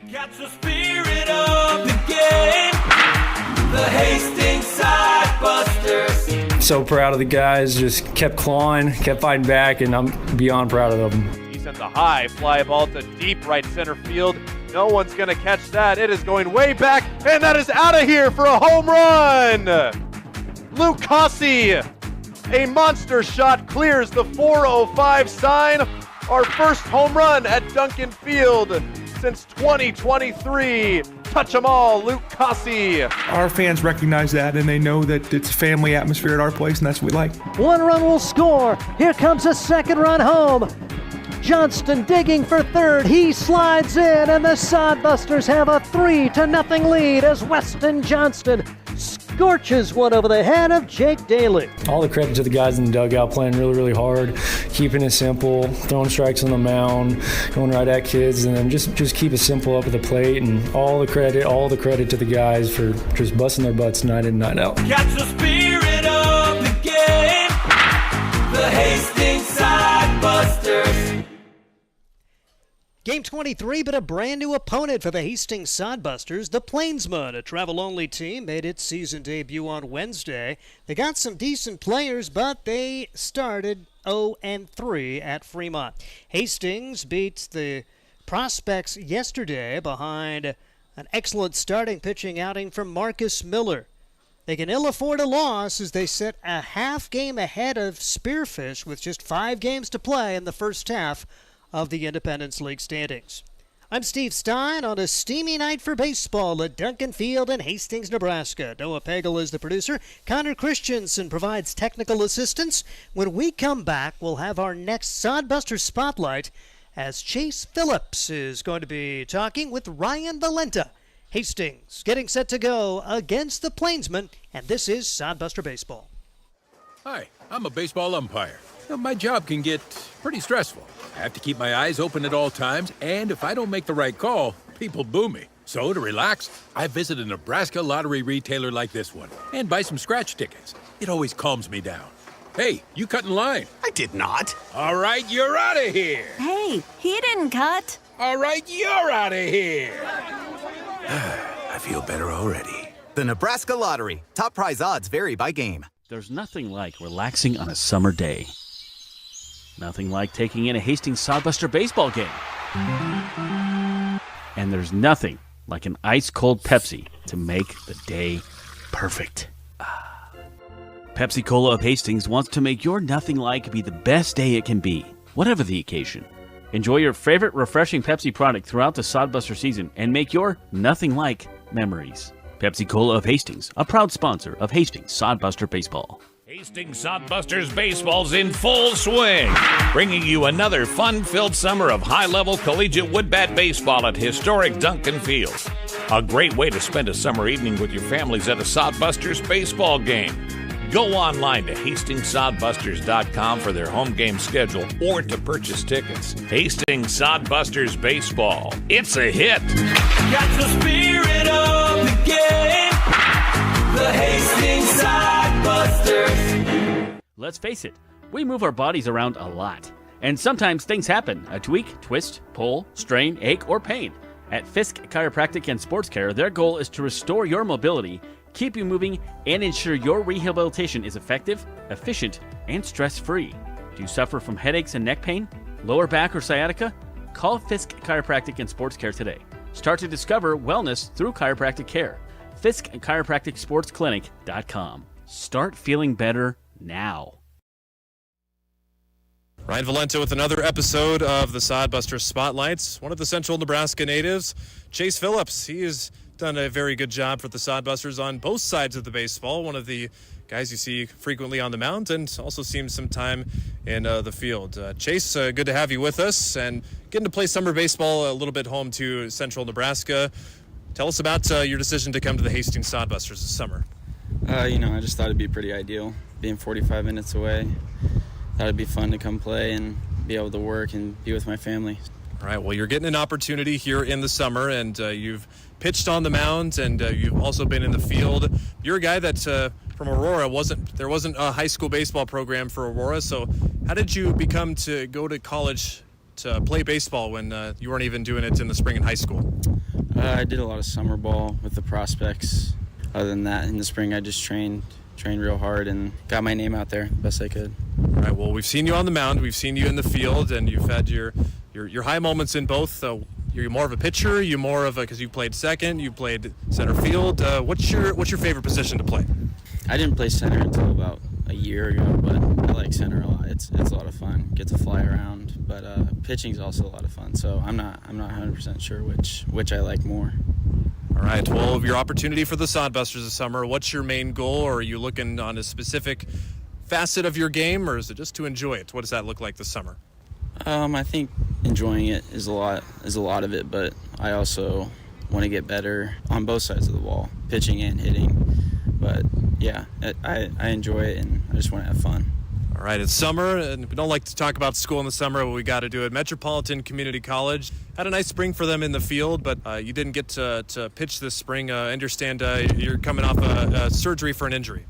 Catch the spirit of the game, the Hastings Sodbusters. So proud of the guys, just kept clawing, kept fighting back, and I'm beyond proud of them. He sends a high fly ball to deep right center field. No one's going to catch that. It is going way back, and that is out of here for a home run. Luke Cossey, a monster shot, clears the 405 sign. Our first home run at Duncan Field since 2023. Touch 'em all, Luke Cossey. Our fans recognize that, and they know that it's a family atmosphere at our place, and that's what we like. One run will score. Here comes a second run home. Johnston digging for third. He slides in, and the Sodbusters have a 3-0 lead as Weston Johnston scorches one over the head of Jake Daly. All the credit to the guys in the dugout playing really, really hard, keeping it simple, throwing strikes on the mound, going right at kids, and then just keep it simple up at the plate. And all the credit to the guys for just busting their butts night in, night out. Catch the spirit of the game, the Hastings Sodbusters. Game 23, but a brand new opponent for the Hastings Sodbusters. The Plainsmen, a travel-only team, made its season debut on Wednesday. They got some decent players, but they started 0-3 at Fremont. Hastings beat the Prospects yesterday behind an excellent starting pitching outing from Marcus Miller. They can ill afford a loss as they sit a half game ahead of Spearfish with just 5 games to play in the first half of the Independence League standings. I'm Steve Stein on a steamy night for baseball at Duncan Field in Hastings, Nebraska. Noah Pagel is the producer. Connor Christensen provides technical assistance. When we come back, we'll have our next Sodbuster Spotlight as Chase Phillips is going to be talking with Ryan Valenta. Hastings getting set to go against the Plainsmen, and this is Sodbuster Baseball. Hi, I'm a baseball umpire. My job can get pretty stressful. I have to keep my eyes open at all times, and if I don't make the right call, people boo me. So to relax, I visit a Nebraska lottery retailer like this one and buy some scratch tickets. It always calms me down. Hey, you cut in line. I did not. All right, you're out of here. Hey, he didn't cut. All right, you're out of here. I feel better already. The Nebraska Lottery. Top prize odds vary by game. There's nothing like relaxing on a summer day. Nothing like taking in a Hastings Sodbuster baseball game. And there's nothing like an ice-cold Pepsi to make the day perfect. Pepsi Cola of Hastings wants to make your nothing like be the best day it can be, whatever the occasion. Enjoy your favorite refreshing Pepsi product throughout the Sodbuster season and make your nothing like memories. Pepsi Cola of Hastings, a proud sponsor of Hastings Sodbuster Baseball. Hastings Sodbusters baseball's in full swing, bringing you another fun-filled summer of high-level collegiate wood-bat baseball at historic Duncan Field. A great way to spend a summer evening with your families at a Sodbusters baseball game. Go online to HastingsSodbusters.com for their home game schedule or to purchase tickets. Hastings Sodbusters baseball. It's a hit. Catch the spirit of the game, the Hastings Sodbusters. Let's face it, we move our bodies around a lot. And sometimes things happen. A tweak, twist, pull, strain, ache, or pain. At Fisk Chiropractic and Sports Care, their goal is to restore your mobility, keep you moving, and ensure your rehabilitation is effective, efficient, and stress-free. Do you suffer from headaches and neck pain, lower back or sciatica? Call Fisk Chiropractic and Sports Care today. Start to discover wellness through chiropractic care. FiskChiropracticSportsClinic.com. Start feeling better now. Ryan Valenta with another episode of the Sodbuster Spotlights. One of the Central Nebraska natives, Chase Phillips. He has done a very good job for the Sodbusters on both sides of the baseball. One of the guys you see frequently on the mound and also seems some time in the field. Chase, good to have you with us and getting to play summer baseball a little bit home to Central Nebraska. Tell us about your decision to come to the Hastings Sodbusters this summer. I just thought it'd be pretty ideal, being 45 minutes away. Thought it'd be fun to come play and be able to work and be with my family. All right, well, you're getting an opportunity here in the summer, and you've pitched on the mound, and you've also been in the field. You're a guy that from Aurora there wasn't a high school baseball program for Aurora, so how did you become to go to college to play baseball when you weren't even doing it in the spring in high school? I did a lot of summer ball with the prospects. Other than that, in the spring I just trained real hard and got my name out there the best I could. All right, well, we've seen you on the mound, we've seen you in the field, and you've had your high moments in both. You're more of a pitcher, you more of a, because you played second, you played center field. What's your favorite position to play? I didn't play center until about a year ago, but I like center a lot. It's a lot of fun. Get to fly around, but pitching's also a lot of fun. So I'm not 100% sure which I like more. All right, well, your opportunity for the Sodbusters this summer, what's your main goal? Or are you looking on a specific facet of your game, or is it just to enjoy it? What does that look like this summer? I think enjoying it is a lot of it, but I also want to get better on both sides of the ball, pitching and hitting. But yeah, I enjoy it, and I just want to have fun. All right, it's summer, and we don't like to talk about school in the summer, but we got to do it. Metropolitan Community College had a nice spring for them in the field, but you didn't get to pitch this spring. I understand you're coming off a surgery for an injury.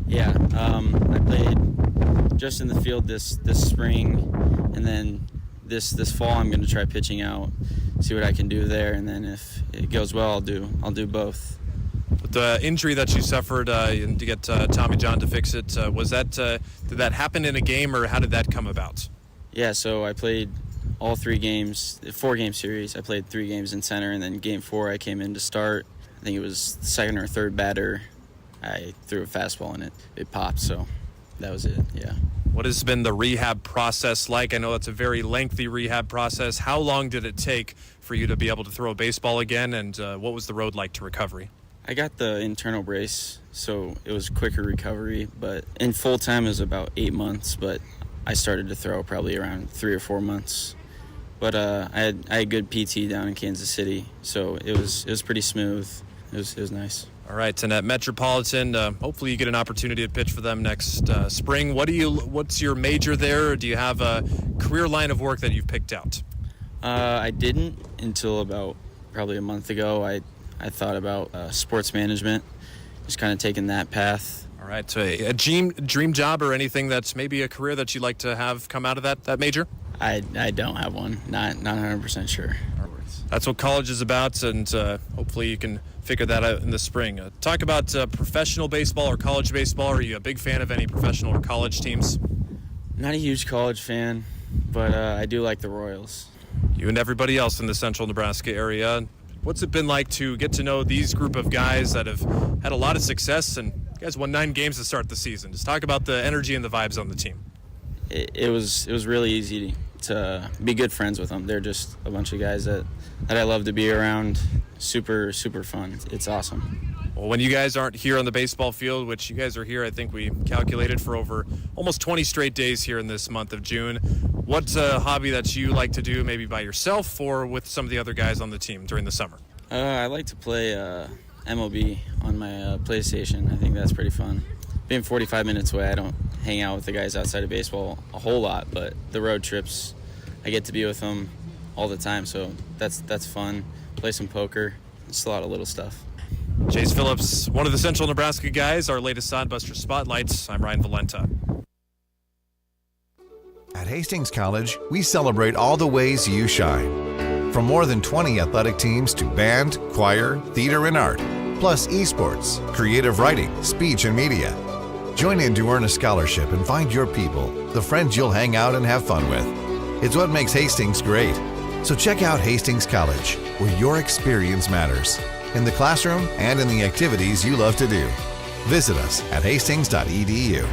Yeah, I played just in the field this spring, and then this fall I'm going to try pitching out, see what I can do there, and then if it goes well, I'll do both. With the injury that you suffered and to get Tommy John to fix it, did that happen in a game, or how did that come about? Yeah, so I played all 3 games, 4-game series. I played 3 games in center, and then game 4 I came in to start. I think it was the second or third batter. I threw a fastball and it popped, so that was it, yeah. What has been the rehab process like? I know it's a very lengthy rehab process. How long did it take for you to be able to throw a baseball again, and what was the road like to recovery? I got the internal brace, so it was quicker recovery, but in full time it was about 8 months, but I started to throw probably around 3 or 4 months. But I had good PT down in Kansas City, so it was pretty smooth. It was nice. All right, and at Metropolitan, hopefully you get an opportunity to pitch for them next spring. What's your major there? Or do you have a career line of work that you've picked out? I didn't until about probably a month ago. I thought about sports management, just kind of taking that path. All right, so a dream job or anything that's maybe a career that you'd like to have come out of that major? I don't have one, not 100% sure. That's what college is about, and hopefully you can figure that out in the spring. Talk about professional baseball or college baseball. Are you a big fan of any professional or college teams? Not a huge college fan, but I do like the Royals. You and everybody else in the central Nebraska area. What's it been like to get to know these group of guys that have had a lot of success, and you guys won 9 games to start the season? Just talk about the energy and the vibes on the team. It was really easy to be good friends with them. They're just a bunch of guys that I love to be around. Super fun. It's awesome. Well, when you guys aren't here on the baseball field, which you guys are here, I think we calculated for over almost 20 straight days here in this month of June, what's a hobby that you like to do, maybe by yourself or with some of the other guys on the team during the summer? I like to play MLB on my PlayStation. I think that's pretty fun. Being 45 minutes away, I don't hang out with the guys outside of baseball a whole lot, but the road trips, I get to be with them all the time, so that's fun. Play some poker, just a lot of little stuff. Chase Phillips, one of the Central Nebraska guys, our latest Sodbuster Spotlights. I'm Ryan Valenta. At Hastings College, we celebrate all the ways you shine. From more than 20 athletic teams to band, choir, theater, and art, plus esports, creative writing, speech, and media. Join in to earn a scholarship and find your people, the friends you'll hang out and have fun with. It's what makes Hastings great. So check out Hastings College, where your experience matters, in the classroom and in the activities you love to do. Visit us at hastings.edu.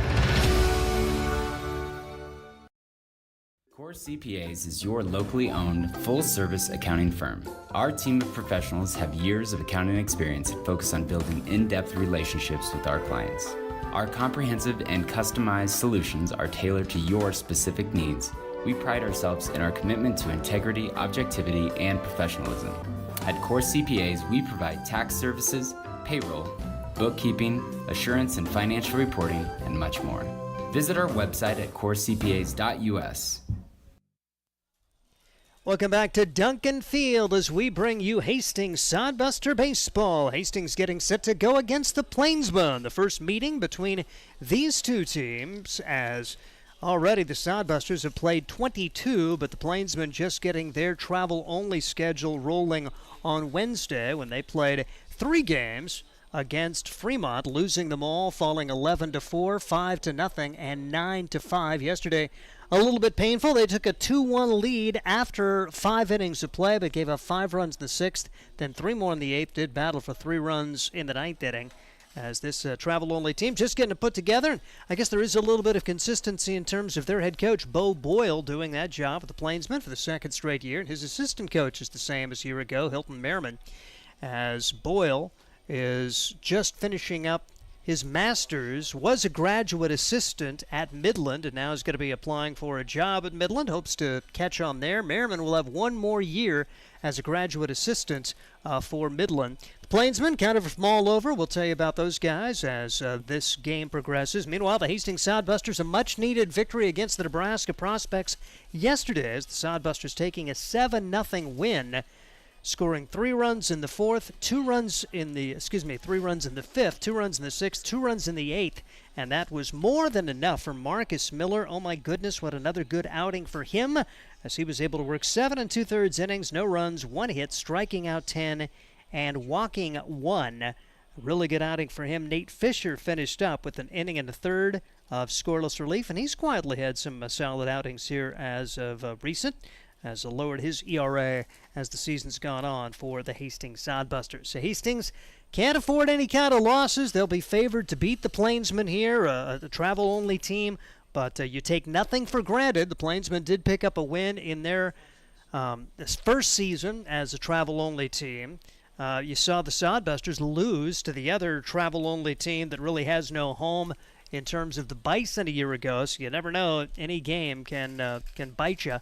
Core CPAs is your locally owned, full-service accounting firm. Our team of professionals have years of accounting experience and focus on building in-depth relationships with our clients. Our comprehensive and customized solutions are tailored to your specific needs. We pride ourselves in our commitment to integrity, objectivity, and professionalism. At Core CPAs, we provide tax services, payroll, bookkeeping, assurance and financial reporting, and much more. Visit our website at corecpas.us. Welcome back to Duncan Field as we bring you Hastings Sodbuster Baseball. Hastings getting set to go against the Plainsmen. The first meeting between these two teams as Already the Sodbusters have played 22, but the Plainsmen just getting their travel-only schedule rolling on Wednesday when they played 3 games against Fremont, losing them all, falling 11-4, 5-0, and 9-5. Yesterday, a little bit painful. They took a 2-1 lead after 5 innings of play, but gave up 5 runs in the 6th, then 3 more in the 8th, did battle for 3 runs in the 9th inning. As this travel-only team just getting it put together. And I guess there is a little bit of consistency in terms of their head coach, Bo Boyle, doing that job with the Plainsmen for the 2nd straight year. And his assistant coach is the same as a year ago, Hilton Merriman, as Boyle is just finishing up his master's, was a graduate assistant at Midland, and now is going to be applying for a job at Midland. Hopes to catch on there. Merriman will have 1 more year as a graduate assistant for Midland. The Plainsmen kind of from all over. We'll tell you about those guys as this game progresses. Meanwhile, the Hastings Sodbusters, a much-needed victory against the Nebraska Prospects yesterday as the Sodbusters taking a 7-0 win, scoring 3 runs in the 4th, 3 runs in the 5th, 2 runs in the 6th, 2 runs in the 8th, and that was more than enough for Marcus Miller. Oh my goodness, what another good outing for him, as he was able to work 7 2/3 innings, no runs, 1 hit, striking out 10, and walking 1. Really good outing for him. Nate Fisher finished up with an inning and a third of scoreless relief, and he's quietly had some solid outings here as of recent, has lowered his ERA as the season's gone on for the Hastings Sodbusters. So Hastings can't afford any kind of losses. They'll be favored to beat the Plainsmen here, a travel-only team, but you take nothing for granted. The Plainsmen did pick up a win in their this first season as a travel-only team. You saw the Sodbusters lose to the other travel-only team that really has no home in terms of the Bison a year ago, so you never know. Any game can bite you.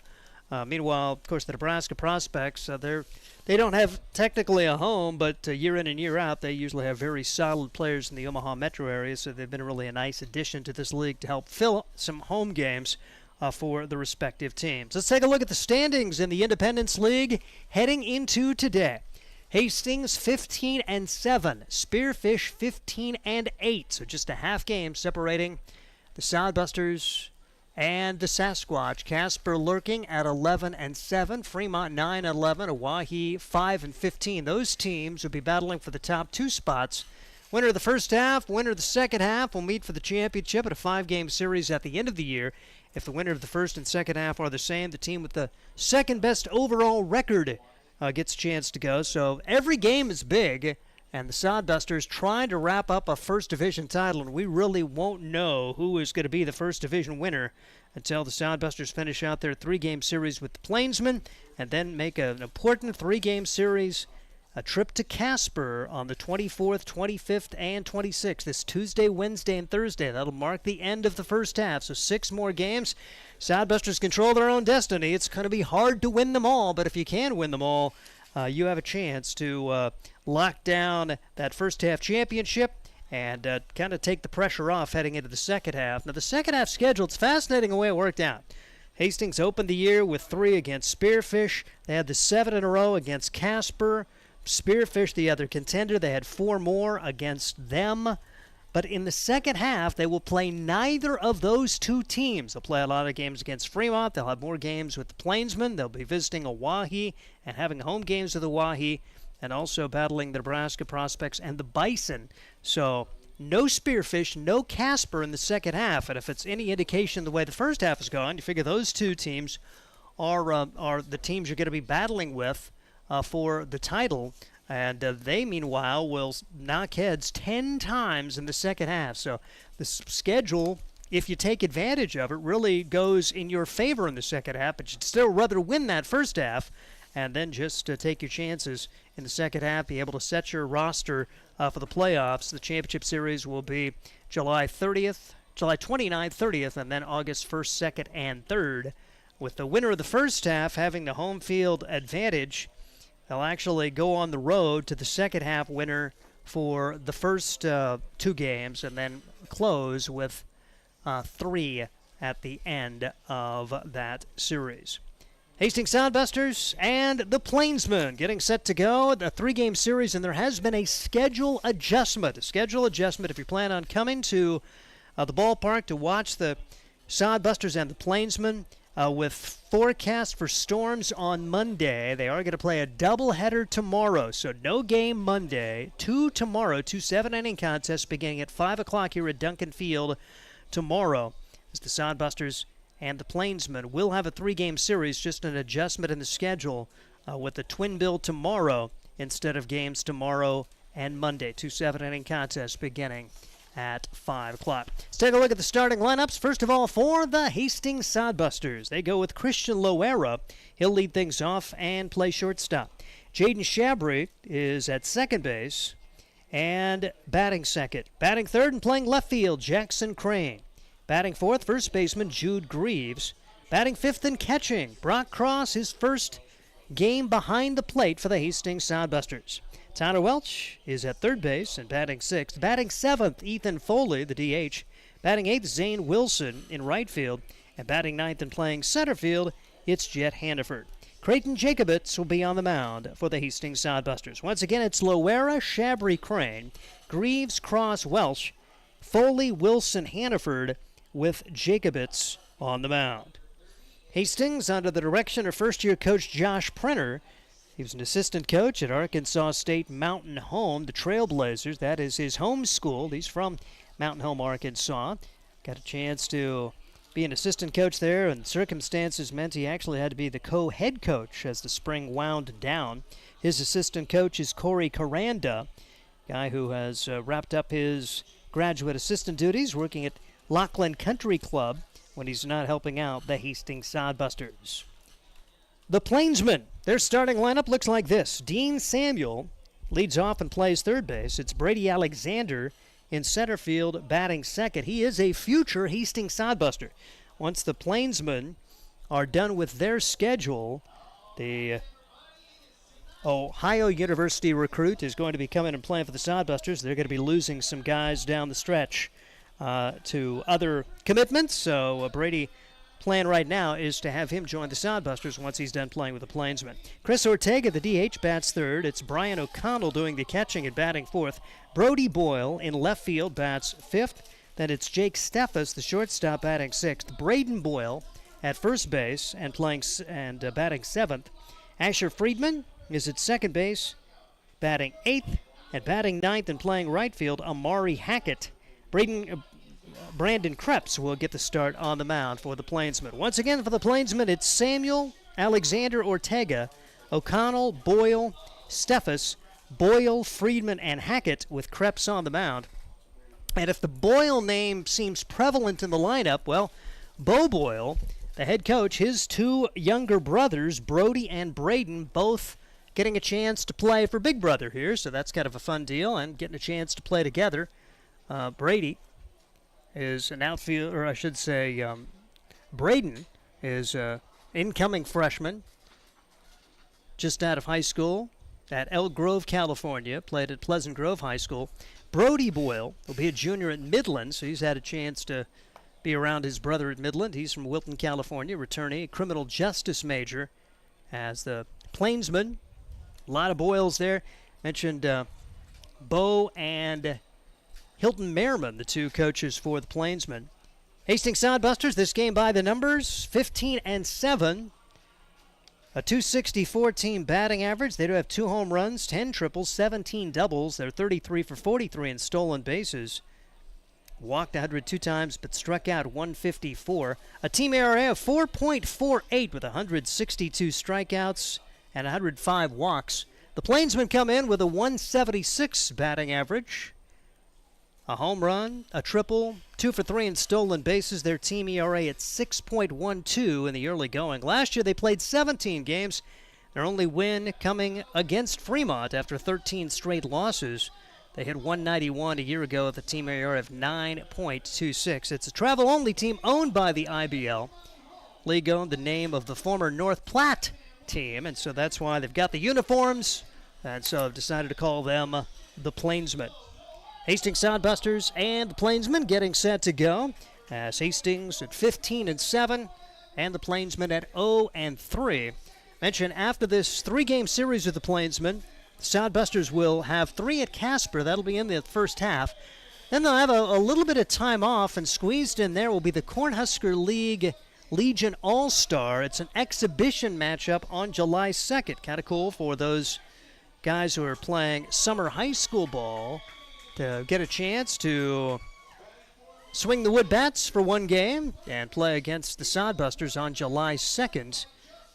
Meanwhile, of course, the Nebraska Prospects, they don't have technically a home, but year in and year out, they usually have very solid players in the Omaha metro area, so they've been really a nice addition to this league to help fill some home games for the respective teams. Let's take a look at the standings in the Independence League heading into today. Hastings 15-7, Spearfish 15-8, so just a half game separating the Sodbusters and the Sasquatch. Casper lurking at 11-7, Fremont 9-11, Owyhee 5-15. Those teams will be battling for the top 2 spots. Winner of the first half, winner of the second half will meet for the championship at a 5-game series at the end of the year. If the winner of the first and second half are the same, the team with the second best overall record gets a chance to go. So every game is big, and the Sodbusters trying to wrap up a First Division title, and we really won't know who is going to be the First Division winner until the Sodbusters finish out their 3-game series with the Plainsmen and then make an important 3-game series, a trip to Casper on the 24th, 25th, and 26th, this Tuesday, Wednesday, and Thursday. That'll mark the end of the first half, so 6 more games. Sodbusters control their own destiny. It's going to be hard to win them all, but if you can win them all, you have a chance to lock down that first half championship and kind of take the pressure off heading into the second half. Now, the second half schedule, it's fascinating the way it worked out. Hastings opened the year with 3 against Spearfish. They had the 7 in a row against Casper. Spearfish, the other contender, they had 4 more against them. But in the second half, they will play neither of those 2 teams. They'll play a lot of games against Fremont. They'll have more games with the Plainsmen. They'll be visiting Owyhee and having home games with Owyhee, and also battling the Nebraska Prospects and the Bison. So no Spearfish, no Casper in the second half. And if it's any indication the way the first half has gone, you figure those 2 teams are the teams you're going to be battling with for the title. And they, meanwhile, will knock heads 10 times in the second half. So the schedule, if you take advantage of it, really goes in your favor in the second half. But you'd still rather win that first half and then just take your chances in the second half, be able to set your roster for the playoffs. The championship series will be July 29th, 30th, and then August 1st, 2nd, and 3rd. With the winner of the first half having the home field advantage, they'll actually go on the road to the second half winner for the first 2 games and then close with 3 at the end of that series. Hastings Sodbusters and the Plainsmen getting set to go. A 3-game series, and there has been a schedule adjustment. If you plan on coming to the ballpark to watch the Sodbusters and the Plainsmen with forecast for storms on Monday. They are going to play a doubleheader tomorrow, so no game Monday. 2 tomorrow, 2 7-inning contests beginning at 5 o'clock here at Duncan Field tomorrow. As the Sodbusters and the Plainsmen will have a 3-game series, just an adjustment in the schedule with the twin bill tomorrow instead of games tomorrow and Monday. 2 7-inning contests beginning at 5 o'clock. Let's take a look at the starting lineups. First of all, for the Hastings Sodbusters, they go with Christian Loera. He'll lead things off and play shortstop. Jaden Shabry is at second base and batting second. Batting third and playing left field, Jackson Crane. Batting fourth, first baseman Jude Greaves. Batting fifth and catching, Brock Cross, his first game behind the plate for the Hastings Sodbusters. Tyler Welch is at third base and batting sixth. Batting seventh, Ethan Foley, the DH. Batting eighth, Zane Wilson in right field. And batting ninth and playing center field, it's Jet Hannaford. Creighton Jacobitz will be on the mound for the Hastings Sodbusters. Once again, it's Loera, Shabry, Crane, Greaves, Cross, Welch, Foley, Wilson, Hannaford, with Jacobitz on the mound. Hastings, under the direction of first-year coach Josh Prenner. He was an assistant coach at Arkansas State Mountain Home, the Trailblazers. That is his home school. He's from Mountain Home, Arkansas. Got a chance to be an assistant coach there, and circumstances meant he actually had to be the co-head coach as the spring wound down. His assistant coach is Corey Caranda, guy who has wrapped up his graduate assistant duties working at Lockland Country Club when he's not helping out the Hastings Sodbusters. The Plainsmen, their starting lineup looks like this. Dean Samuel leads off and plays third base. It's Brady Alexander in center field batting second. He is a future Hastings Sodbuster. Once the Plainsmen are done with their schedule, the Ohio University recruit is going to be coming and playing for the Sodbusters. They're going to be losing some guys down the stretch to other commitments, so Brady plan right now is to have him join the Sodbusters once he's done playing with the Plainsmen. Chris Ortega, the DH, bats third. It's Brian O'Connell doing the catching and batting fourth. Brody Boyle in left field bats fifth. Then it's Jake Steffes, the shortstop, batting sixth. Braden Boyle at first base and batting seventh. Asher Friedman is at second base, batting eighth, and batting ninth and playing right field, Amari Hackett. Brandon Krebs will get the start on the mound for the Plainsmen. Once again, for the Plainsmen, it's Samuel, Alexander, Ortega, O'Connell, Boyle, Steffes, Boyle, Friedman, and Hackett with Krebs on the mound. And if the Boyle name seems prevalent in the lineup, well, Bo Boyle, the head coach, his two younger brothers, Brody and Braden, both getting a chance to play for Big Brother here, so that's kind of a fun deal, and getting a chance to play together. Brady is an outfield, or I should say, Braden is an incoming freshman, just out of high school at Elk Grove, California, played at Pleasant Grove High School. Brody Boyle will be a junior at Midland, so he's had a chance to be around his brother at Midland. He's from Wilton, California, returning a criminal justice major as the Plainsmen. A lot of Boyles there. Mentioned Bo and Hilton Merriman, the two coaches for the Plainsmen. Hastings Sodbusters, this game by the numbers, 15-7. A .264 team batting average. They do have 2 home runs, 10 triples, 17 doubles. They're 33 for 43 in stolen bases. Walked 102 times, but struck out 154. A team ERA of 4.48 with 162 strikeouts and 105 walks. The Plainsmen come in with a 176 batting average. A home run, a triple, 2 for 3 in stolen bases. Their team ERA at 6.12 in the early going. Last year they played 17 games. Their only win coming against Fremont after 13 straight losses. They hit 191 a year ago with a team ERA of 9.26. It's a travel-only team owned by the IBL. League owned the name of the former North Platte team, and so that's why they've got the uniforms, and so I've decided to call them the Plainsmen. Hastings Sodbusters and the Plainsmen getting set to go, as Hastings at 15-7 and the Plainsmen at 0-3. Mention after this 3-game series with the Plainsmen, the Sodbusters will have 3 at Casper. That'll be in the first half. Then they'll have a little bit of time off, and squeezed in there will be the Cornhusker League Legion All-Star. It's an exhibition matchup on July 2nd. Kind of cool for those guys who are playing summer high school ball to get a chance to swing the wood bats for one game and play against the Sodbusters on July 2nd.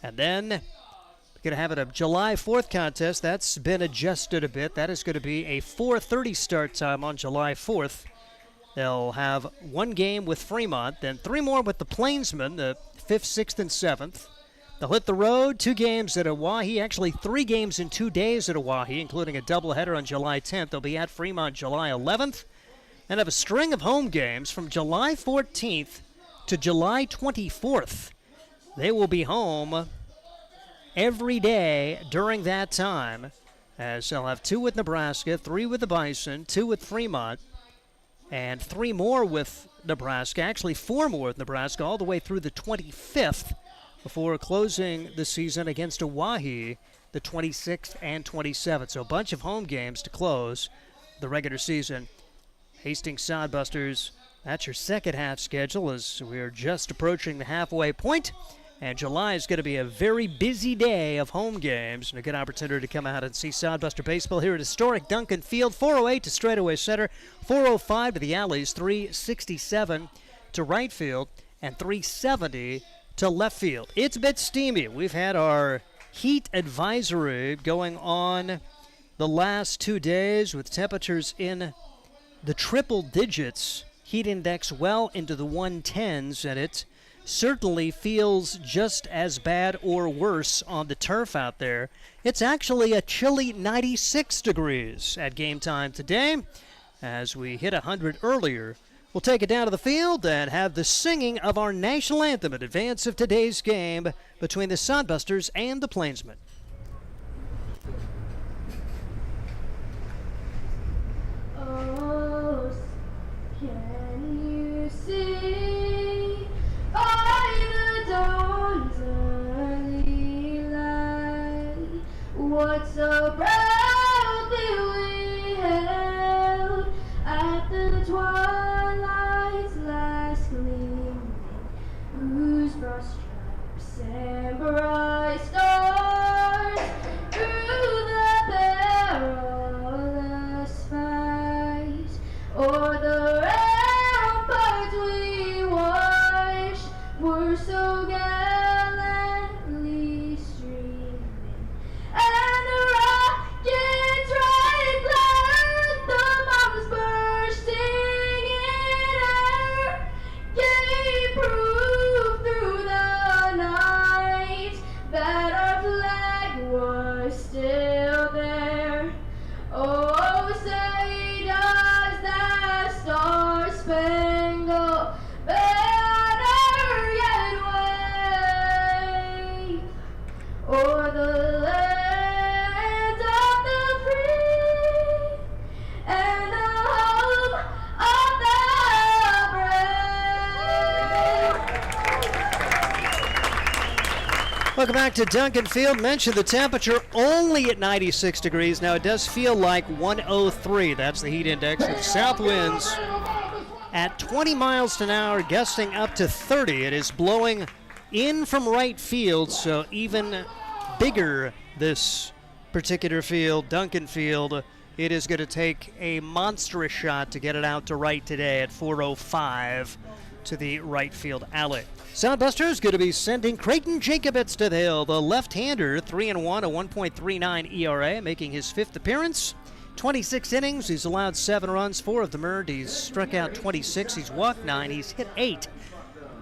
And then we're going to have a July 4th contest. That's been adjusted a bit. That is going to be a 4:30 start time on July 4th. They'll have one game with Fremont, then 3 more with the Plainsmen, the 5th, 6th, and 7th. They'll hit the road, 2 games at Oahe, actually 3 games in 2 days at Oahe, including a doubleheader on July 10th. They'll be at Fremont July 11th, and have a string of home games from July 14th to July 24th. They will be home every day during that time, as they'll have 2 with Nebraska, 3 with the Bison, 2 with Fremont, and 3 more with Nebraska, actually 4 more with Nebraska, all the way through the 25th before closing the season against Oahe the 26th and 27th. So a bunch of home games to close the regular season. Hastings Sodbusters, that's your second half schedule as we're just approaching the halfway point. And July is going to be a very busy day of home games and a good opportunity to come out and see Sodbuster baseball here at historic Duncan Field. 408 to straightaway center, 405 to the alleys, 367 to right field, and 370 to left field. It's a bit steamy. We've had our heat advisory going on the last 2 days with temperatures in the triple digits, heat index well into the 110s, and it certainly feels just as bad or worse on the turf out there. It's actually a chilly 96 degrees at game time today as we hit 100 earlier. We'll take it down to the field and have the singing of our national anthem in advance of today's game between the Sodbusters and the Plainsmen. Oh, can you see by the dawn's early light what so proudly we held at the twilight's last gleaming, whose broad stripes and bright stars through the perilous fight o'er the ramparts we watched were so gallantly streaming, and the rockets right glare, the bombs bursting in air, gave proof through the night that our flag was still there. Oh, say does that star-spangled banner yet wave o'er the land of the free and the home of the brave? Welcome back to Duncan Field. Mentioned the temperature only at 96 degrees. Now it does feel like 103. That's the heat index with south winds at 20 miles an hour, gusting up to 30. It is blowing in from right field, so even bigger this particular field, Duncan Field. It is going to take a monstrous shot to get it out to right today at 405 to the right field alley. Sodbusters going to be sending Creighton Jacobitz to the hill. The left-hander, 3-1, a 1.39 ERA, making his 5th appearance. 26 innings, he's allowed 7 runs, 4 of them earned. He's struck out 26, he's walked 9, he's hit 8.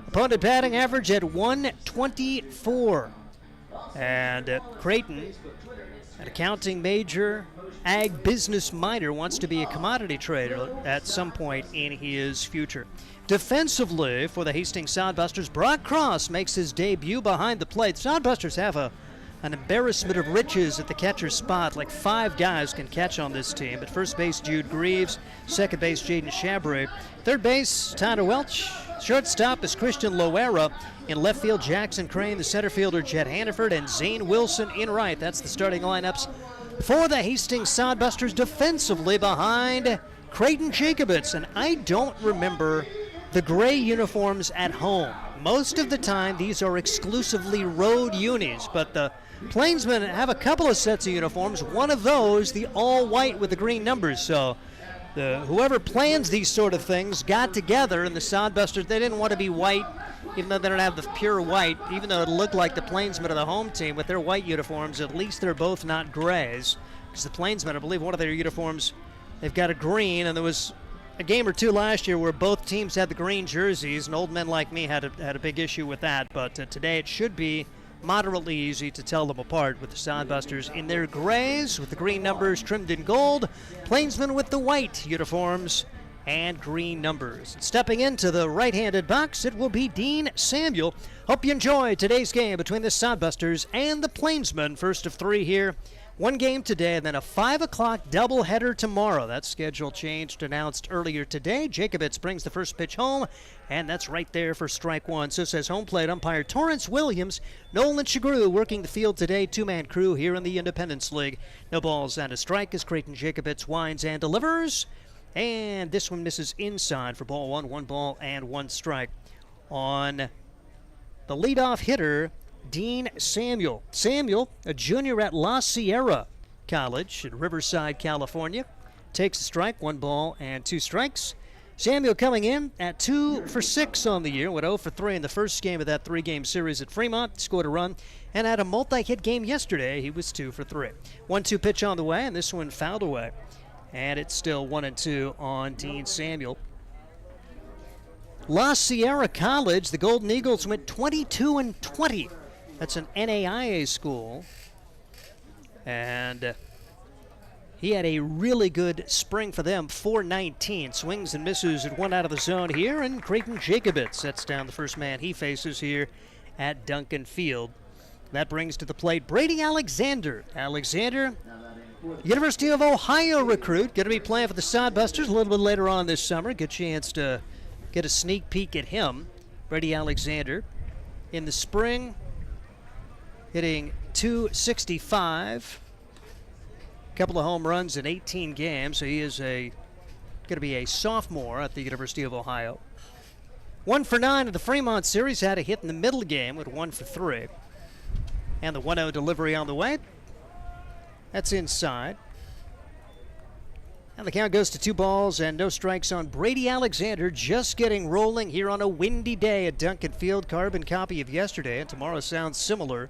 Opponent batting average at 124. And Creighton, an accounting major, ag business minor, wants to be a commodity trader at some point in his future. Defensively for the Hastings Sodbusters, Brock Cross makes his debut behind the plate. Sodbusters have an embarrassment of riches at the catcher spot. Like 5 guys can catch on this team. At first base, Jude Greaves. Second base, Jaden Chabray. Third base, Tyler Welch. Shortstop is Christian Loera. In left field, Jackson Crane. The center fielder, Jed Hannaford. And Zane Wilson in right. That's the starting lineups for the Hastings Sodbusters. Defensively behind Creighton Jacobitz, and I don't remember the gray uniforms at home. Most of the time, these are exclusively road unis, but the Plainsmen have a couple of sets of uniforms. One of those, the all-white with the green numbers. So whoever plans these sort of things got together, and the Sodbusters, they didn't want to be white, even though they don't have the pure white, even though it looked like the Plainsmen are the home team with their white uniforms. At least they're both not grays, because the Plainsmen, I believe one of their uniforms, they've got a green, and there was a game or two last year where both teams had the green jerseys, and old men like me had a big issue with that. But today it should be moderately easy to tell them apart with the Sodbusters in their grays with the green numbers trimmed in gold, Plainsmen with the white uniforms and green numbers. And stepping into the right-handed box, it will be Dean Samuel. Hope you enjoy today's game between the Sodbusters and the Plainsmen. First of three here. One game today, and then a 5 o'clock doubleheader tomorrow. That schedule changed, announced earlier today. Jacobitz brings the first pitch home, and that's right there for strike one. So says home plate umpire Torrance Williams. Nolan Chagru working the field today. Two-man crew here in the Independence League. No balls and a strike as Creighton Jacobitz winds and delivers. And this one misses inside for ball one. 1 ball and 1 strike on the leadoff hitter, Dean Samuel. Samuel, a junior at La Sierra College in Riverside, California, takes a strike, 1 ball and 2 strikes. Samuel coming in at 2 for 6 on the year, went 0 for 3 in the first game of that 3-game series at Fremont, scored a run, and had a multi-hit game yesterday. He was 2 for 3. 1-2 pitch on the way, and this one fouled away. And it's still 1-2 on Dean Samuel. La Sierra College, the Golden Eagles went 22-20. That's an NAIA school. And he had a really good spring for them, 419. Swings and misses at 1 out of the zone here, and Creighton Jacobitz sets down the first man he faces here at Duncan Field. That brings to the plate Brady Alexander. Alexander, University of Ohio recruit, going to be playing for the Sodbusters a little bit later on this summer. Good chance to get a sneak peek at him. Brady Alexander in the spring, hitting .265, a couple of home runs in 18 games. So he is going to be a sophomore at the University of Ohio. 1 for 9 in the Fremont series, had a hit in the middle game with 1 for 3. And the 1-0 delivery on the way. That's inside. And the count goes to 2 balls and no strikes on Brady Alexander, just getting rolling here on a windy day at Duncan Field. Carbon copy of yesterday, and tomorrow sounds similar.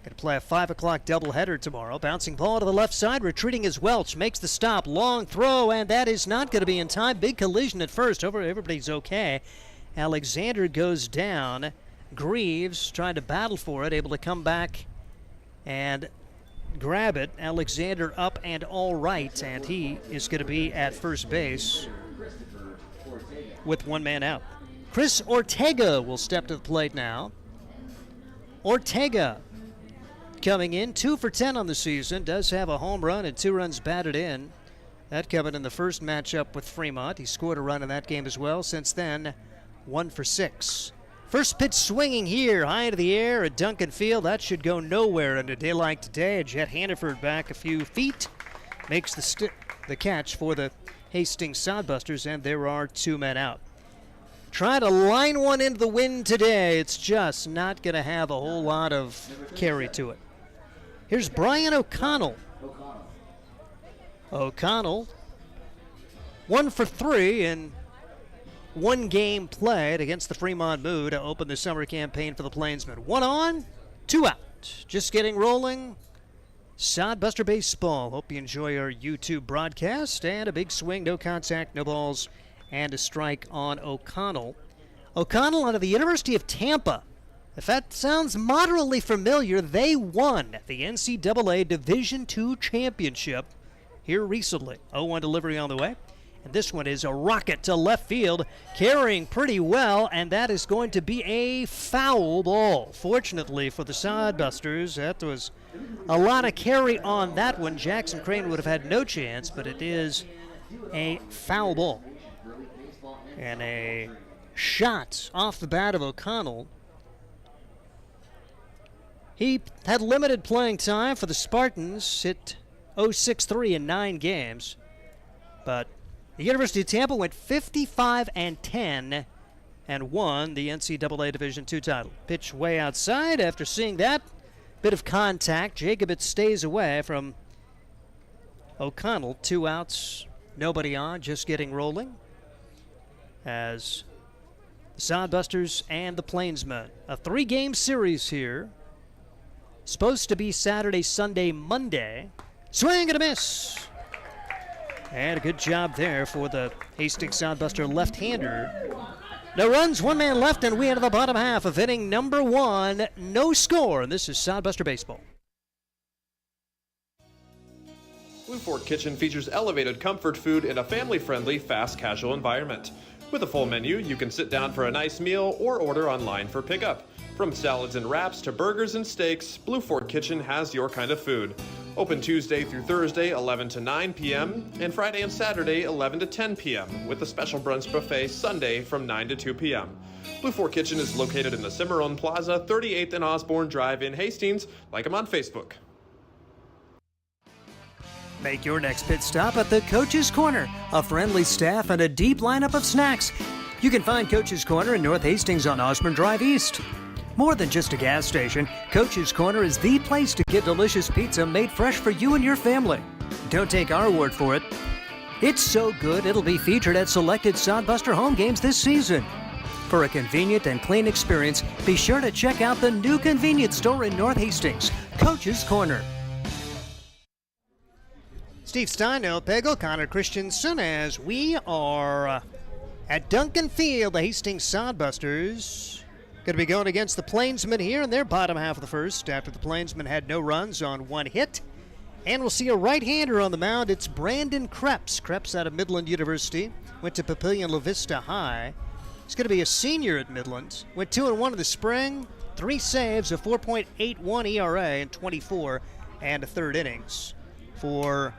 Going to play a 5 o'clock doubleheader tomorrow. Bouncing ball to the left side, retreating as Welch. Makes the stop, long throw, and that is not going to be in time. Big collision at first. Everybody's okay. Alexander goes down. Greaves trying to battle for it, able to come back and grab it. Alexander up and all right, and he is going to be at first base with 1 man out. Chris Ortega will step to the plate now. Ortega coming in 2 for 10 on the season, does have a home run and 2 runs batted in. That coming in the first matchup with Fremont. He scored a run in that game as well. Since then, 1 for 6. First pitch swinging here, high into the air at Duncan Field. That should go nowhere on a day like today. Jet Hannaford back a few feet, makes the catch for the Hastings Sodbusters, and there are 2 men out. Try to line one into the wind today. It's just not going to have a whole lot of carry to it. Here's Brian O'Connell. O'Connell, 1 for 3 in 1 game played against the Fremont Moo to open the summer campaign for the Plainsmen. 1 on, 2 out. Just getting rolling. Sodbuster Baseball. Hope you enjoy our YouTube broadcast. And a big swing, no contact, no balls, and a strike on O'Connell. O'Connell out of the University of Tampa. If that sounds moderately familiar, they won the NCAA Division II championship here recently. 0-1 delivery on the way. And this one is a rocket to left field, carrying pretty well, and that is going to be a foul ball. Fortunately for the Sodbusters, that was a lot of carry on that one. Jackson Crane would have had no chance, but it is a foul ball. And a shot off the bat of O'Connell. He had limited playing time for the Spartans, hit .063 in 9 games, but The University of Tampa went 55-10 and won the NCAA Division II title. Pitch way outside. After seeing that bit of contact, Jacobitz stays away from O'Connell. 2 outs, nobody on, just getting rolling. As the Sodbusters and the Plainsmen. A 3-game series here. Supposed to be Saturday, Sunday, Monday. Swing and a miss. And a good job there for the Hastings Sodbuster left-hander. No runs, 1 man left, and we enter the bottom half of inning number 1. No score, and this is Sodbuster Baseball. Blue Fork Kitchen features elevated comfort food in a family-friendly, fast casual environment. With a full menu, you can sit down for a nice meal or order online for pickup. From salads and wraps to burgers and steaks, Blue Fork Kitchen has your kind of food. Open Tuesday through Thursday, 11 to 9 p.m., and Friday and Saturday, 11 to 10 p.m., with a special brunch buffet Sunday from 9 to 2 p.m. Blue Fork Kitchen is located in the Cimarron Plaza, 38th and Osborne Drive in Hastings. Like them on Facebook. Make your next pit stop at the Coach's Corner. A friendly staff and a deep lineup of snacks. You can find Coach's Corner in North Hastings on Osborne Drive East. More than just a gas station, Coach's Corner is the place to get delicious pizza made fresh for you and your family. Don't take our word for it. It's so good it'll be featured at selected Sodbuster home games this season. For a convenient and clean experience, be sure to check out the new convenience store in North Hastings, Coach's Corner. Steve Stein, Noel Pegel, Connor Christensen, as we are at Duncan Field, the Hastings Sodbusters. Going to be going against the Plainsmen here in their bottom half of the first after the Plainsmen had no runs on 1 hit. And we'll see a right-hander on the mound. It's Brandon Krebs. Krebs out of Midland University. Went to Papillion La Vista High. He's going to be a senior at Midland. Went 2-1 in the spring. 3 saves, a 4.81 ERA in 24 and a third innings for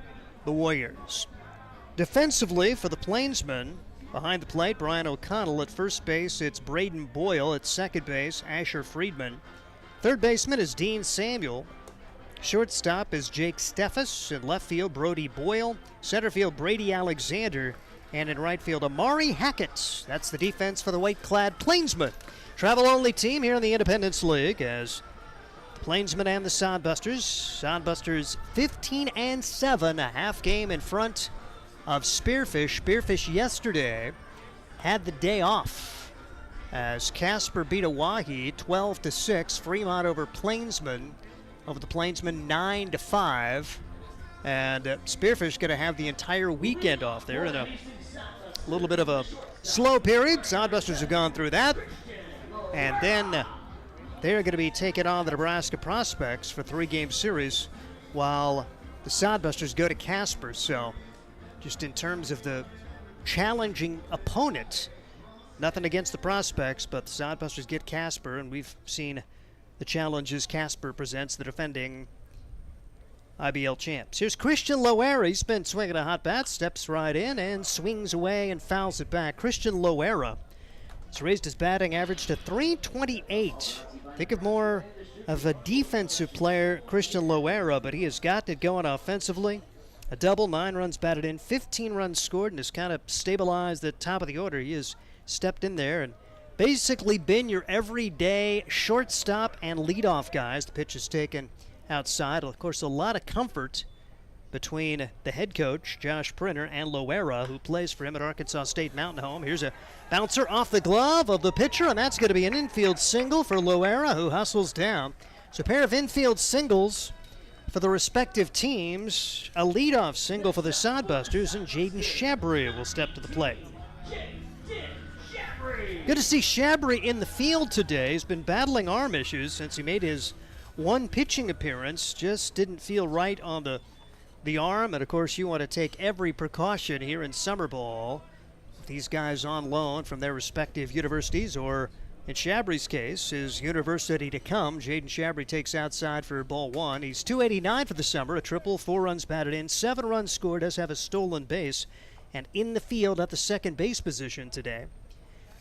the Warriors. Defensively for the Plainsmen, behind the plate, Brian O'Connell. At first base, it's Braden Boyle. At second base, Asher Friedman. Third baseman is Dean Samuel. Shortstop is Jake Steffes. In left field, Brody Boyle. Center field, Brady Alexander. And in right field, Amari Hackett. That's the defense for the white-clad Plainsmen. Travel-only team here in the Independence League as the Plainsmen and the Sodbusters. Sodbusters 15-7, a half game in front of Spearfish. Spearfish yesterday had the day off as Casper beat Oahe 12-6. Fremont over Plainsmen. Over the Plainsmen 9-5. And Spearfish going to have the entire weekend off there in a little bit of a slow period. Sodbusters have gone through that. And then they're going to be taking on the Nebraska Prospects for a 3-game series while the Sodbusters go to Casper. So just in terms of the challenging opponent, nothing against the Prospects, but the Sodbusters get Casper, and we've seen the challenges Casper presents, the defending IBL champs. Here's Christian Loera. He's been swinging a hot bat, steps right in and swings away and fouls it back. Christian Loera has raised his batting average to .328. Think of more of a defensive player, Christian Loera, but he has got it going offensively. A double, 9 runs batted in, 15 runs scored, and has kind of stabilized the top of the order. He has stepped in there and basically been your everyday shortstop and leadoff guys. The pitch is taken outside. Of course, a lot of comfort between the head coach, Josh Printer, and Loera, who plays for him at Arkansas State Mountain Home. Here's a bouncer off the glove of the pitcher, and that's going to be an infield single for Loera, who hustles down. So a pair of infield singles for the respective teams. A leadoff single for the Sodbusters, and Jaden Shabry will step to the plate. Good to see Shabry in the field today. He's been battling arm issues since he made his one pitching appearance. Just didn't feel right on the arm. And, of course, you want to take every precaution here in summer ball. These guys on loan from their respective universities, or in Shabry's case, his university to come. Jaden Shabry takes outside for ball 1. He's .289 for the summer, a triple, 4 runs batted in, 7 runs scored, does have a stolen base, and in the field at the second base position today.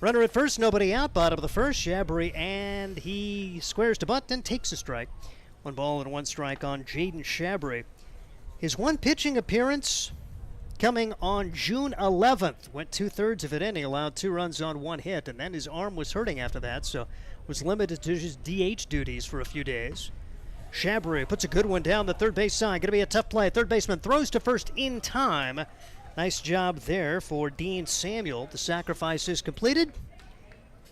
Runner at first, nobody out, bottom of the first, Shabry, and he squares to bunt and takes a strike. 1 ball and 1 strike on Jaden Shabry. His one pitching appearance coming on June 11th. Went 2/3 of an inning, allowed 2 runs on 1 hit, and then his arm was hurting after that, so was limited to his DH duties for a few days. Chabry puts a good one down the third base side. Going to be a tough play. Third baseman throws to first in time. Nice job there for Dean Samuel. The sacrifice is completed.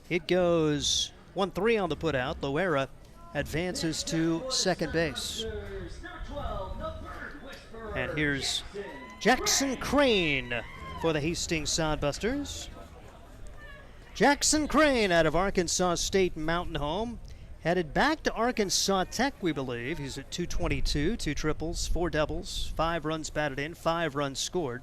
It goes 1-3 on the putout. Loera advances to second base. And here's Jackson Crane for the Hastings Sodbusters. Jackson Crane out of Arkansas State Mountain Home. Headed back to Arkansas Tech, we believe. He's at 222, 2 triples, 4 doubles, 5 runs batted in, 5 runs scored.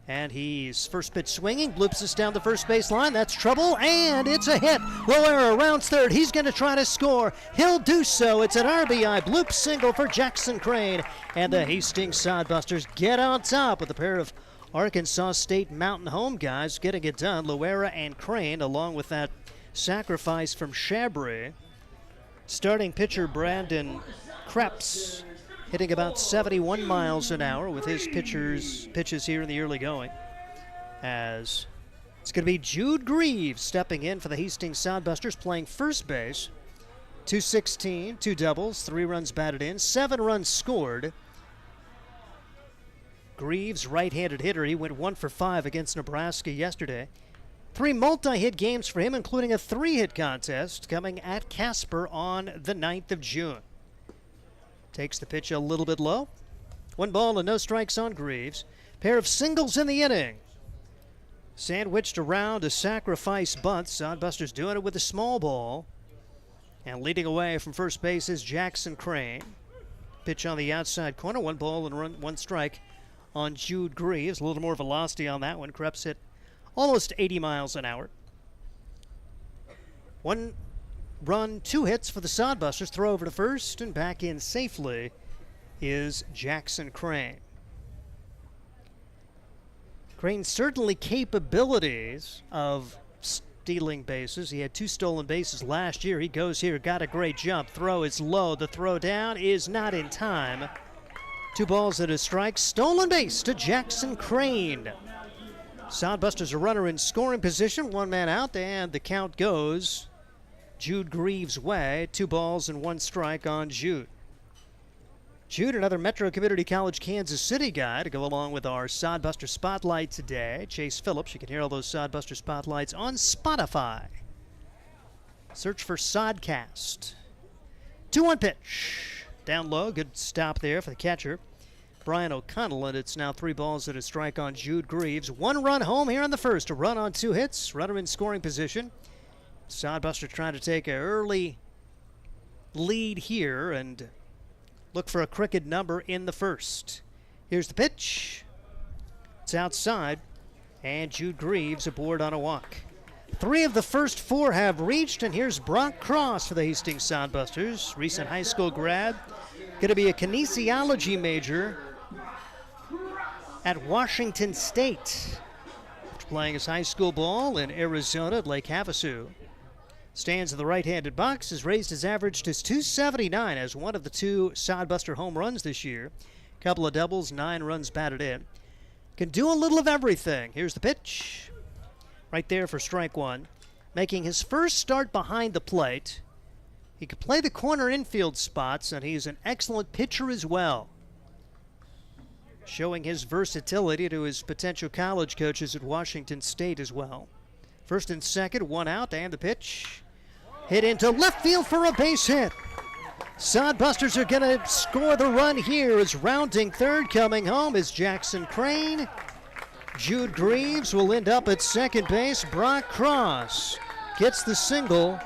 And he's first pitch swinging, bloops us down the first base line. That's trouble, and it's a hit. Loera rounds third. He's going to try to score. He'll do so. It's an RBI bloop single for Jackson Crane. And the Hastings Sodbusters get on top with a pair of Arkansas State Mountain Home guys getting it done. Loera and Crane, along with that sacrifice from Chabry. Starting pitcher Brandon Krebs hitting about 71 miles an hour with his pitches here in the early going. As it's going to be Jude Greaves stepping in for the Hastings Sodbusters, playing first base. 216, 2 doubles, 3 runs batted in, 7 runs scored. Greaves, right-handed hitter, he went 1 for 5 against Nebraska yesterday. 3 multi-hit games for him, including a 3-hit contest coming at Casper on the 9th of June. Takes the pitch a little bit low. 1 ball and no strikes on Greaves. Pair of singles in the inning. Sandwiched around a sacrifice bunt. Sodbusters doing it with a small ball. And leading away from first base is Jackson Crane. Pitch on the outside corner. 1 ball and 1 strike on Jude Greaves. A little more velocity on that one. Krebs hit almost 80 miles an hour. 1 run, 2 hits for the Sodbusters. Throw over to first and back in safely is Jackson Crane. Crane's certainly capabilities of stealing bases. He had 2 stolen bases last year. He goes here, got a great jump. Throw is low. The throw down is not in time. 2 balls and a strike. Stolen base to Jackson Crane. Sodbusters a runner in scoring position. 1 man out, and the count goes Jude Greaves' way. 2 balls and 1 strike on Jude. Jude, another Metro Community College Kansas City guy to go along with our Sodbuster Spotlight today. Chase Phillips. You can hear all those Sodbuster Spotlights on Spotify. Search for Sodcast. 2-1 pitch. Down low. Good stop there for the catcher, Brian O'Connell, and it's now 3 balls and a strike on Jude Greaves. 1 run home here in the first. A run on 2 hits. Runner in scoring position. Sodbuster trying to take an early lead here and look for a crooked number in the first. Here's the pitch. It's outside, and Jude Greaves aboard on a walk. 3 of the first 4 have reached, and here's Brock Cross for the Hastings Sodbusters. Recent high school grad. Going to be a kinesiology major at Washington State. After playing his high school ball in Arizona at Lake Havasu. Stands in the right-handed box, has raised his average to 279 as one of the 2 Sodbuster home runs this year. Couple of doubles, 9 runs batted in. Can do a little of everything. Here's the pitch. Right there for strike 1. Making his first start behind the plate. He can play the corner infield spots, and he's an excellent pitcher as well. Showing his versatility to his potential college coaches at Washington State as well. First and second, 1 out, and the pitch. Hit into left field for a base hit. Sodbusters are going to score the run here as rounding third. Coming home is Jackson Crane. Jude Greaves will end up at second base. Brock Cross gets the single,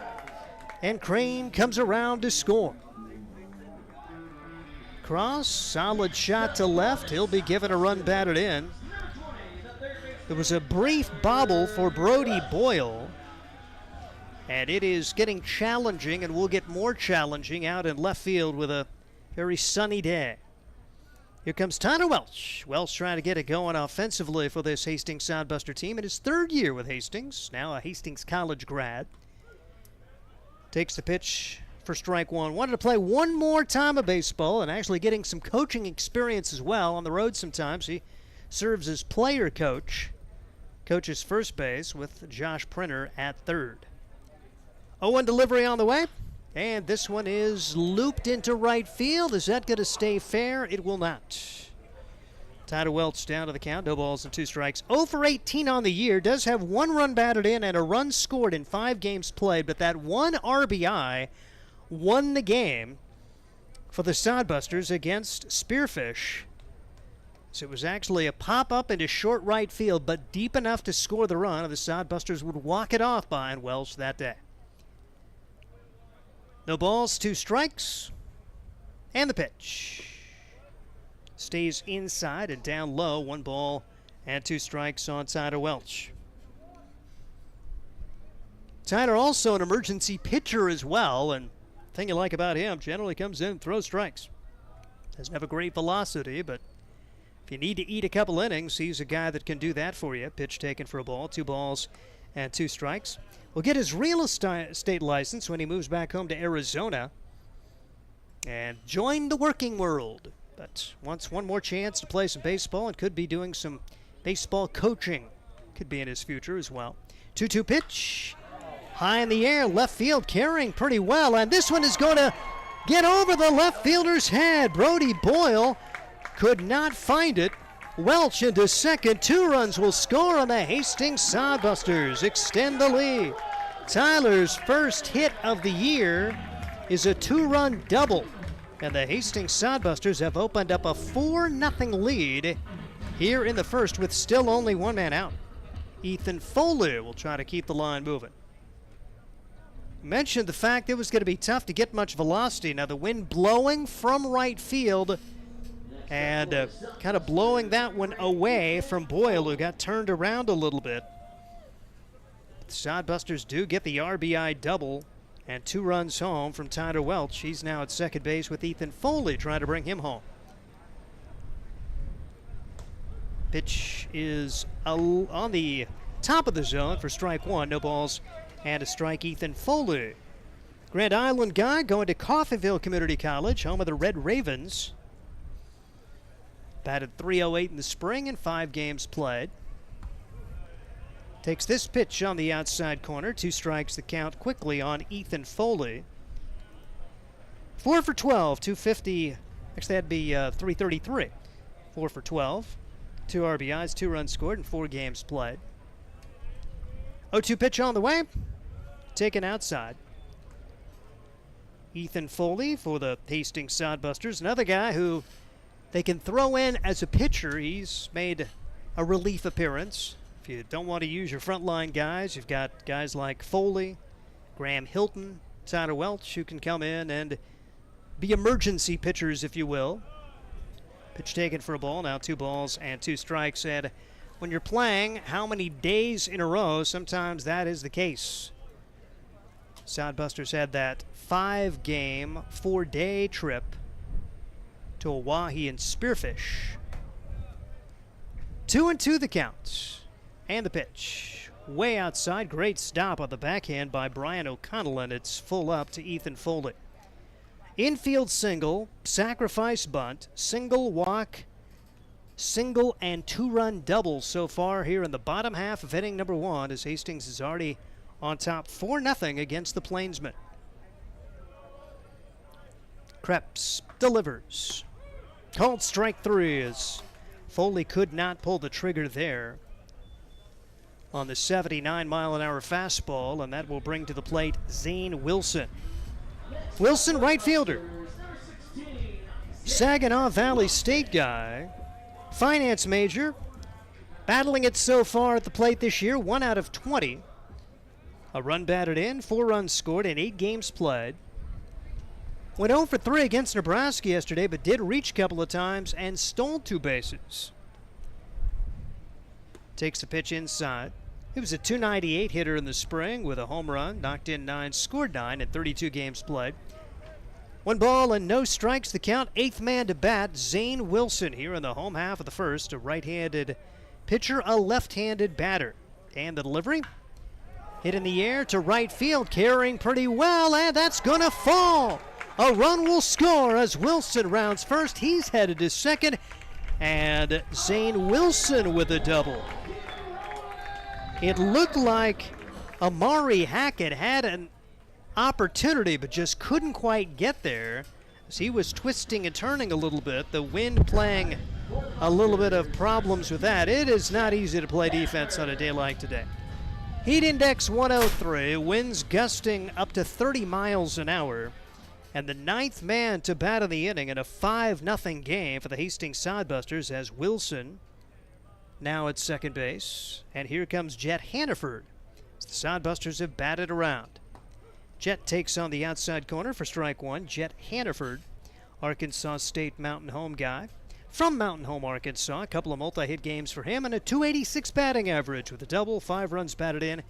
and Crane comes around to score. Cross, solid shot to left. He'll be given a run batted in. There was a brief bobble for Brody Boyle, and it is getting challenging, and will get more challenging out in left field with a very sunny day. Here comes Tanner Welch. Welch trying to get it going offensively for this Hastings Sodbuster team in his 3rd year with Hastings, now a Hastings College grad. Takes the pitch for strike 1. Wanted to play 1 more time of baseball and actually getting some coaching experience as well on the road sometimes. He serves as player coach. Coaches first base with Josh Printer at third. 0-1 delivery on the way. And this one is looped into right field. Is that going to stay fair? It will not. Tyler Welch down to the count. No balls and 2 strikes. 0 for 18 on the year. Does have 1 run batted in and a run scored in 5 games played. But that 1 RBI won the game for the Sodbusters against Spearfish. So it was actually a pop-up into short right field, but deep enough to score the run. And the Sodbusters would walk it off behind Welch that day. No balls, 2 strikes. And the pitch. Stays inside and down low. 1 ball and 2 strikes on Tyler Welch. Tyler also an emergency pitcher as well. And the thing you like about him, generally comes in and throws strikes. Doesn't have a great velocity, but if you need to eat a couple innings, he's a guy that can do that for you. Pitch taken for a ball, 2 balls and 2 strikes. Will get his real estate license when he moves back home to Arizona and join the working world. But wants one more chance to play some baseball and could be doing some baseball coaching. Could be in his future as well. 2-2 pitch. High in the air, left field carrying pretty well. And this one is going to get over the left fielder's head. Brody Boyle could not find it. Welch into second. 2 runs will score on the Hastings Sodbusters. Extend the lead. Tyler's first hit of the year is a 2-run double. And the Hastings Sodbusters have opened up a 4-0 lead here in the first with still only 1 man out. Ethan Foley will try to keep the line moving. Mentioned the fact it was going to be tough to get much velocity. Now the wind blowing from right field and kind of blowing that one away from Boyle, who got turned around a little bit. The Sodbusters do get the RBI double and 2 runs home from Tyler Welch. He's now at second base with Ethan Foley trying to bring him home. Pitch is on the top of the zone for strike 1. No balls and a strike. Ethan Foley, Grand Island guy, going to Coffeyville Community College, home of the Red Ravens. Batted .308 in the spring in 5 games played. Takes this pitch on the outside corner. 2 strikes the count quickly on Ethan Foley. 4 for 12, 250. Actually, that'd be 333. 4 for 12. 2 RBIs, 2 runs scored in 4 games played. 0-2 pitch on the way. Taken outside. Ethan Foley for the Hastings Sodbusters. Another guy who they can throw in as a pitcher. He's made a relief appearance. If you don't want to use your frontline guys, you've got guys like Foley, Graham Hilton, Tyler Welch, who can come in and be emergency pitchers, if you will. Pitch taken for a ball, now 2 balls and 2 strikes. And when you're playing how many days in a row, sometimes that is the case. Sodbusters had that 5-game, 4-day trip to Oahe and Spearfish. 2-2 the count. And the pitch. Way outside. Great stop on the backhand by Brian O'Connell, and it's full up to Ethan Foley. Infield single, sacrifice bunt, single walk, single and 2-run double so far here in the bottom half of inning number 1, as Hastings is already on top 4-0 against the Plainsmen. Krebs delivers. Called strike 3 as Foley could not pull the trigger there on the 79-mile-an-hour fastball, and that will bring to the plate Zane Wilson. Wilson, right fielder. Saginaw Valley State guy. Finance major. Battling it so far at the plate this year, 1 out of 20. A run batted in, 4 runs scored in 8 games played. Went 0 for 3 against Nebraska yesterday, but did reach a couple of times and stole 2 bases. Takes the pitch inside. He was a .298 hitter in the spring with a home run, knocked in 9, scored 9 in 32 games played. 1 ball and no strikes the count. 8th man to bat, Zane Wilson here in the home half of the first. A right-handed pitcher, a left-handed batter. And the delivery, hit in the air to right field, carrying pretty well, and that's gonna fall. A run will score as Wilson rounds first. He's headed to second, And Zane Wilson with a double. It looked like Amari Hackett had an opportunity but just couldn't quite get there as he was twisting and turning a little bit. The wind playing a little bit of problems with that. It is not easy to play defense on a day like today. Heat index 103, winds gusting up to 30 miles an hour. And the ninth man to bat in the inning in a 5-0 game for the Hastings Sodbusters as Wilson now at second base. And here comes Jet Hannaford as the Sodbusters have batted around. Jet takes on the outside corner for strike one. Jet Hannaford, Arkansas State Mountain Home guy. From Mountain Home, Arkansas, a couple of multi-hit games for him and a .286 batting average with a double, 5 runs batted in,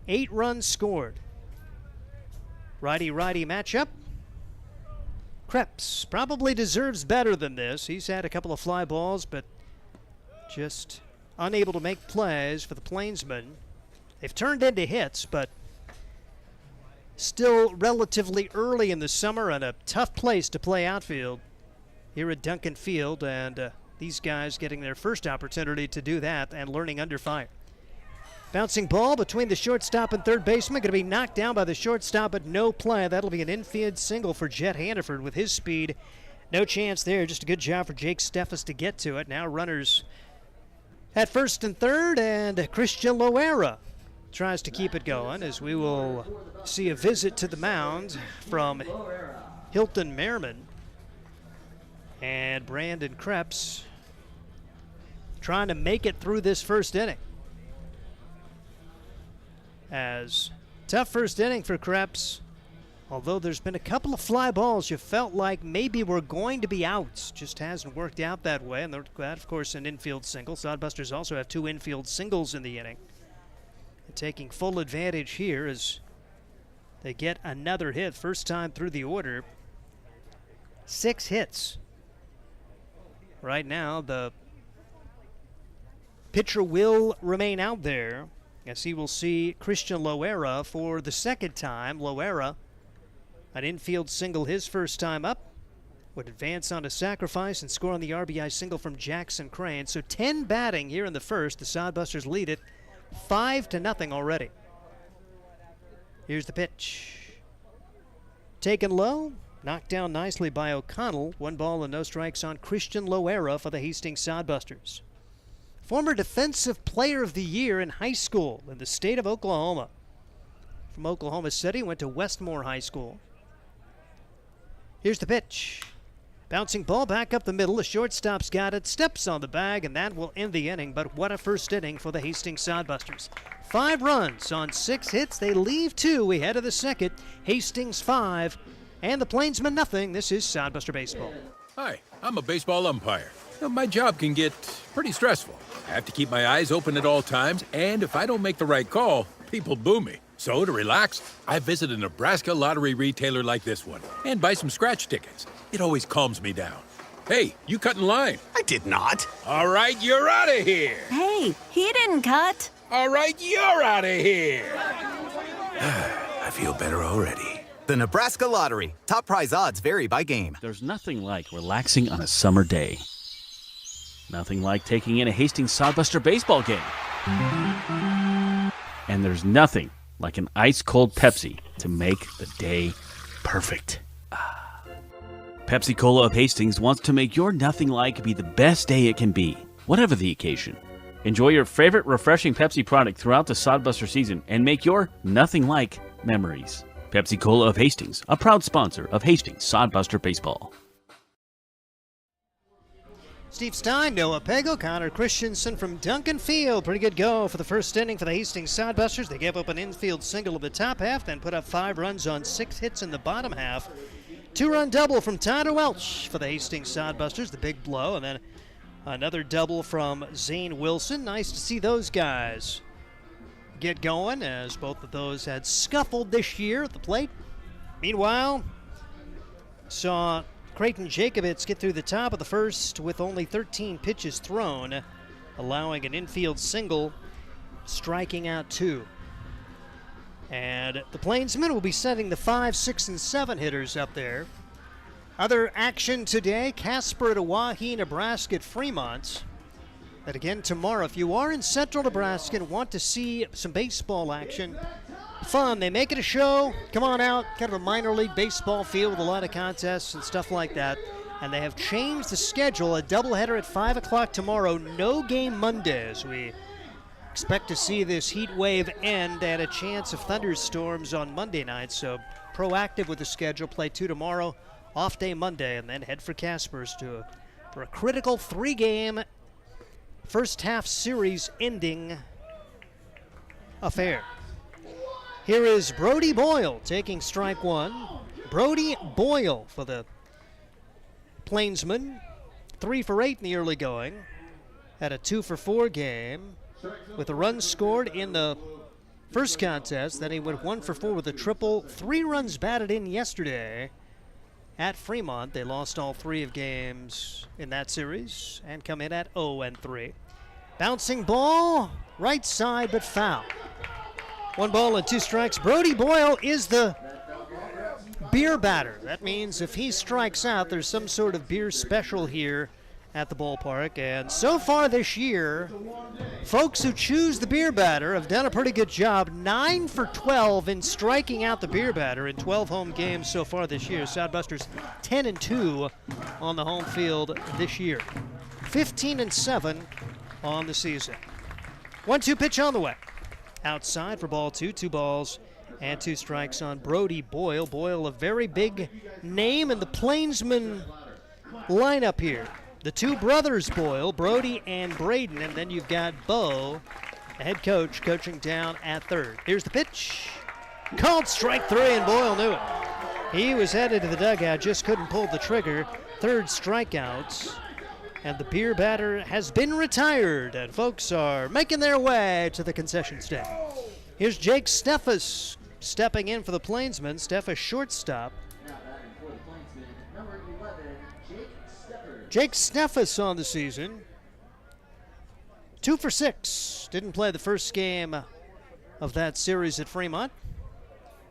8 runs scored. Righty-righty matchup. Krebs probably deserves better than this. He's had a couple of fly balls, but just unable to make plays for the Plainsmen. They've turned into hits, but still relatively early in the summer and a tough place to play outfield here at Duncan Field, and these guys getting their first opportunity to do that and learning under fire. Bouncing ball between the shortstop and third baseman. Going to be knocked down by the shortstop, but no play. That'll be an infield single for Jet Hannaford with his speed. No chance there. Just a good job for Jake Steffes to get to it. Now runners at first and third, and Christian Loera tries to keep it going as we will see a visit to the mound from Hilton Merriman. And Brandon Krebs trying to make it through this first inning. As tough first inning for Krebs, although there's been a couple of fly balls you felt like maybe were going to be outs. Just hasn't worked out that way, and that, of course, an infield single. Sodbusters also have 2 infield singles in the inning. And taking full advantage here as they get another hit, first time through the order. 6 hits. Right now, the pitcher will remain out there as he will see Christian Loera for the second time. Loera, an infield single his first time up, would advance on a sacrifice and score on the RBI single from Jackson Crane. So 10 batting here in the first. The Sodbusters lead it 5-0 already. Here's the pitch. Taken low, knocked down nicely by O'Connell. 1 ball and no strikes on Christian Loera for the Hastings Sodbusters. Former Defensive Player of the Year in high school in the state of Oklahoma. From Oklahoma City, went to Westmore High School. Here's the pitch. Bouncing ball back up the middle. The shortstop's got it, steps on the bag, and that will end the inning. But what a first inning for the Hastings Sodbusters. 5 runs on 6 hits. They leave 2 ahead of the second. Hastings 5, and the Plainsmen nothing. This is Sodbuster Baseball. Hi, I'm a baseball umpire. My job can get pretty stressful. I have to keep my eyes open at all times, and if I don't make the right call, people boo me. So to relax, I visit a Nebraska lottery retailer like this one and buy some scratch tickets. It always calms me down. Hey, you cut in line. I did not. All right, you're out of here. Hey, he didn't cut. All right, you're out of here. I feel better already. The Nebraska Lottery. Top prize odds vary by game. There's nothing like relaxing on a summer day. Nothing like taking in a Hastings Sodbuster baseball game. And there's nothing like an ice-cold Pepsi to make the day perfect. Pepsi Cola of Hastings wants to make your nothing like be the best day it can be, whatever the occasion. Enjoy your favorite refreshing Pepsi product throughout the Sodbuster season and make your nothing like memories. Pepsi Cola of Hastings, a proud sponsor of Hastings Sodbuster Baseball. Steve Stein, Noah Pego, Connor Christensen from Duncan Field. Pretty good go for the first inning for the Hastings Sodbusters. They gave up an infield single in the top half, then put up 5 runs on 6 hits in the bottom half. 2-run double from Tyler Welch for the Hastings Sodbusters, the big blow, and then another double from Zane Wilson. Nice to see those guys get going, as both of those had scuffled this year at the plate. Meanwhile, saw Creighton Jacobitz get through the top of the first with only 13 pitches thrown, allowing an infield single, striking out 2. And the Plainsmen will be sending the 5, 6, and 7 hitters up there Other action today, Casper at Oahe, Nebraska at Fremont. And again tomorrow, if you are in central Nebraska and want to see some baseball action, fun, they make it a show, come on out, kind of a minor league baseball field with a lot of contests and stuff like that. And they have changed the schedule, a doubleheader at 5 o'clock tomorrow, no game Mondays. We expect to see this heat wave end and a chance of thunderstorms on Monday night. So proactive with the schedule, play 2 tomorrow, off day Monday, and then head for Casper's for a critical 3-game first half series ending affair. Here is Brody Boyle taking strike 1. Brody Boyle for the Plainsmen, 3 for 8 in the early going. Had a 2 for 4 game with a run scored in the first contest. Then he went 1 for 4 with a triple. 3 runs batted in yesterday at Fremont. They lost all 3 of games in that series and come in at 0-3. Bouncing ball, right side, but foul. 1 ball and 2 strikes. Brody Boyle is the beer batter. That means if he strikes out, there's some sort of beer special here at the ballpark. And so far this year, folks who choose the beer batter have done a pretty good job. 9 for 12 in striking out the beer batter in 12 home games so far this year. Sodbusters 10-2 on the home field this year. 15-7 on the season. 1-2 pitch on the way. Outside for ball 2, 2 balls and 2 strikes on Brody Boyle. Boyle, a very big name in the Plainsmen lineup here. The 2 brothers Boyle, Brody and Braden, and then you've got Bo, the head coach, coaching down at third. Here's the pitch. Called strike 3, and Boyle knew it. He was headed to the dugout, just couldn't pull the trigger. 3rd strikeout. And the beer batter has been retired, and folks are making their way to the concession stand. Here's Jake Steffes stepping in for the Plainsmen. Steffes shortstop. Jake Steffes on the season. 2 for 6. Didn't play the first game of that series at Fremont.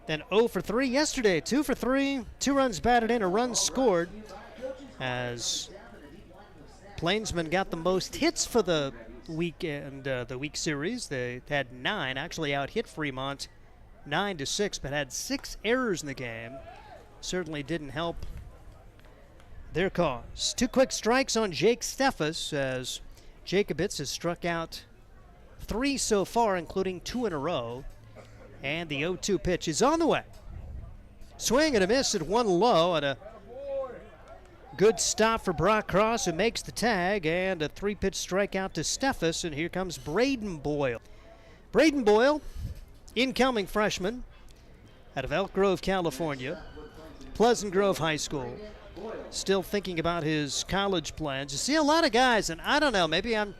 Then 0 for 3 yesterday. 2 for 3. 2 runs batted in, a run scored. As Plainsmen got the most hits for the weekend, the week series. They had 9, actually out-hit Fremont 9-6, but had 6 errors in the game. Certainly didn't help their cause. 2 quick strikes on Jake Steffes, as Jacobitz has struck out 3 so far, including 2 in a row. And the 0-2 pitch is on the way. Swing and a miss at 1 low, and a good stop for Brock Cross, who makes the tag, and a 3-pitch strikeout to Steffes, and here comes Braden Boyle. Braden Boyle, incoming freshman out of Elk Grove, California, Pleasant Grove High School. Still thinking about his college plans. You see a lot of guys, and I don't know, maybe I'm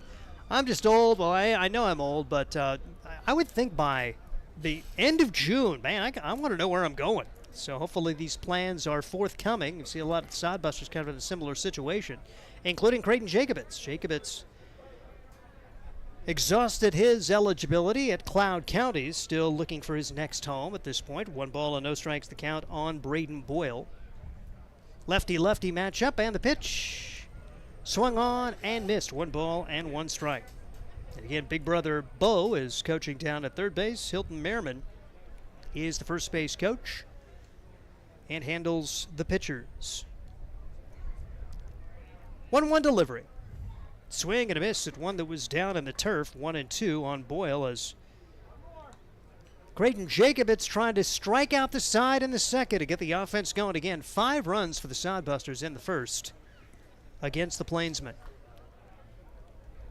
just old. Well, I know I'm old, but I would think by the end of June, man, I want to know where I'm going. So hopefully these plans are forthcoming. You see a lot of Sodbusters kind of in a similar situation, including Creighton Jacobitz. Jacobitz exhausted his eligibility at Cloud County, still looking for his next home at this point. 1 ball and no strikes the count on Braden Boyle. Lefty-lefty matchup, and the pitch swung on and missed. 1 ball and 1 strike. And again, big brother Bo is coaching down at third base. Hilton Merriman is the first base coach and handles the pitchers. 1-1 delivery. Swing and a miss at one that was down in the turf. 1-2 on Boyle, as Creighton Jacobitz trying to strike out the side in the second to get the offense going again. 5 runs for the Sodbusters in the first against the Plainsmen.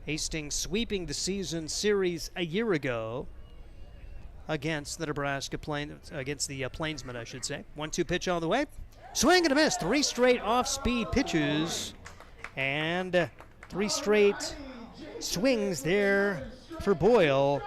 Hastings sweeping the season series a year ago against the Plainsmen, I should say. 1-2 pitch on the way. Swing and a miss. 3 straight off-speed pitches and 3 straight swings there for Boyle.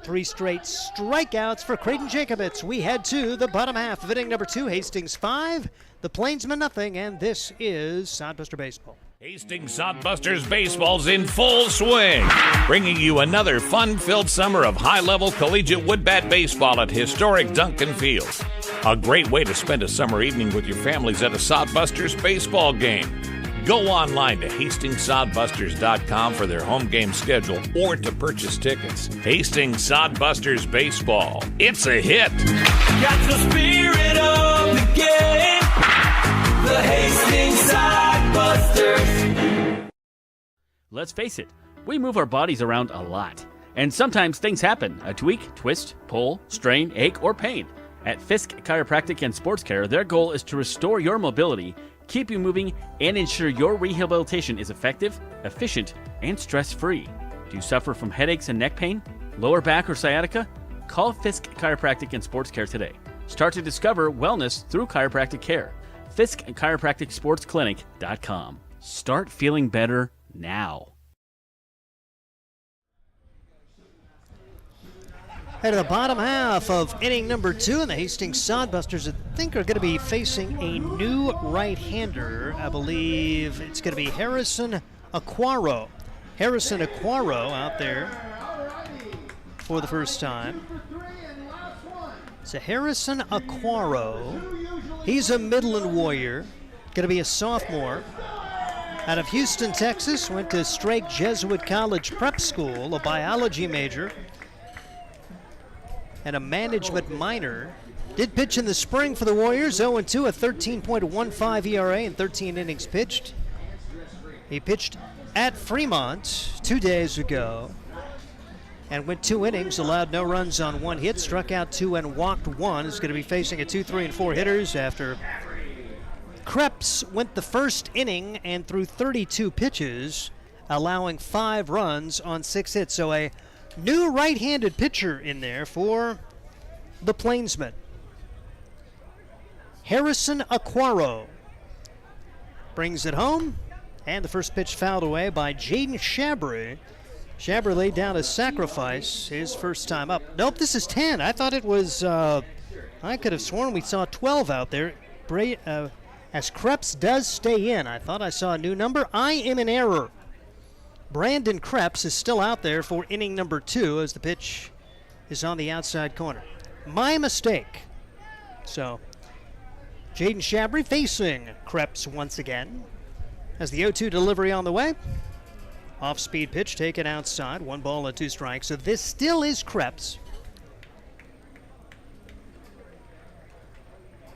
3 straight strikeouts for Creighton Jacobitz. We head to the bottom half of inning number 2. Hastings 5, the Plainsmen nothing, and this is Sodbuster Baseball. Hastings Sodbusters baseball's in full swing, bringing you another fun-filled summer of high-level collegiate wood bat baseball at historic Duncan Field. A great way to spend a summer evening with your families at a Sodbusters baseball game. Go online to HastingsSodbusters.com for their home game schedule or to purchase tickets. Hastings Sodbusters Baseball. It's a hit. Got the spirit of the game. The Hastings Sodbusters. Let's face it, we move our bodies around a lot. And sometimes things happen. A tweak, twist, pull, strain, ache, or pain. At Fisk Chiropractic and Sports Care, their goal is to restore your mobility, keep you moving, and ensure your rehabilitation is effective, efficient, and stress-free. Do you suffer from headaches and neck pain, lower back or sciatica? Call Fisk Chiropractic and Sports Care today. Start to discover wellness through chiropractic care. Fisk Chiropractic Sports Clinic.com. Start feeling better now. At the bottom half of inning number 2, and the Hastings Sodbusters, I think, are going to be facing a new right-hander. I believe it's going to be Harrison Aquaro. Harrison Aquaro out there for the first time. So Harrison Aquaro, he's a Midland Warrior, going to be a sophomore. Out of Houston, Texas, went to Strake Jesuit College Prep School, a biology major and a management minor. Did pitch in the spring for the Warriors, 0-2, a 13.15 ERA in 13 innings pitched. He pitched at Fremont 2 days ago and went 2 innings, allowed no runs on 1 hit, struck out 2 and walked 1. Is going to be facing a 2, 3, and 4 hitters after Krebs went the first inning and threw 32 pitches, allowing 5 runs on 6 hits. So a new right-handed pitcher in there for the Plainsmen. Harrison Aquaro brings it home, and the first pitch fouled away by Jaden Shabry. Shabry laid down a sacrifice his first time up. Nope, this is 10. I thought it was, I could have sworn we saw 12 out there. As Krebs does stay in, I thought I saw a new number. I am in error. Brandon Krebs is still out there for inning number 2 as the pitch is on the outside corner. My mistake. So, Jaden Shabry facing Krebs once again. As the 0-2 delivery on the way. Off-speed pitch taken outside. 1 ball and 2 strikes. So this still is Krebs.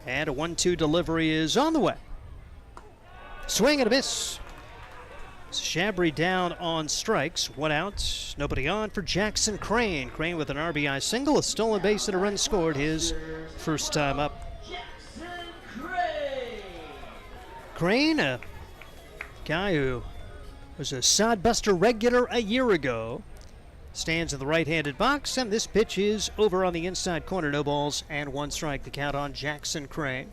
And a 1-2 delivery is on the way. Swing and a miss. Shabry down on strikes. 1 out. Nobody on for Jackson Crane. Crane with an RBI single, a stolen base, and a run scored his first time up. Crane, a guy who was a Sodbuster regular a year ago, stands in the right-handed box, and this pitch is over on the inside corner. No balls and 1 strike. The count on Jackson Crane.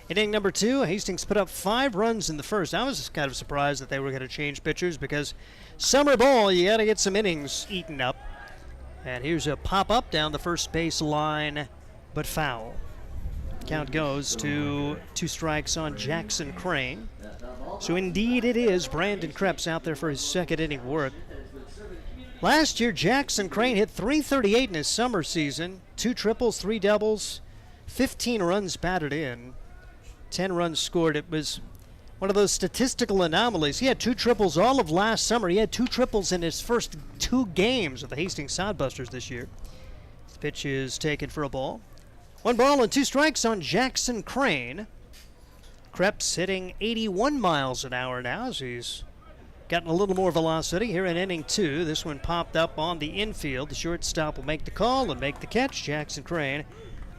Inning number 2, Hastings put up 5 runs in the first. I was kind of surprised that they were going to change pitchers because summer ball, you got to get some innings eaten up. And here's a pop-up down the first base line, but foul. Count goes to 2 strikes on Jackson Crane. So indeed it is Brandon Krebs out there for his second inning work. Last year, Jackson Crane hit .338 in his summer season. 2 triples, 3 doubles, 15 runs batted in. 10 runs scored. It was one of those statistical anomalies. He had 2 triples all of last summer. He had 2 triples in his first 2 games of the Hastings Sodbusters this year. The pitch is taken for a ball. 1 ball and 2 strikes on Jackson Crane. Krebs hitting 81 miles an hour now as he's gotten a little more velocity here in inning 2. This one popped up on the infield. The shortstop will make the call and make the catch. Jackson Crane,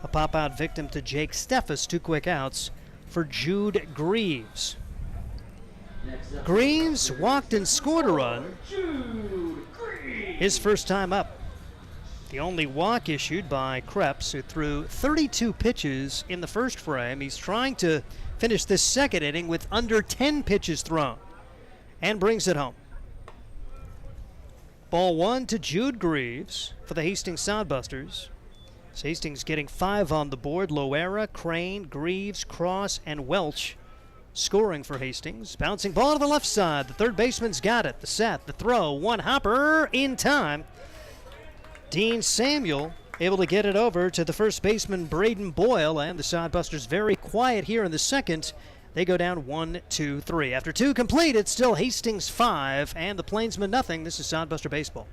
a pop-out victim to Jake Steffes. 2 quick outs for Jude Greaves. Greaves walked and scored a run. His first time up. The only walk issued by Krebs, who threw 32 pitches in the first frame. He's trying to finish this second inning with under 10 pitches thrown and brings it home. Ball 1 to Jude Greaves for the Hastings Sodbusters. So Hastings getting 5 on the board. Loera, Crane, Greaves, Cross, and Welch scoring for Hastings. Bouncing ball to the left side. The third baseman's got it. The set, the throw, 1 hopper in time. Dean Samuel able to get it over to the first baseman, Braden Boyle, and the Sodbusters very quiet here in the second. They go down 1-2-3. After 2 complete, it's still Hastings 5 and the Plainsmen nothing. This is Sodbuster Baseball.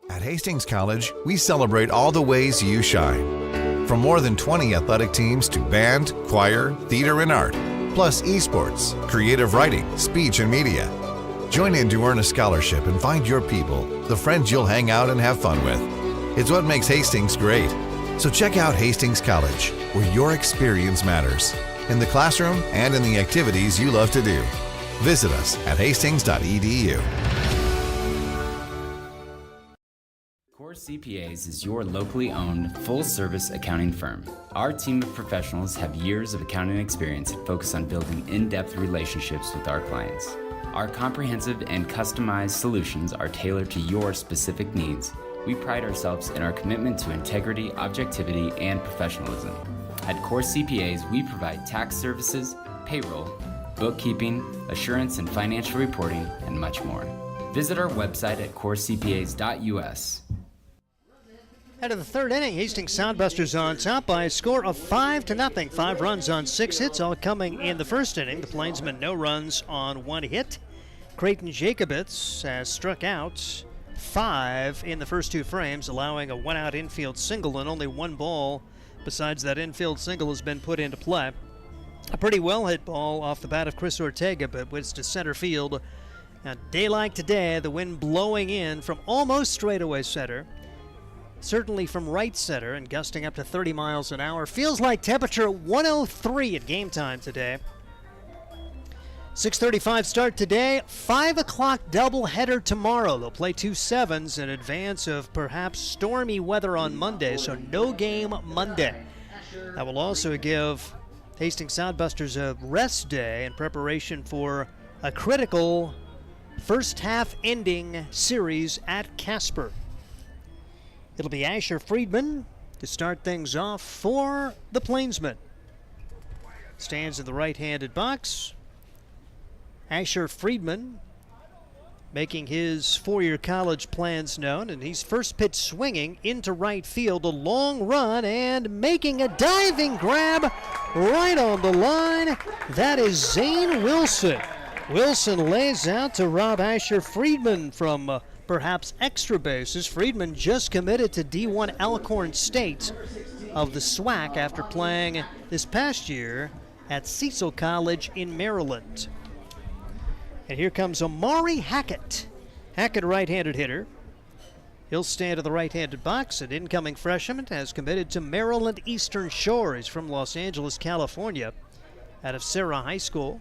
At Hastings College, we celebrate all the ways you shine. From more than 20 athletic teams to band, choir, theater, and art, plus esports, creative writing, speech, and media. Join in to earn a scholarship and find your people, the friends you'll hang out and have fun with. It's what makes Hastings great. So check out Hastings College, where your experience matters, in the classroom and in the activities you love to do. Visit us at hastings.edu. Core CPAs is your locally owned, full-service accounting firm. Our team of professionals have years of accounting experience and focus on building in-depth relationships with our clients. Our comprehensive and customized solutions are tailored to your specific needs. We pride ourselves in our commitment to integrity, objectivity, and professionalism. At Core CPAs, we provide tax services, payroll, bookkeeping, assurance and financial reporting, and much more. Visit our website at corecpas.us. Out of the third inning, Hastings Sodbusters on top by a score of 5-0. 5 runs on 6 hits, all coming in the first inning. The Plainsmen no runs on 1 hit. Creighton Jacobitz has struck out 5 in the first 2 frames, allowing a 1-out infield single, and only 1 ball besides that infield single has been put into play. A pretty well hit ball off the bat of Chris Ortega, but whizzed to center field. A day like today, the wind blowing in from almost straightaway center. Certainly from right center and gusting up to 30 miles an hour. Feels like temperature 103 at game time today. 6:35 start today. 5 o'clock doubleheader tomorrow. They'll play 2 sevens in advance of perhaps stormy weather on Monday, so no game Monday. That will also give Hastings Sodbusters a rest day in preparation for a critical first half ending series at Casper. It'll be Asher Friedman to start things off for the Plainsmen. Stands in the right-handed box. Asher Friedman making his 4-year college plans known, and he's first pitch swinging into right field, a long run, and making a diving grab right on the line. That is Zane Wilson. Wilson lays out to rob Asher Friedman from perhaps extra bases. Friedman just committed to D1 Alcorn State of the SWAC after playing this past year at Cecil College in Maryland. And here comes Amari Hackett. Hackett, right-handed hitter. He'll stand in the right-handed box. An incoming freshman has committed to Maryland Eastern Shore. He's from Los Angeles, California, out of Serra High School.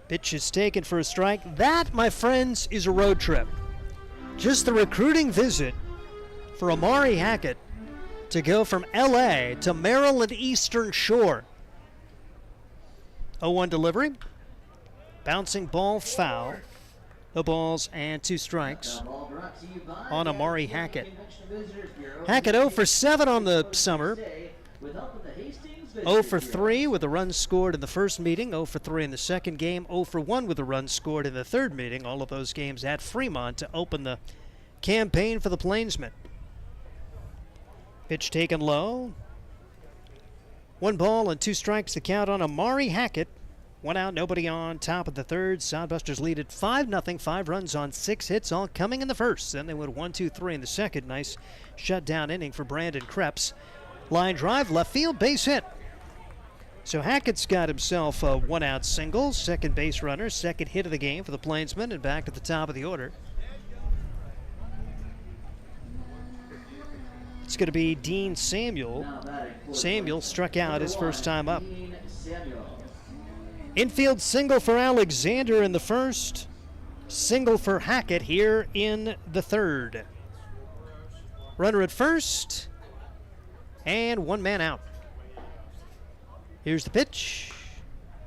Pitch is taken for a strike. That, my friends, is a road trip. Just the recruiting visit for Amari Hackett to go from L.A. to Maryland Eastern Shore. 0-1 delivery. Bouncing ball foul. No balls and 2 strikes on Amari Hackett. Hackett 0 for 7 on the summer. 0 for 3 with a run scored in the first meeting, 0 for 3 in the second game, 0 for 1 with a run scored in the third meeting. All of those games at Fremont to open the campaign for the Plainsmen. Pitch taken low. 1 ball and 2 strikes to count on Amari Hackett. 1 out, nobody on, top of the third. Sodbusters lead at 5-0, 5 runs on 6 hits, all coming in the first. Then they went 1-2-3 in the second. Nice shutdown inning for Brandon Krebs. Line drive, left field, base hit. So Hackett's got himself a 1-out single, second base runner, second hit of the game for the Plainsmen, and back to the top of the order. It's going to be Dean Samuel. Samuel struck out his first time up. Infield single for Alexander in the first. Single for Hackett here in the third. Runner at first. And 1 man out. Here's the pitch.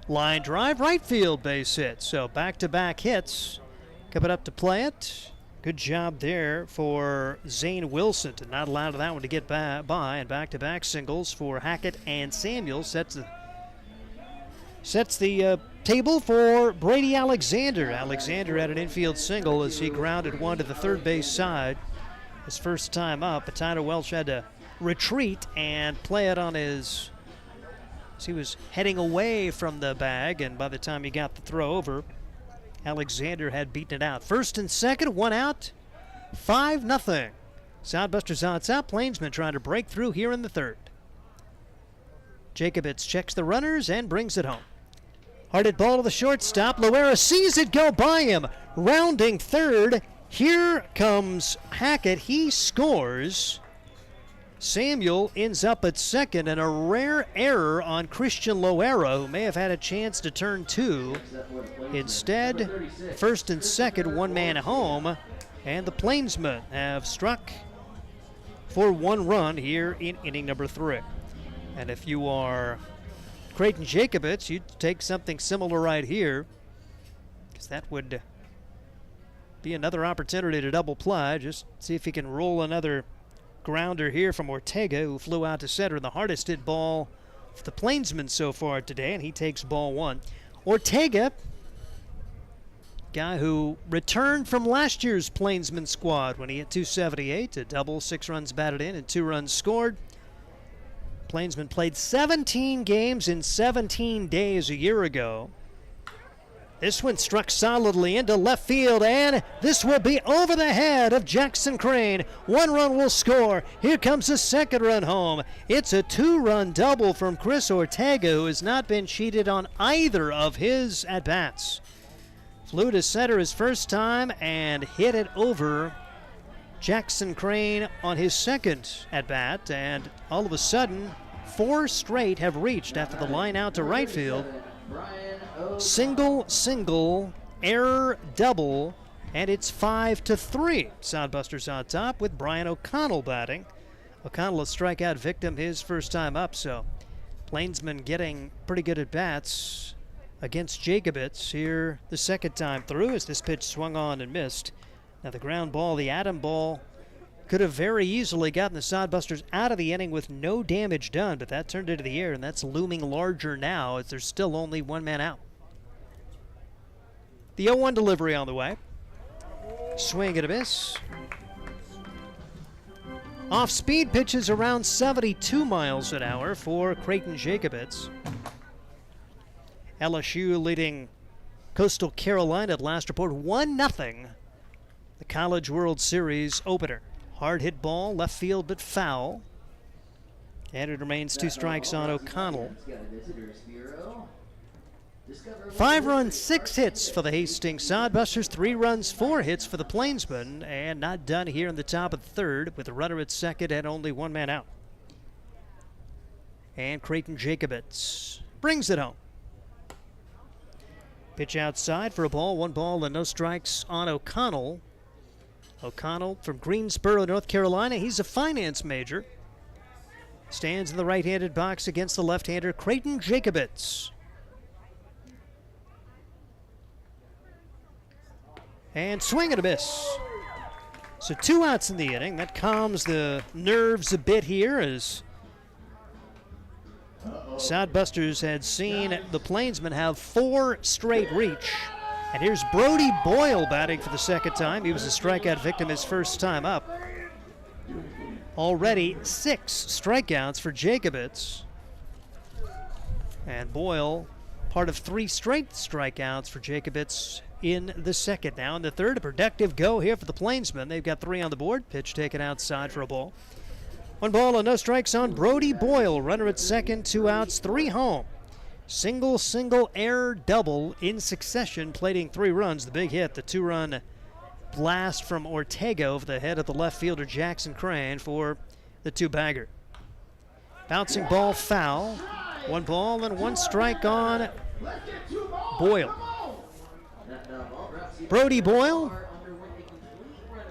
Line drive, right field base hit. So back-to-back hits. Coming up to play it. Good job there for Zane Wilson to not allow that one to get by. And back-to-back singles for Hackett and Samuel sets the table for Brady Alexander. Alexander had an infield single as he grounded one to the third base side. his first time up, but Tyler Welch had to retreat and play it on his, as he was heading away from the bag, and by the time he got the throw over, Alexander had beaten it out. First and second, one out, 5-0. Sodbusters on top. Plainsmen trying to break through here in the third. Jacobitz checks the runners and brings it home. Hard hit ball to the shortstop. Loera sees it go by him. Rounding third. Here comes Hackett. He scores. Samuel ends up at second, and a rare error on Christian Loera, who may have had a chance to turn two. Instead, first and second, one man home, and the Plainsmen have struck for one run here in inning number 3. And if you are Creighton Jacobitz, you'd take something similar right here, because that would be another opportunity to double play. Just see if he can roll another grounder here from Ortega, who flew out to center. The hardest hit ball for the Plainsmen so far today, and he takes ball one. Ortega, guy who returned from last year's Plainsmen squad when he hit 278, a double, 6 runs batted in, and 2 runs scored. Plainsmen played 17 games in 17 days a year ago. This one struck solidly into left field, and this will be over the head of Jackson Crane. 1 run will score. Here comes the second run home. It's a 2-run double from Chris Ortega, who has not been cheated on either of his at-bats. Flew to center his first time and hit it over Jackson Crane on his second at-bat, and all of a sudden, 4 straight have reached after the line out to right field. Single, error, double, and it's 5-3. Sodbusters on top with Brian O'Connell batting. O'Connell a strikeout victim his first time up, so Plainsmen getting pretty good at bats against Jacobitz here the second time through as this pitch swung on and missed. Now the ground ball, the atom ball, could have very easily gotten the Sodbusters out of the inning with no damage done, but that turned into the air, and that's looming larger now as there's still only one man out. The 0-1 delivery on the way. Swing and a miss. Off-speed pitches around 72 miles an hour for Creighton Jacobitz. LSU leading Coastal Carolina at last report 1-0. The College World Series opener. Hard hit ball, left field but foul. And it remains 2 strikes on O'Connell. 5 runs, 6 hits for the Hastings Sodbusters, 3 runs, 4 hits for the Plainsmen, and not done here in the top of the third with a runner at second and only one man out. And Creighton Jacobitz brings it home. Pitch outside for a ball, 1 ball and no strikes on O'Connell. O'Connell from Greensboro, North Carolina. He's a finance major. Stands in the right-handed box against the left-hander, Creighton Jacobitz. And swing and a miss. So 2 outs in the inning. That calms the nerves a bit here as Sodbusters had seen the Plainsmen have 4 straight reach. And here's Brody Boyle batting for the second time. He was a strikeout victim his first time up. Already 6 strikeouts for Jacobitz. And Boyle, part of 3 straight strikeouts for Jacobitz in the second. Now in the third, a productive go here for the Plainsmen. They've got 3 on the board. Pitch taken outside for a ball. 1 ball and no strikes on Brody Boyle. Runner at second, 2 outs, 3 home. Single, error, double in succession, plating 3 runs. The big hit, the 2-run blast from Ortega over the head of the left fielder Jackson Crane for the 2-bagger. Bouncing ball foul. 1 ball and 1 strike on Boyle. Brody Boyle,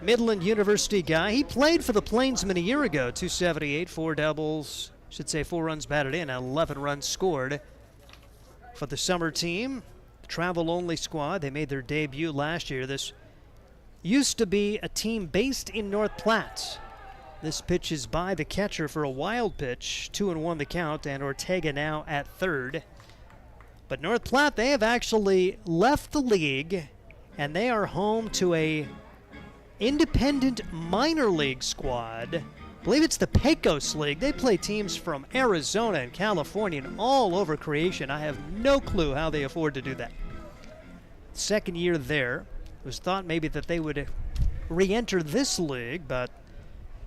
Midland University guy. He played for the Plainsmen a year ago. 278, 4 doubles, 4 runs batted in, 11 runs scored for the summer team. Travel-only squad. They made their debut last year. This used to be a team based in North Platte. This pitch is by the catcher for a wild pitch. 2-1 the count, and Ortega now at third. But North Platte, they have actually left the league, and they are home to a independent minor league squad. I believe it's the Pecos League. They play teams from Arizona and California and all over creation. I have no clue how they afford to do that. Second year there. It was thought maybe that they would re-enter this league, but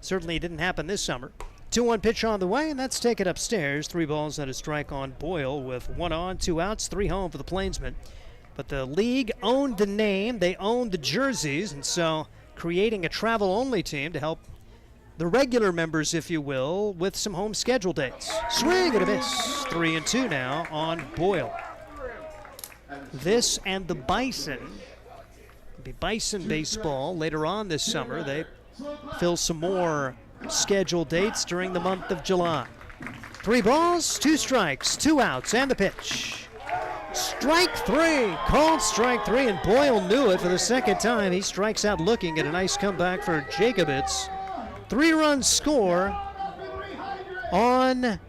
certainly it didn't happen this summer. 2-1 pitch on the way, and that's taken upstairs. 3 balls and a strike on Boyle with 1 on, 2 outs, 3 home for the Plainsmen. But the league owned the name, they owned the jerseys, and so creating a travel-only team to help the regular members, if you will, with some home schedule dates. Swing and a miss. 3-2 now on Boyle. This and the Bison. It'll be Bison baseball later on this summer. They fill some more scheduled dates during the month of July. 3 balls, 2 strikes, 2 outs, and the pitch. Strike 3, called strike 3, and Boyle knew it for the second time. He strikes out looking at a nice comeback for Jacobitz. 3-run score on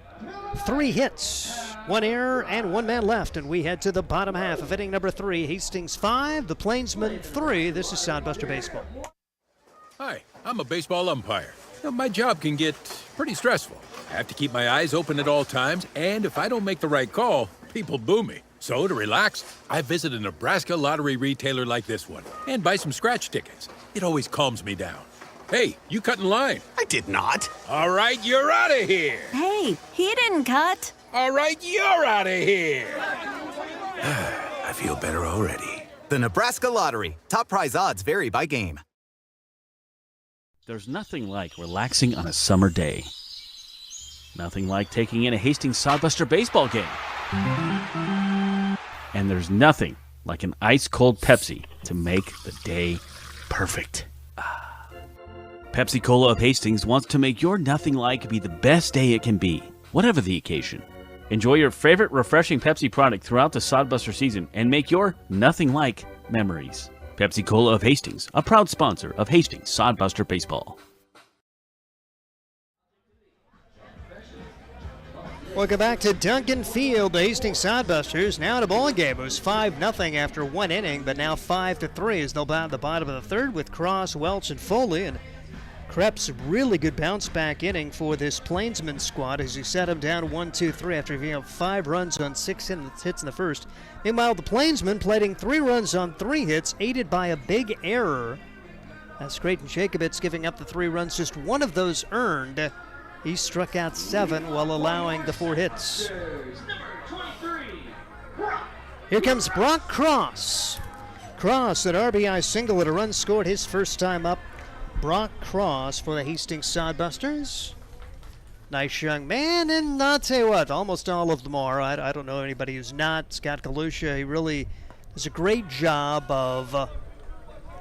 3 hits. 1 error and 1 man left, and we head to the bottom half of inning number 3. Hastings 5, the Plainsmen 3. This is Sodbuster Baseball. Hi, I'm a baseball umpire. My job can get pretty stressful. I have to keep my eyes open at all times, and if I don't make the right call, people boo me. So to relax, I visit a Nebraska lottery retailer like this one and buy some scratch tickets. It always calms me down. Hey, you cut in line. I did not. All right, you're out of here. Hey, he didn't cut. All right, you're out of here. I feel better already. The Nebraska Lottery. Top prize odds vary by game. There's nothing like relaxing on a summer day. Nothing like taking in a Hastings Sodbuster baseball game. And there's nothing like an ice-cold Pepsi to make the day perfect. Pepsi Cola of Hastings wants to make your nothing like be the best day it can be, whatever the occasion. Enjoy your favorite refreshing Pepsi product throughout the Sodbuster season and make your nothing like memories. Pepsi Cola of Hastings, a proud sponsor of Hastings Sodbuster Baseball. Welcome back to Duncan Field. The Hastings Sodbusters now in a ball game. It was 5-0 after 1 inning, but now 5-3 as they'll bat the bottom of the third with Cross, Welch, and Foley. And Krepp's really good bounce back inning for this Plainsman squad as he set him down 1-2-3 after giving up 5 runs on 6 hits in the first. Meanwhile, the Plainsmen plating 3 runs on 3 hits, aided by a big error. That's Creighton Jacobitz giving up the 3 runs, just 1 of those earned. He struck out 7 while allowing the 4 hits. Here comes Brock Cross. Cross, an RBI single and a run scored his first time up. Brock Cross for the Hastings Sodbusters. Nice young man, and I'll tell you what, almost all of them are. I don't know anybody who's not. Scott Kalusha, he really does a great job of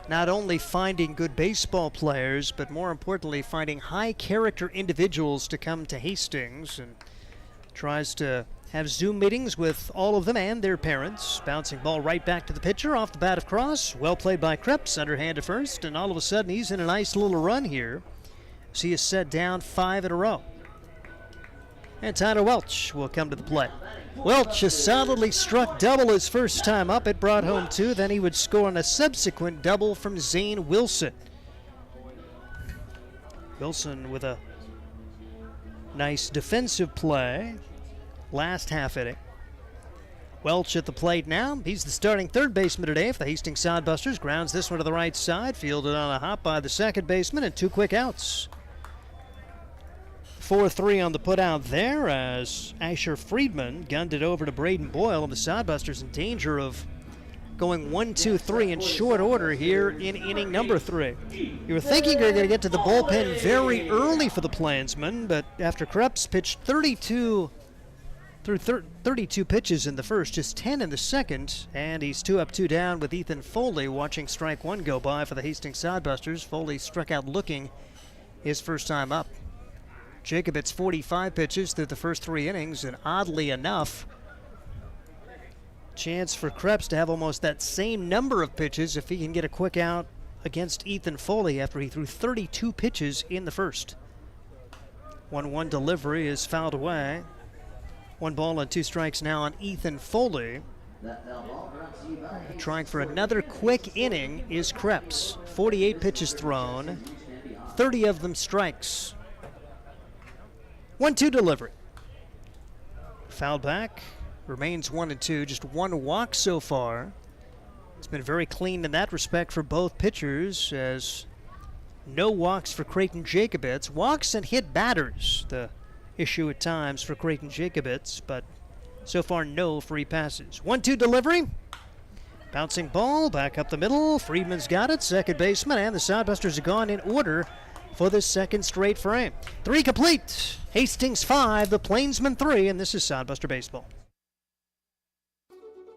not only finding good baseball players, but more importantly, finding high-character individuals to come to Hastings, and tries to have Zoom meetings with all of them and their parents. Bouncing ball right back to the pitcher off the bat of Cross. Well played by Kreps, underhand to first, and all of a sudden he's in a nice little run here. So he is set down 5 in a row. And Tyler Welch will come to the plate. Welch has solidly struck double his first time up. It brought home 2. Then he would score on a subsequent double from Zane Wilson. Wilson with a nice defensive play last half inning. Welch at the plate now. He's the starting third baseman today for the Hastings Sodbusters. Grounds this one to the right side. Fielded on a hop by the second baseman, and 2 quick outs. 4-3 on the putout there as Asher Friedman gunned it over to Braden Boyle, and the Sodbusters in danger of going 1-2-3 in short order here in inning number 3. You were thinking you were going to get to the bullpen very early for the Plainsmen, but after Kreps pitched 32 pitches in the first, just 10 in the second, and he's 2 up, 2 down with Ethan Foley watching strike 1 go by for the Hastings Sodbusters. Foley struck out looking his first time up. Jacobitz 45 pitches through the first 3 innings, and oddly enough, chance for Kreps to have almost that same number of pitches if he can get a quick out against Ethan Foley after he threw 32 pitches in the first. 1-1 delivery is fouled away. 1 ball and 2 strikes now on Ethan Foley. Trying for another quick inning is Krebs. 48 pitches thrown, 30 of them strikes. 1-2 delivery. Fouled back, remains 1-2, just one walk so far. It's been very clean in that respect for both pitchers, as no walks for Creighton Jacobitz. Walks and hit batters, the issue at times for Creighton Jacobitz, but so far no free passes. 1-2 delivery. Bouncing ball back up the middle. Friedman's got it, second baseman, and the Sodbusters have gone in order for the second straight frame. 3 complete. Hastings 5, the Plainsmen 3, and this is Sodbuster Baseball.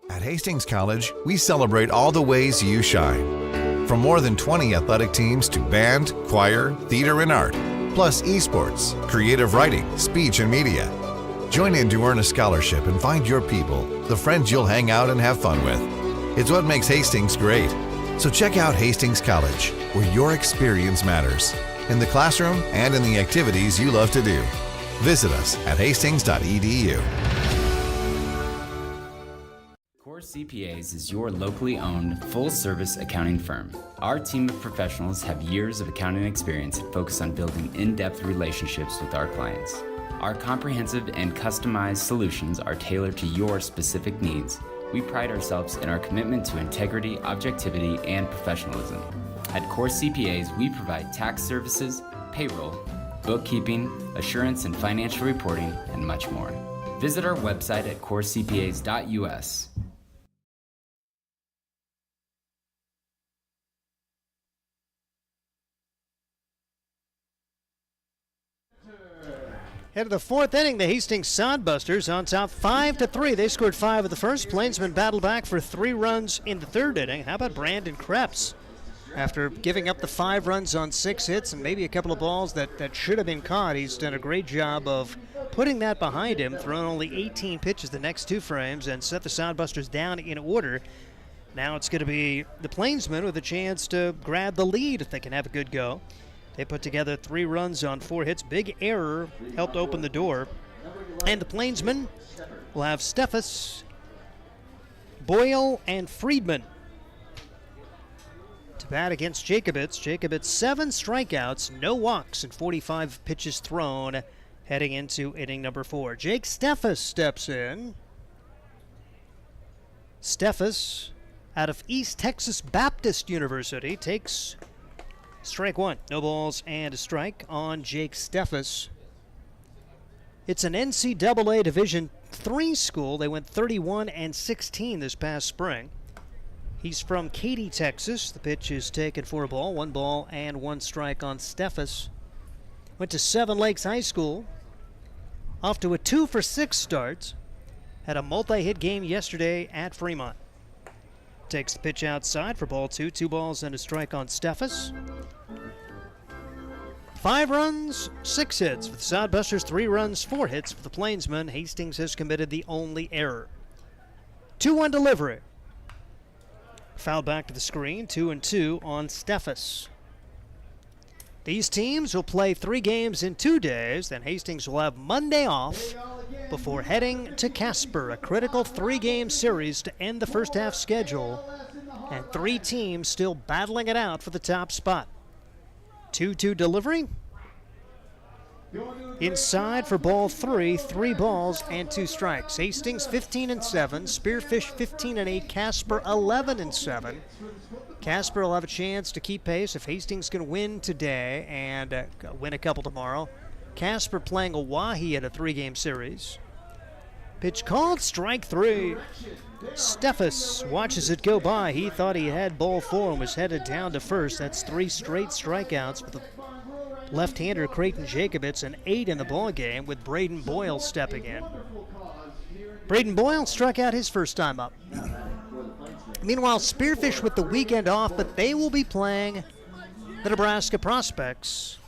At Hastings College, we celebrate all the ways you shine. From more than 20 athletic teams to band, choir, theater, and art, plus esports, creative writing, speech, and media. Join in to earn a scholarship and find your people, the friends you'll hang out and have fun with. It's what makes Hastings great. So check out Hastings College, where your experience matters, in the classroom and in the activities you love to do. Visit us at hastings.edu. Core CPAs is your locally owned, full-service accounting firm. Our team of professionals have years of accounting experience and focus on building in-depth relationships with our clients. Our comprehensive and customized solutions are tailored to your specific needs. We pride ourselves in our commitment to integrity, objectivity, and professionalism. At Core CPAs, we provide tax services, payroll, bookkeeping, assurance and financial reporting, and much more. Visit our website at corecpas.us. Head of the fourth inning, the Hastings Sodbusters on top 5-3. They scored 5 of the first. Plainsmen battled back for 3 runs in the third inning. How about Brandon Krebs? After giving up the 5 runs on 6 hits and maybe a couple of balls that should have been caught, he's done a great job of putting that behind him, thrown only 18 pitches the next 2 frames, and set the Sodbusters down in order. Now it's going to be the Plainsmen with a chance to grab the lead if they can have a good go. They put together 3 runs on 4 hits. Big error helped open the door. And the Plainsmen will have Steffes, Boyle, and Friedman to bat against Jacobitz. Jacobitz 7 strikeouts, no walks, and 45 pitches thrown heading into inning number 4. Jake Steffes steps in. Steffes, out of East Texas Baptist University, takes strike 1. No balls and a strike on Jake Steffes. It's an NCAA Division III school. They went 31-16 this past spring. He's from Katy, Texas. The pitch is taken for a ball. 1 ball and 1 strike on Steffes. Went to Seven Lakes High School. Off to a 2-for-6 start. Had a multi-hit game yesterday at Fremont. Takes the pitch outside for ball 2. 2 balls and a strike on Steffes. 5 runs, 6 hits for the Sodbusters. 3 runs, 4 hits for the Plainsmen. Hastings has committed the only error. 2-1 delivery. Fouled back to the screen. 2-2 on Steffes. These teams will play 3 games in 2 days. Then Hastings will have Monday off before heading to Casper, a critical 3-game series to end the first half schedule, and 3 teams still battling it out for the top spot. 2-2 delivery. Inside for ball 3, 3 balls and 2 strikes. Hastings 15-7, Spearfish 15-8, Casper 11-7. Casper will have a chance to keep pace if Hastings can win today and win a couple tomorrow. Casper playing Oahe in a 3-game series. Pitch called, strike 3. Steffes watches it go by. He thought he had ball 4 and was headed down to first. That's 3 straight strikeouts for the left-hander Creighton Jacobitz, and 8 in the ballgame with Braden Boyle stepping in. Braden Boyle struck out his first time up. Meanwhile, Spearfish with the weekend off, but they will be playing the Nebraska Prospects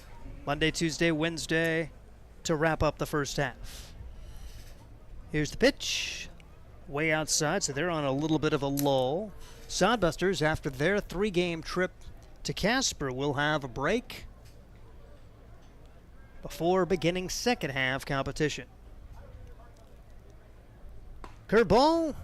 Monday, Tuesday, Wednesday to wrap up the first half. Here's the pitch. Way outside, so they're on a little bit of a lull. Sodbusters, after their 3-game trip to Casper, will have a break before beginning second half competition. Curveball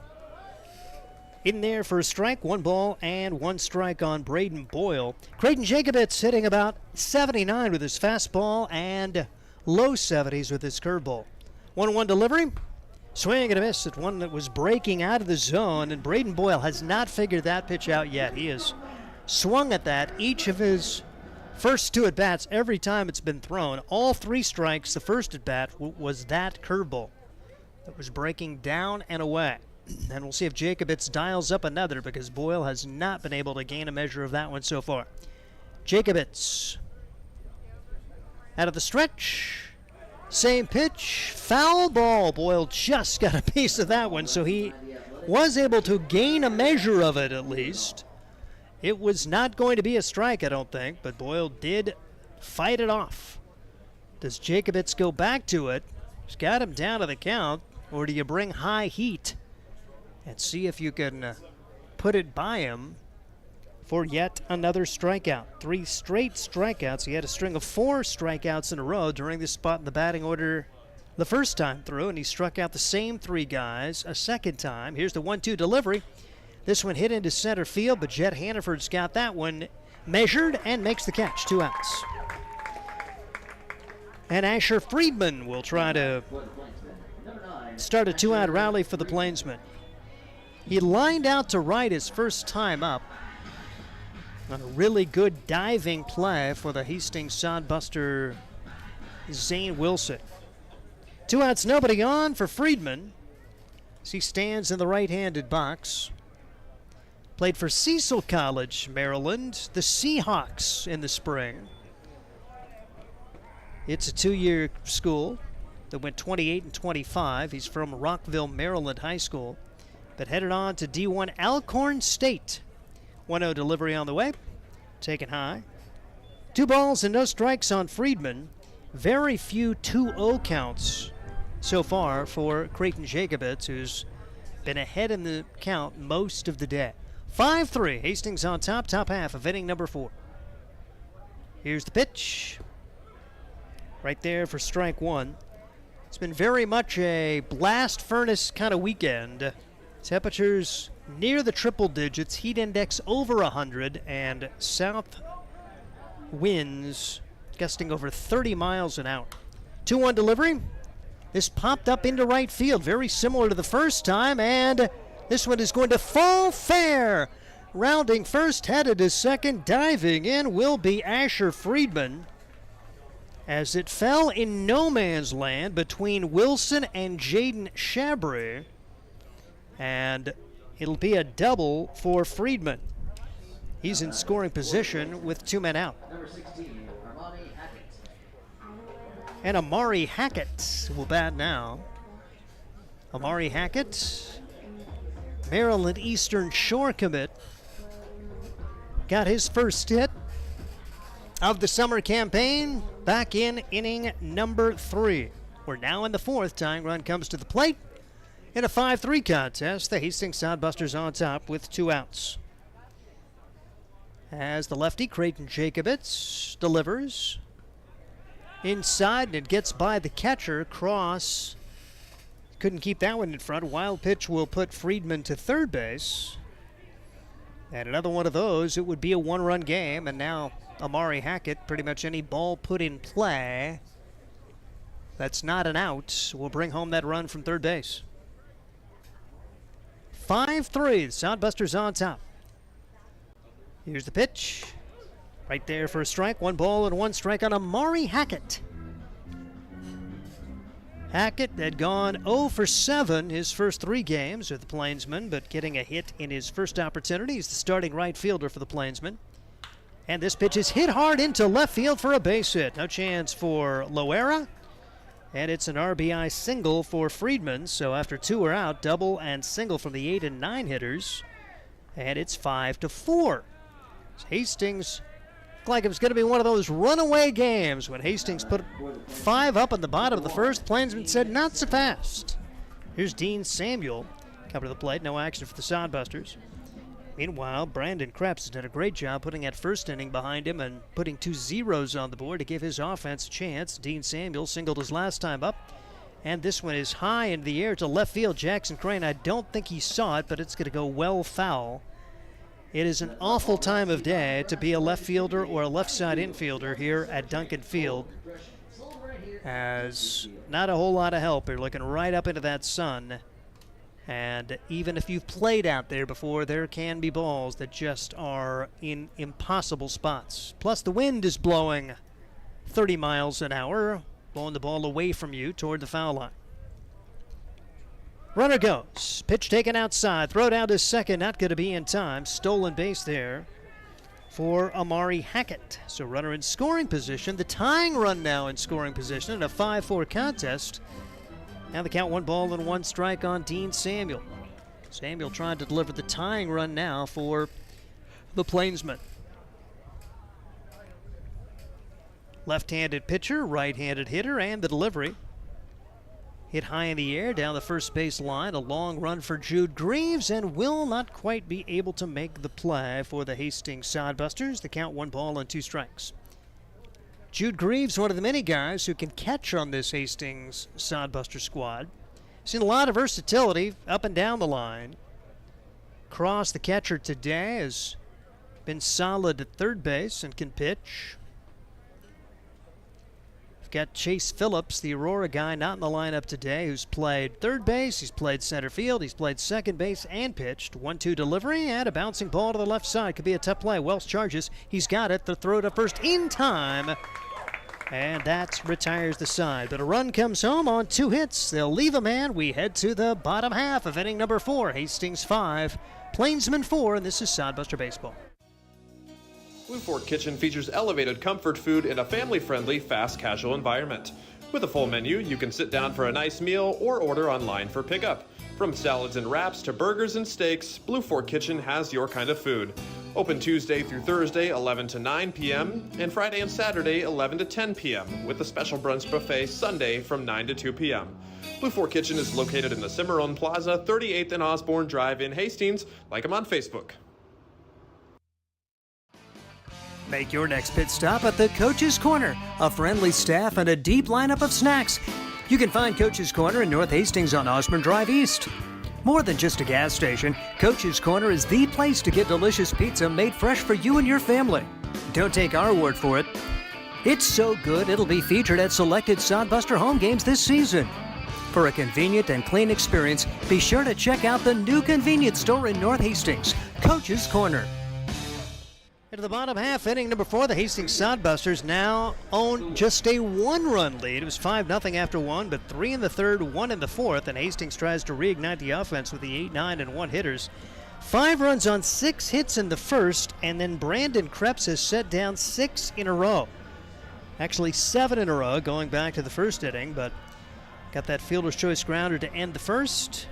In there for a strike, 1 ball and 1 strike on Braden Boyle. Creighton Jacobitz hitting about 79 with his fastball and low 70s with his curveball. 1-1 delivery. Swing and a miss at one that was breaking out of the zone, and Braden Boyle has not figured that pitch out yet. He has swung at that each of his first 2 at-bats every time it's been thrown. All 3 strikes, the first at-bat was that curveball that was breaking down and away. And we'll see if Jacobitz dials up another, because Boyle has not been able to gain a measure of that one so far. Jacobitz out of the stretch. Same pitch. Foul ball. Boyle just got a piece of that one, so he was able to gain a measure of it at least. It was not going to be a strike, I don't think, but Boyle did fight it off. Does Jacobitz go back to it? He's got him down to the count, or do you bring high heat and see if you can put it by him for yet another strikeout? 3 straight strikeouts. He had a string of 4 strikeouts in a row during this spot in the batting order the first time through, and he struck out the same 3 guys a second time. Here's the 1-2 delivery. This one hit into center field, but Jet Hannaford's got that one measured and makes the catch. 2 outs. And Asher Friedman will try to start a 2-out rally for the Plainsmen. He lined out to right his first time up on a really good diving play for the Hastings Sodbuster Zane Wilson. 2 outs, nobody on for Friedman as he stands in the right-handed box. Played for Cecil College, Maryland, the Seahawks in the spring. It's a 2-year school that went 28 and 25. He's from Rockville, Maryland High School, but headed on to D1 Alcorn State. 1-0 delivery on the way, taken high. 2 balls and no strikes on Friedman. Very few 2-0 counts so far for Creighton Jacobitz, who's been ahead in the count most of the day. 5-3, Hastings on top half of inning number 4. Here's the pitch. Right there for strike 1. It's been very much a blast furnace kind of weekend. Temperatures near the triple digits, heat index over 100, and south winds gusting over 30 miles an hour. 2-1 delivery. This popped up into right field, very similar to the first time, and this one is going to fall fair. Rounding first, headed to second, diving in will be Asher Friedman, as it fell in no man's land between Wilson and Jaden Shabry. And it'll be a double for Friedman. He's in scoring position with 2 men out. And Amari Hackett will bat now. Amari Hackett, Maryland Eastern Shore commit, got his first hit of the summer campaign back in inning number 3. We're now in the 4th. Tying run comes to the plate. In a 5-3 contest, the Hastings Sodbusters on top with 2 outs. As the lefty, Creighton Jacobitz, delivers inside, and it gets by the catcher. Cross couldn't keep that one in front. Wild pitch will put Friedman to third base. And another one of those, it would be a 1-run game. And now Amari Hackett, pretty much any ball put in play that's not an out will bring home that run from third base. 5-3, the Sodbusters on top. Here's the pitch. Right there for a strike. 1 ball and 1 strike on Amari Hackett. Hackett had gone 0 for 7 his first 3 games with the Plainsmen, but getting a hit in his first opportunity. He's the starting right fielder for the Plainsmen. And this pitch is hit hard into left field for a base hit. No chance for Loera. And it's an RBI single for Friedman. So after 2 are out, double and single from the 8 and 9 hitters. And it's 5-4. Hastings looked like it was going to be one of those runaway games when Hastings put 5 up in the bottom of the first. Plainsman said, not so fast. Here's Dean Samuel coming to the plate. No action for the Sodbusters. Meanwhile, Brandon Krebs has done a great job putting that first inning behind him and putting 2 zeros on the board to give his offense a chance. Dean Samuel singled his last time up, And this one is high in the air to left field. Jackson Crane, I don't think he saw it, but it's going to go well foul. It is an awful time of day to be a left fielder or a left side infielder here at Duncan Field, as not a whole lot of help. You're looking right up into that sun. And even if you've played out there before, there can be balls that just are in impossible spots. Plus the wind is blowing 30 miles an hour, blowing the ball away from you toward the foul line. Runner goes. Pitch taken outside. Throw down to second. Not going to be in time. Stolen base there for Amari Hackett. So runner in scoring position. The tying run now in scoring position in a 5-4 contest. Now the count 1 ball and 1 strike on Dean Samuel. Samuel trying to deliver the tying run now for the Plainsmen. Left-handed pitcher, right-handed hitter, and the delivery. Hit high in the air down the first base line. A long run for Jude Greaves, and will not quite be able to make the play for the Hastings Sodbusters. The count 1 ball and 2 strikes. Jude Greaves, one of the many guys who can catch on this Hastings Sodbuster squad. Seen a lot of versatility up and down the line. Cross, the catcher today, has been solid at third base and can pitch. We've got Chase Phillips, the Aurora guy, not in the lineup today, who's played third base, he's played center field, he's played second base and pitched. 1-2 delivery and a bouncing ball to the left side. Could be a tough play. Wells charges. He's got it. The throw to first in time. And that retires the side. But a run comes home on 2 hits. They'll leave a man. We head to the bottom half of inning number 4. Hastings 5, Plainsmen 4, and this is Sodbuster Baseball. Blue Fork Kitchen features elevated comfort food in a family-friendly, fast casual environment. With a full menu, you can sit down for a nice meal or order online for pickup. From salads and wraps to burgers and steaks, Blue Fork Kitchen has your kind of food. Open Tuesday through Thursday, 11 to 9 p.m., and Friday and Saturday, 11 to 10 p.m., with a special brunch buffet Sunday from 9 to 2 p.m. Blue Fork Kitchen is located in the Cimarron Plaza, 38th and Osborne Drive in Hastings. Like them on Facebook. Make your next pit stop at the Coach's Corner. A friendly staff and a deep lineup of snacks. You can find Coach's Corner in North Hastings on Osborne Drive East. More than just a gas station, Coach's Corner is the place to get delicious pizza made fresh for you and your family. Don't take our word for it. It's so good it'll be featured at selected Sodbuster home games this season. For a convenient and clean experience, be sure to check out the new convenience store in North Hastings, Coach's Corner. Into the bottom half, inning number 4, the Hastings Sodbusters now own just a 1-run lead. It was 5-0 after 1, but 3 in the third, 1 in the fourth, and Hastings tries to reignite the offense with the 8, 9, and 1 hitters. 5 runs on 6 hits in the first, and then Brandon Krebs has set down 6 in a row. Actually 7 in a row going back to the first inning, but got that fielder's choice grounder to end the first.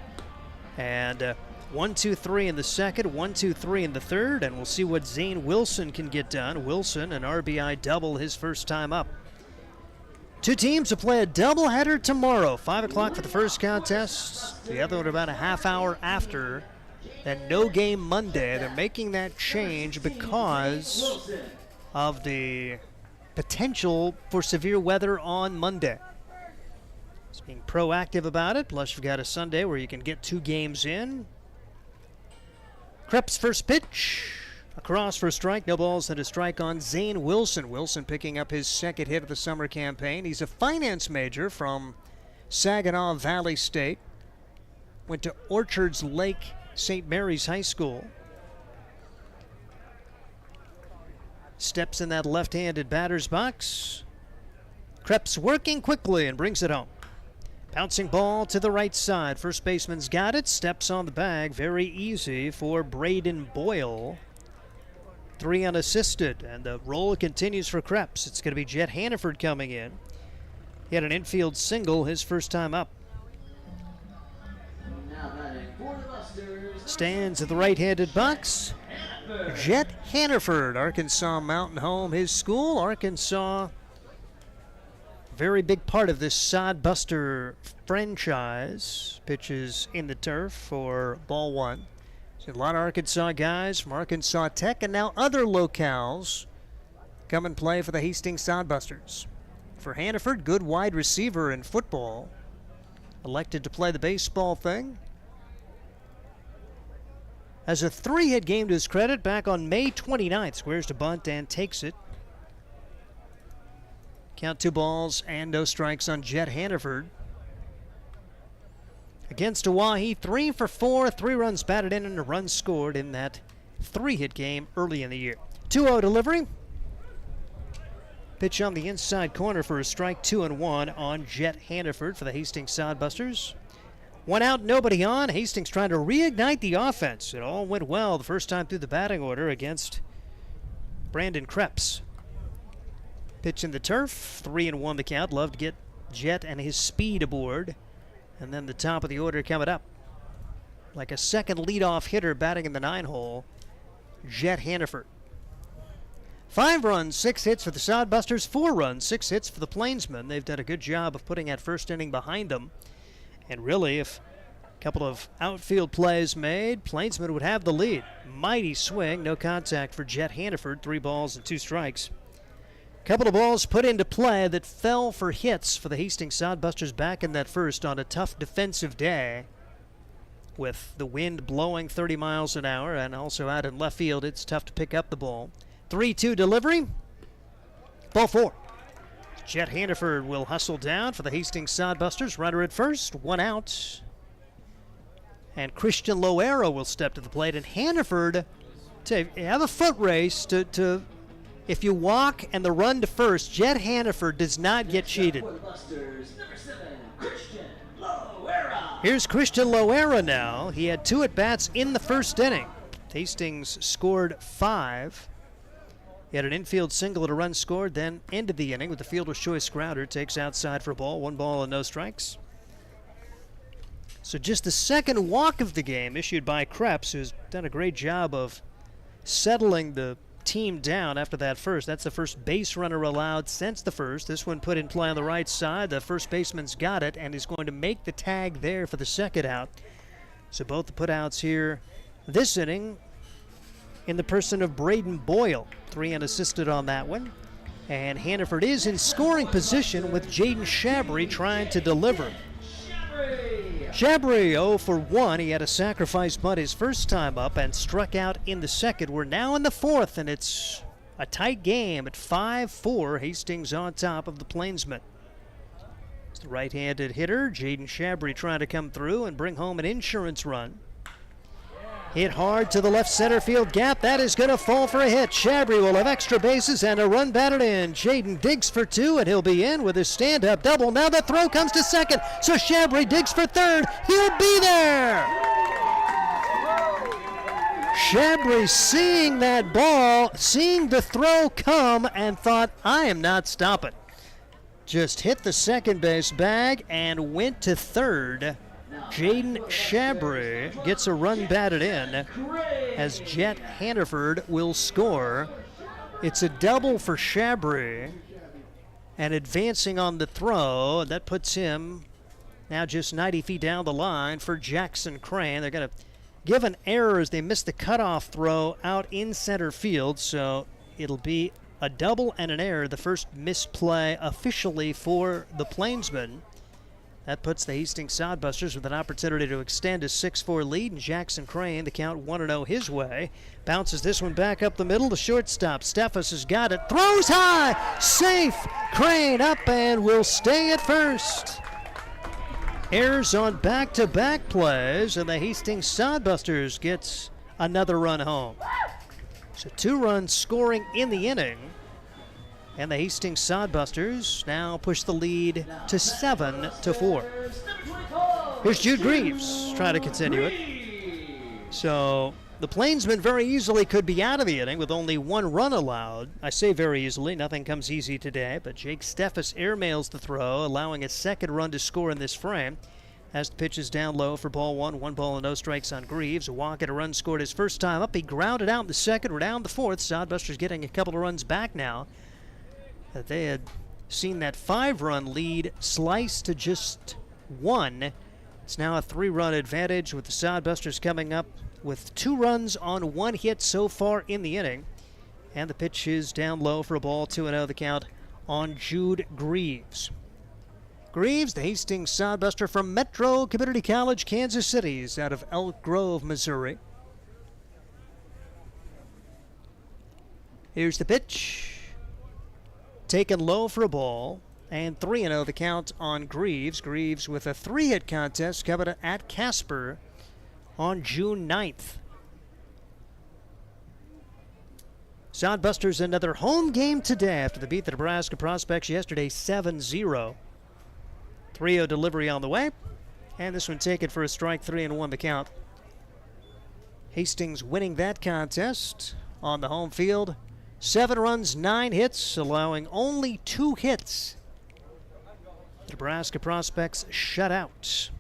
And 1-2-3 in the second, 1-2-3 in the third, and we'll see what Zane Wilson can get done. Wilson, an RBI double his first time up. 2 teams will play a doubleheader tomorrow. 5 o'clock for the first contest, the other one about a half hour after. That no game Monday. They're making that change because of the potential for severe weather on Monday. It's being proactive about it, plus you've got a Sunday where you can get 2 games in. Krebs' first pitch, across for a strike, no balls and a strike on Zane Wilson. Wilson picking up his second hit of the summer campaign. He's a finance major from Saginaw Valley State. Went to Orchards Lake St. Mary's High School. Steps in that left-handed batter's box. Krebs working quickly and brings it home. Bouncing ball to the right side. First baseman's got it. Steps on the bag. Very easy for Braden Boyle. 3 unassisted. And the roll continues for Krebs. It's going to be Jet Hannaford coming in. He had an infield single his first time up. Stands at the right-handed box. Jet Hannaford, Arkansas Mountain Home, his school. Arkansas, very big part of this Sodbuster franchise. Pitches in the turf for ball 1. So a lot of Arkansas guys from Arkansas Tech and now other locales come and play for the Hastings Sodbusters. For Hannaford, good wide receiver in football. elected to play the baseball thing. Has a 3-hit game to his credit back on May 29th. Squares to bunt and takes it. Count 2 balls and no strikes on Jet Hannaford. Against Hawaii, 3 for 4, 3 runs batted in and a run scored in that 3-hit game early in the year. 2-0 delivery. Pitch on the inside corner for a strike, 2-1 on Jet Hannaford for the Hastings Sodbusters. 1 out, nobody on. Hastings trying to reignite the offense. It all went well the first time through the batting order against Brandon Krebs. Pitch in the turf, 3-1 the count. Love to get Jet and his speed aboard. And then the top of the order coming up. Like a second leadoff hitter batting in the 9-hole, Jet Hannaford. 5 runs, 6 hits for the Sodbusters, 4 runs, 6 hits for the Plainsmen. They've done a good job of putting that first inning behind them. And really, if a couple of outfield plays made, Plainsmen would have the lead. Mighty swing, no contact for Jet Hannaford, 3 balls and 2 strikes. Couple of balls put into play that fell for hits for the Hastings Sodbusters back in that first on a tough defensive day. With the wind blowing 30 miles an hour and also out in left field, it's tough to pick up the ball. 3-2 delivery. Ball 4. Jet Hannaford will hustle down for the Hastings Sodbusters. Runner at first, 1 out. And Christian Loera will step to the plate. And Hannaford, to have a foot race to if you walk and the run to first, Jet Hannaford does not get cheated. Here's Christian Loera now. He had 2 at-bats in the first inning. Hastings scored 5. He had an infield single and a run scored, then ended the inning with the fielder's choice grounder. Takes outside for a ball, 1 ball and no strikes. So just the second walk of the game issued by Krebs, who's done a great job of settling the team down after that first. That's the first base runner allowed since the first. This one put in play on the right side. The first baseman's got it and is going to make the tag there for the second out. So both the putouts here this inning in the person of Braden Boyle. 3 unassisted on that one. And Hannaford is in scoring position with Jaden Shabry trying to deliver. Shabry 0 for 1. He had a sacrifice bunt his first time up and struck out in the second. We're now in the 4th, and it's a tight game at 5-4. Hastings on top of the Plainsmen. It's the right-handed hitter, Jaden Shabry, trying to come through and bring home an insurance run. Hit hard to the left center field gap. That is going to fall for a hit. Shabry will have extra bases and a run batted in. Jaden digs for 2, and he'll be in with his stand-up double. Now the throw comes to second, so Shabry digs for 3rd. He'll be there! Shabry seeing that ball, seeing the throw come, and thought, I am not stopping. Just hit the second base bag and went to 3rd. Jaden Shabry gets a run batted in as Jet Hannaford will score. It's a double for Shabry, and advancing on the throw, that puts him now just 90 feet down the line for Jackson Crane. They're going to give an error as they miss the cutoff throw out in center field, so it'll be a double and an error, the first misplay officially for the Plainsmen. That puts the Hastings Sodbusters with an opportunity to extend a 6-4 lead, and Jackson Crane, the count 1-0 his way. Bounces this one back up the middle. The shortstop, Steffes, has got it. Throws high! Safe! Crane up and will stay at first. Errors on back-to-back plays, and the Hastings Sodbusters gets another run home. So 2 runs scoring in the inning. And the Hastings Sodbusters now push the lead to 7-4. Here's Jude Greaves trying to continue it. So the Plainsmen very easily could be out of the inning with only 1 run allowed. I say very easily, nothing comes easy today, but Jake Steffes airmails the throw, allowing a second run to score in this frame. As the pitch is down low for ball 1, 1 ball and no strikes on Greaves. A walk and a run scored his first time up. He grounded out in the second. We're down the 4th. Sodbusters getting a couple of runs back now. That they had seen that 5-run lead slice to just 1. It's now a 3-run advantage with the Sodbusters coming up with 2 runs on 1 hit so far in the inning. And the pitch is down low for a ball, 2-0 the count on Jude Greaves. Greaves, the Hastings Sodbuster from Metro Community College, Kansas City, is out of Elk Grove, Missouri. Here's the pitch. Taken low for a ball. And 3-0 the count on Greaves. Greaves with a 3-hit contest coming at Casper on June 9th. Sodbusters another home game today after they beat the Nebraska Prospects yesterday 7-0. 3-0 delivery on the way. And this one taken for a strike, 3-1 the count. Hastings winning that contest on the home field. 7 runs, 9 hits, allowing only 2 hits. The Nebraska Prospects shut out.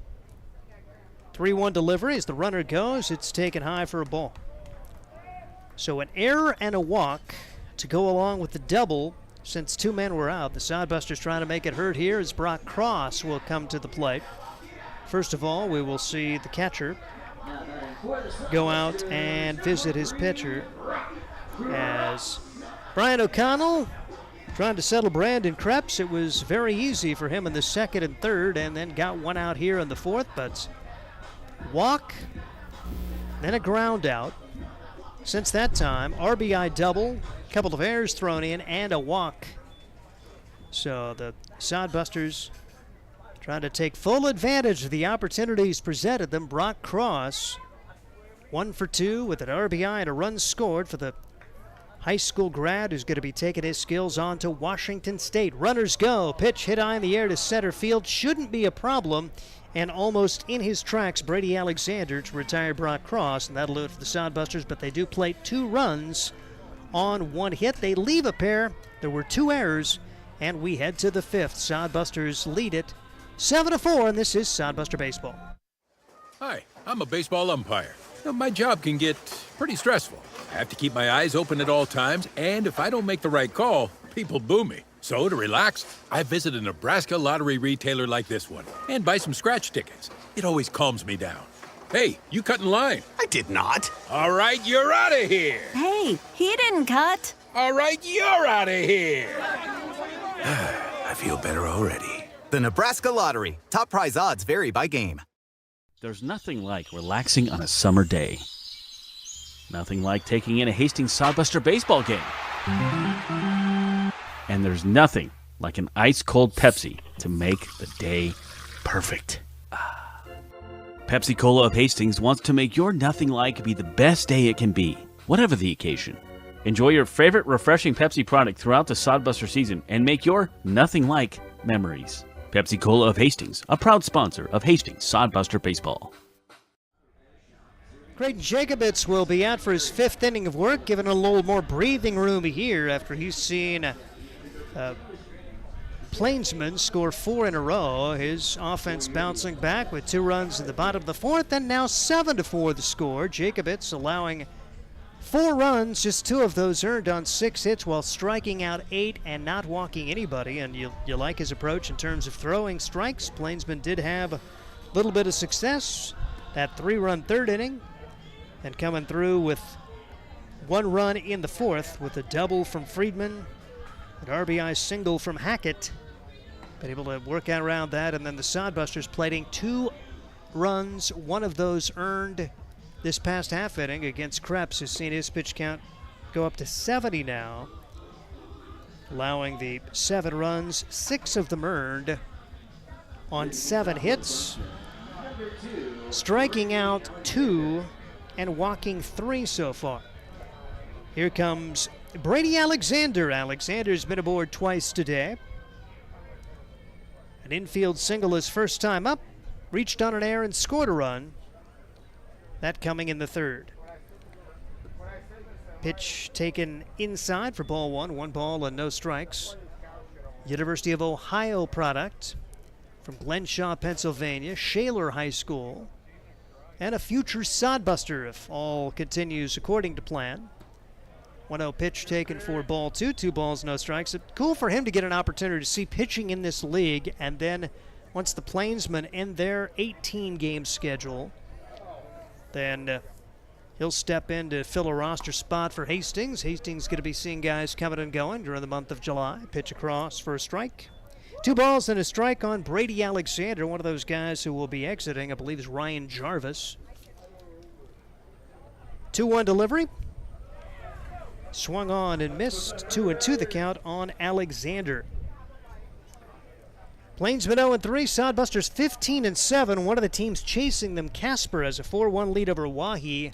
3-1 delivery as the runner goes. It's taken high for a ball. So an error and a walk to go along with the double since 2 men were out. The Sodbusters trying to make it hurt here as Brock Cross will come to the plate. First of all, we will see the catcher go out and visit his pitcher as Brian O'Connell trying to settle Brandon Krebs. It was very easy for him in the second and third, and then got one out here in the fourth, but walk, then a ground out. Since that time, RBI double, a couple of errors thrown in, and a walk. So the Sodbusters trying to take full advantage of the opportunities presented them. Brock Cross, 1 for 2 with an RBI and a run scored for the high school grad who's going to be taking his skills on to Washington State. Runners go. Pitch hit high in the air to center field. Shouldn't be a problem. And almost in his tracks, Brady Alexander to retire Brock Cross. And that'll do it for the Sodbusters, but they do plate 2 runs on 1 hit. They leave a pair. There were 2 errors, and we head to the 5th. Sodbusters lead it 7-4, and this is Sodbuster Baseball. Hi, I'm a baseball umpire. My job can get pretty stressful. I have to keep my eyes open at all times, and if I don't make the right call, people boo me. So to relax, I visit a Nebraska lottery retailer like this one and buy some scratch tickets. It always calms me down. Hey, you cut in line. I did not. All right, you're out of here. Hey, he didn't cut. All right, you're out of here. I feel better already. The Nebraska Lottery. Top prize odds vary by game. There's nothing like relaxing on a summer day. Nothing like taking in a Hastings Sodbuster baseball game. And there's nothing like an ice-cold Pepsi to make the day perfect. Pepsi Cola of Hastings wants to make your nothing like be the best day it can be, whatever the occasion. Enjoy your favorite refreshing Pepsi product throughout the Sodbuster season and make your nothing like memories. Pepsi Cola of Hastings, a proud sponsor of Hastings Sodbuster Baseball. Creighton Jacobitz will be out for his 5th inning of work, giving a little more breathing room here after he's seen Plainsmen score 4 in a row. His offense bouncing back with 2 runs in the bottom of the 4th, and now 7-4 the score. Jacobitz allowing 4 runs, just 2 of those earned on 6 hits while striking out 8 and not walking anybody. And you like his approach in terms of throwing strikes. Plainsmen did have a little bit of success that 3-run 3rd inning, and coming through with 1 run in the 4th with a double from Friedman, an RBI single from Hackett. Been able to work out around that, and then the Sodbusters plating 2 runs, 1 of those earned this past half inning against Krebs, who's seen his pitch count go up to 70 now, allowing the 7 runs, 6 of them earned on 7 hits, striking out 2 and walking 3 so far. Here comes Brady Alexander. Alexander's been aboard twice today. An infield single his first time up, reached on an air and scored a run. That coming in the 3rd. Pitch taken inside for ball 1, 1 ball and no strikes. University of Ohio product from Glenshaw, Pennsylvania, Shaler High School, and a future Sodbuster if all continues according to plan. 1-0 pitch taken for ball 2, 2 balls, no strikes. It's cool for him to get an opportunity to see pitching in this league, and then once the Plainsmen end their 18-game schedule, then he'll step in to fill a roster spot for Hastings. Hastings going to be seeing guys coming and going during the month of July. Pitch across for a strike. 2 balls and a strike on Brady Alexander. One of those guys who will be exiting, I believe, is Ryan Jarvis. 2-1 delivery. Swung on and missed. 2-2 the count on Alexander. Plainsmen 0-3, Sodbusters 15-7. One of the teams chasing them, Casper, has a 4-1 lead over Wahi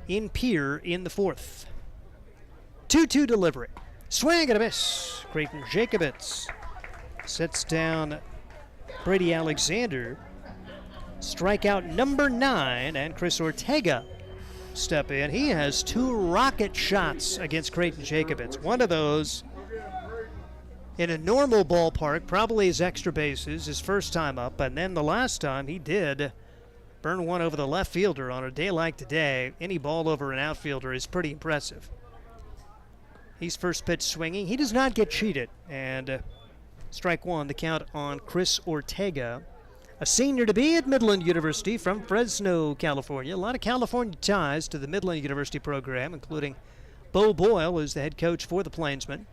in Pier in the 4th. 2-2 delivery. Swing and a miss. Creighton Jacobitz sets down Brady Alexander. Strikeout number 9, and Chris Ortega step in. He has 2 rocket shots against Creighton Jacobitz. One of those in a normal ballpark, probably his extra bases, his first time up, and then the last time he did burn one over the left fielder. On a day like today, any ball over an outfielder is pretty impressive. He's first pitch swinging. He does not get cheated, and strike 1, the count on Chris Ortega. A senior to be at Midland University from Fresno, California. A lot of California ties to the Midland University program, including Bo Boyle, who's the head coach for the Plainsmen.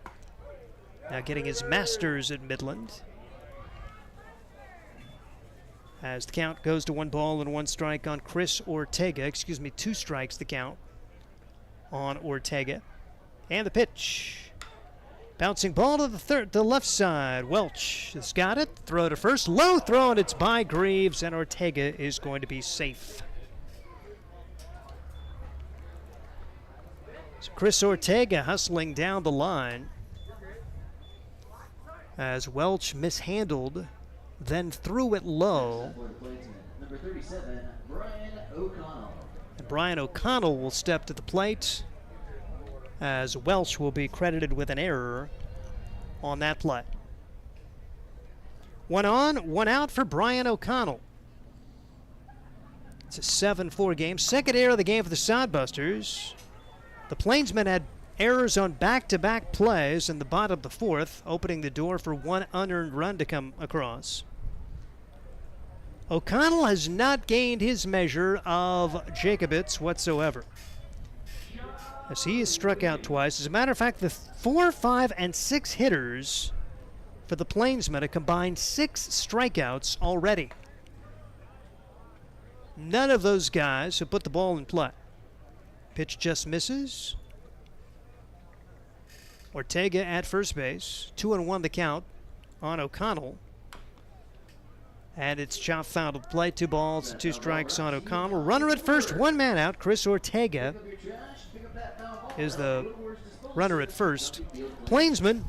Now getting his master's at Midland. As the count goes to 1 ball and 1 strike on Chris Ortega. 2 strikes the count on Ortega. And the pitch. Bouncing ball to the left side. Welch has got it. Throw to first. Low throw, and it's by Greaves, and Ortega is going to be safe. So Chris Ortega hustling down the line as Welch mishandled, then threw it low. Number 37, Brian O'Connell. And Brian O'Connell will step to the plate, as Welch will be credited with an error on that play. 1 on, 1 out for Brian O'Connell. It's a 7-4 game. Second error of the game for the Sodbusters. The Plainsmen had errors on back-to-back plays in the bottom of the 4th, opening the door for 1 unearned run to come across. O'Connell has not gained his measure of Jacobitz whatsoever, as he has struck out twice. As a matter of fact, the 4, 5, and 6 hitters for the Plainsmen have combined 6 strikeouts already. None of those guys have put the ball in play. Pitch just misses. Ortega at first base. 2-1 the count on O'Connell. And it's chopped foul to the plate. 2 balls and 2 strikes on O'Connell. Runner at first, 1 man out. Chris Ortega is the runner at first. Plainsmen,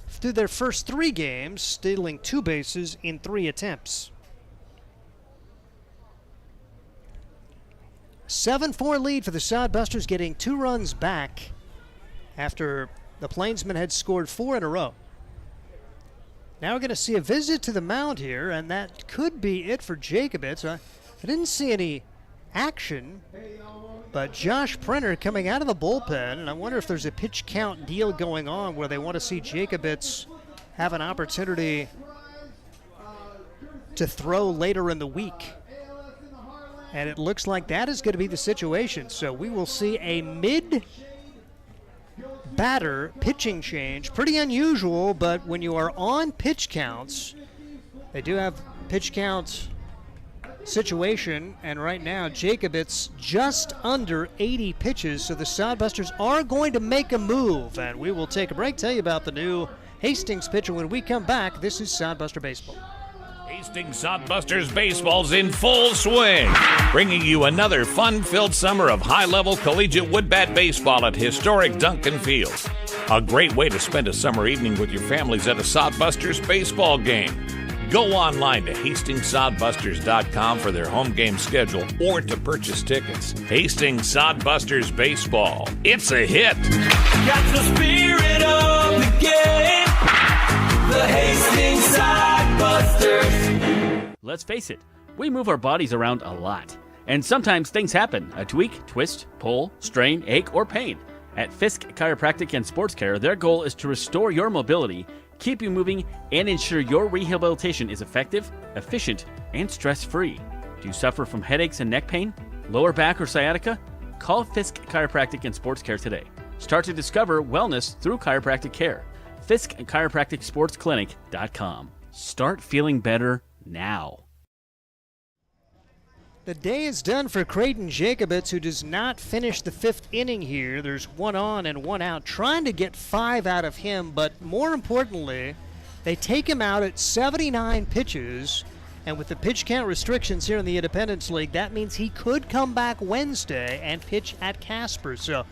through their first 3 games, stealing 2 bases in 3 attempts. 7-4 lead for the Sodbusters, getting 2 runs back after the Plainsmen had scored 4 in a row. Now we're going to see a visit to the mound here, and that could be it for Jacobitz. I didn't see any action, but Josh Prenner coming out of the bullpen, and I wonder if there's a pitch count deal going on where they want to see Jacobitz have an opportunity to throw later in the week. And it looks like that is going to be the situation. So we will see a mid-batter pitching change. Pretty unusual, but when you are on pitch counts, they do have pitch count situation, and right now Jacobitz just under 80 pitches, so the Sodbusters are going to make a move, and we will take a break, tell you about the new Hastings pitcher when we come back. This is Sodbuster Baseball. Hastings Sodbusters baseball's in full swing, bringing you another fun-filled summer of high-level collegiate wood bat baseball at historic Duncan Field. A great way to spend a summer evening with your families at a Sodbusters baseball game. Go online to HastingsSodbusters.com for their home game schedule or to purchase tickets. Hastings Sodbusters Baseball. It's a hit. Got the spirit of the game. The Hastings Sodbusters. Let's face it, we move our bodies around a lot. And sometimes things happen. A tweak, twist, pull, strain, ache, or pain. At Fisk Chiropractic and Sports Care, their goal is to restore your mobility, keep you moving, and ensure your rehabilitation is effective, efficient, and stress-free. Do you suffer from headaches and neck pain, lower back, or sciatica? Call Fisk Chiropractic and Sports Care today. Start to discover wellness through chiropractic care. FiskChiropracticSportsClinic.com. Start feeling better now. The day is done for Creighton Jacobitz, who does not finish the 5th inning here. There's 1 on and 1 out, trying to get 5 out of him, but more importantly, they take him out at 79 pitches, and with the pitch count restrictions here in the Independence League, that means he could come back Wednesday and pitch at Casper. So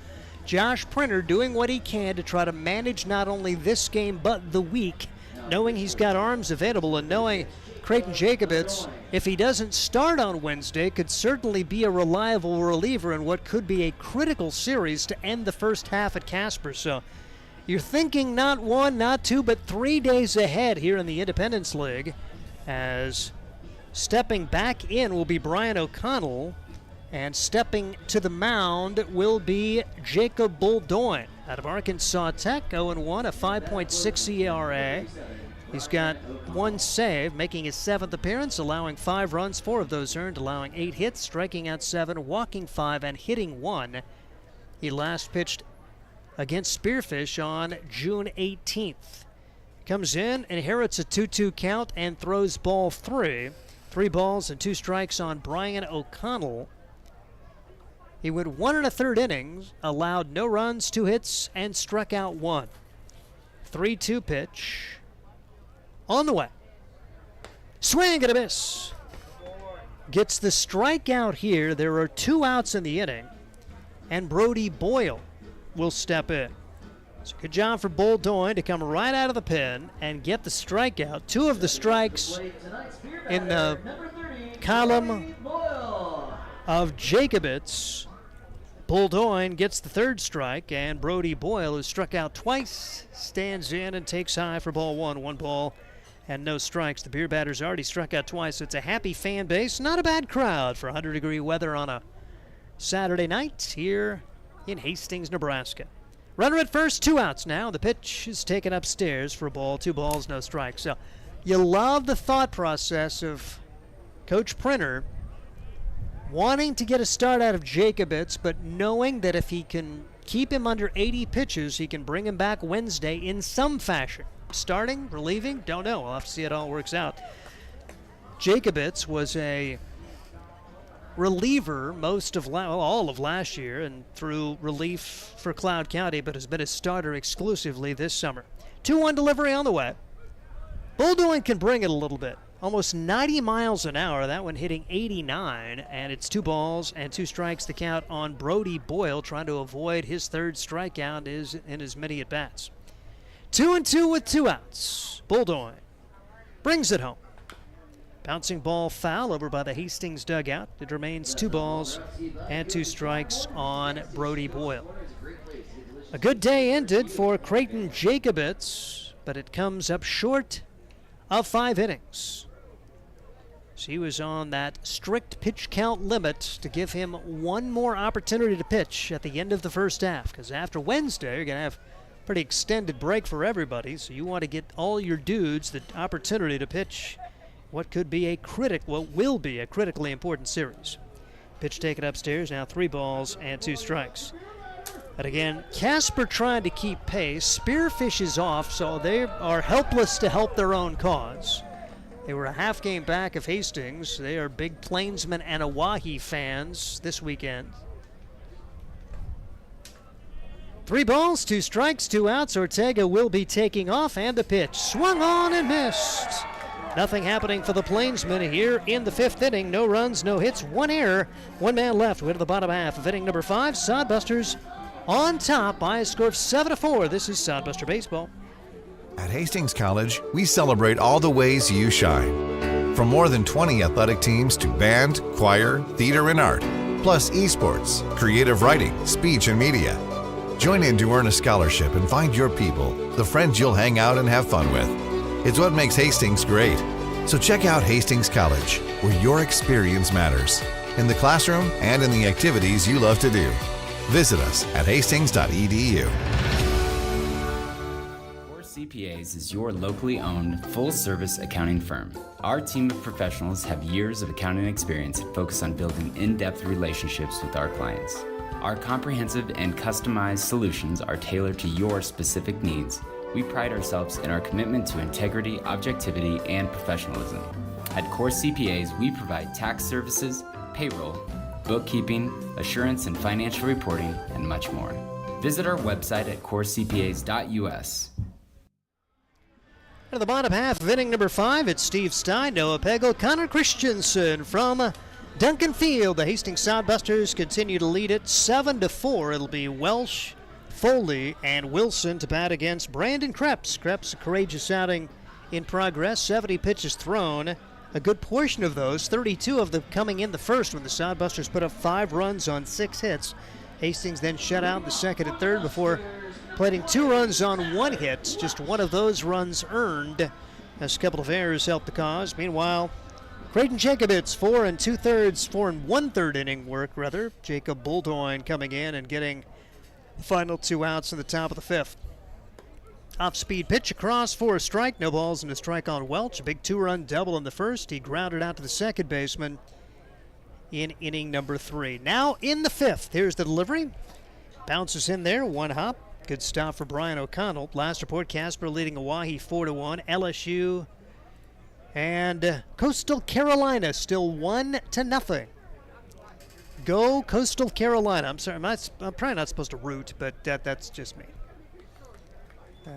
Josh Printer doing what he can to try to manage not only this game but the week, knowing he's got arms available and knowing Creighton Jacobitz, if he doesn't start on Wednesday, could certainly be a reliable reliever in what could be a critical series to end the first half at Casper. So you're thinking not 1, not 2, but 3 days ahead here in the Independence League, as stepping back in will be Brian O'Connell, and stepping to the mound will be Jacob Buldoin out of Arkansas Tech, 0-1, a 5.6 ERA. He's got 1 save, making his 7th appearance, allowing 5 runs, 4 of those earned, allowing 8 hits, striking out 7, walking 5, and hitting 1. He last pitched against Spearfish on June 18th. Comes in, inherits a 2-2 count, and throws ball 3. 3 balls and 2 strikes on Brian O'Connell. He went 1 1/3 innings, allowed no runs, 2 hits, and struck out 1. 3-2 pitch. On the way. Swing and a miss. Gets the strikeout here. There are 2 outs in the inning, and Brody Boyle will step in. So good job for Buldoin to come right out of the pen and get the strikeout. 2 of the strikes in the column of Jacobitz. Buldoin gets the 3rd strike, and Brody Boyle, who struck out twice, stands in and takes high for ball 1. 1 ball and no strikes. The Beer Batters already struck out twice. It's a happy fan base. Not a bad crowd for 100-degree weather on a Saturday night here in Hastings, Nebraska. Runner at first, 2 outs now. The pitch is taken upstairs for a ball. 2 balls, no strikes. So you love the thought process of Coach Printer wanting to get a start out of Jacobitz, but knowing that if he can keep him under 80 pitches, he can bring him back Wednesday in some fashion. Starting, relieving, don't know. We'll have to see how it all works out. Jacobitz was a reliever all of last year and through relief for Cloud County, but has been a starter exclusively this summer. 2-1 delivery on the way. Buldoin can bring it a little bit. Almost 90 miles an hour, that one hitting 89, and it's 2 balls and 2 strikes to count on Brody Boyle, trying to avoid his 3rd strikeout in as many at-bats. 2-2 with 2 outs. Buldoin brings it home. Bouncing ball foul over by the Hastings dugout. It remains 2 balls and 2 strikes on Brody Boyle. A good day ended for Creighton Jacobitz, but it comes up short of 5 innings. She was on that strict pitch count limit to give him 1 more opportunity to pitch at the end of the first half, because after Wednesday, you're going to have a pretty extended break for everybody, so you want to get all your dudes the opportunity to pitch what will be a critically important series. Pitch taken upstairs, now 3 balls and 2 strikes. But again, Casper trying to keep pace. Spearfish is off, so they are helpless to help their own cause. They were a half game back of Hastings. They are big Plainsmen and Oahe fans this weekend. 3 balls, 2 strikes, 2 outs. Ortega will be taking off, and the pitch swung on and missed. Nothing happening for the Plainsmen here in the 5th inning. No runs, no hits, 1 error. 1 man left. We're to the bottom half of inning number 5. Sodbusters on top by a score of 7-4. This is Sodbuster Baseball. At Hastings College, we celebrate all the ways you shine. From more than 20 athletic teams to band, choir, theater, and art, plus esports, creative writing, speech, and media. Join in to earn a scholarship and find your people, the friends you'll hang out and have fun with. It's what makes Hastings great. So check out Hastings College, where your experience matters, in the classroom and in the activities you love to do. Visit us at hastings.edu. CPAs is your locally owned, full-service accounting firm. Our team of professionals have years of accounting experience and focus on building in-depth relationships with our clients. Our comprehensive and customized solutions are tailored to your specific needs, We pride ourselves in our commitment to integrity, objectivity, and professionalism. At Core CPAs, we provide tax services, payroll, bookkeeping, assurance and financial reporting, and much more. Visit our website at corecpas.us. In the bottom half of inning number 5, it's Steve Stein, Noah Pegel, Connor Christensen from Duncan Field. The Hastings Sodbusters continue to lead it 7-4. It'll be Welsh, Foley, and Wilson to bat against Brandon Krebs. Krebs, a courageous outing in progress, 70 pitches thrown. A good portion of those, 32 of them coming in the first when the Sodbusters put up 5 runs on 6 hits. Hastings then shut out the second and third before plating 2 runs on 1 hit. Just one of those runs earned as a couple of errors helped the cause. Meanwhile, Creighton Jacobitz, 4 1/3 inning work, rather. Jacob Buldoin coming in and getting the final 2 outs in the top of the 5th. Off-speed pitch across for a strike. No balls and a strike on Welch. A big 2-run double in the first. He grounded out to the second baseman in inning number 3. Now in the 5th, here's the delivery. Bounces in there, 1 hop. Good stop for Brian O'Connell. Last report, Casper leading Hawaii 4-1. LSU and Coastal Carolina still 1-0. Go Coastal Carolina. I'm sorry, I'm probably not supposed to root, but that's just me.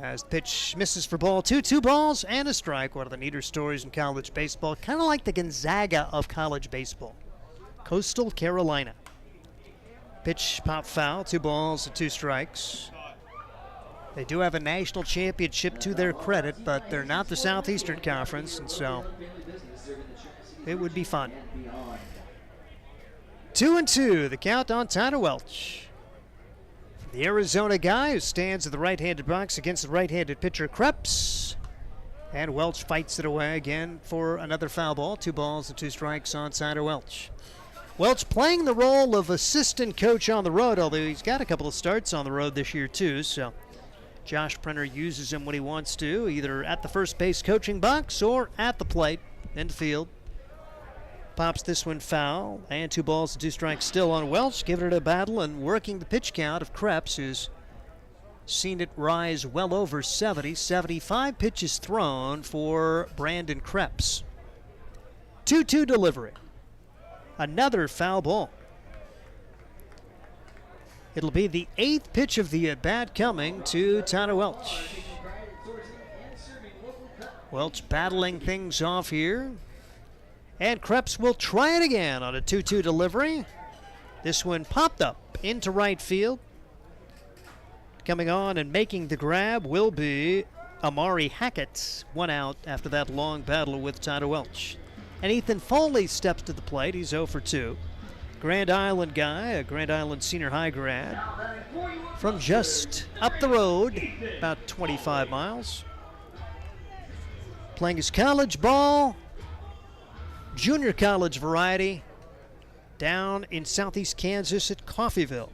As the pitch misses for ball 2, 2 balls and a strike. One of the neater stories in college baseball. Kind of like the Gonzaga of college baseball. Coastal Carolina. Pitch pop foul, 2 balls and 2 strikes. They do have a national championship to their credit, but they're not the Southeastern Conference, and so it would be fun. 2-2, the count on Tyler Welch. The Arizona guy who stands in the right-handed box against the right-handed pitcher Krebs. And Welch fights it away again for another foul ball. 2 balls and 2 strikes on Tyler Welch. Welch playing the role of assistant coach on the road, although he's got a couple of starts on the road this year too, so Josh Prenner uses him when he wants to, either at the first base coaching box or at the plate in the field. Pops this one foul, and 2 balls and 2 strikes still on Welch, giving it a battle and working the pitch count of Krebs, who's seen it rise well over 70, 75 pitches thrown for Brandon Krebs. 2-2 delivery. Another foul ball. It'll be the 8th pitch of the at-bat coming to Tyler Welch. Welch battling things off here. And Krebs will try it again on a 2-2 delivery. This one popped up into right field. Coming on and making the grab will be Amari Hackett. 1 out after that long battle with Tyler Welch. And Ethan Foley steps to the plate. He's 0 for 2. Grand Island guy, a Grand Island senior high grad from just up the road, about 25 miles. Playing his college ball, junior college variety, down in southeast Kansas at Coffeyville.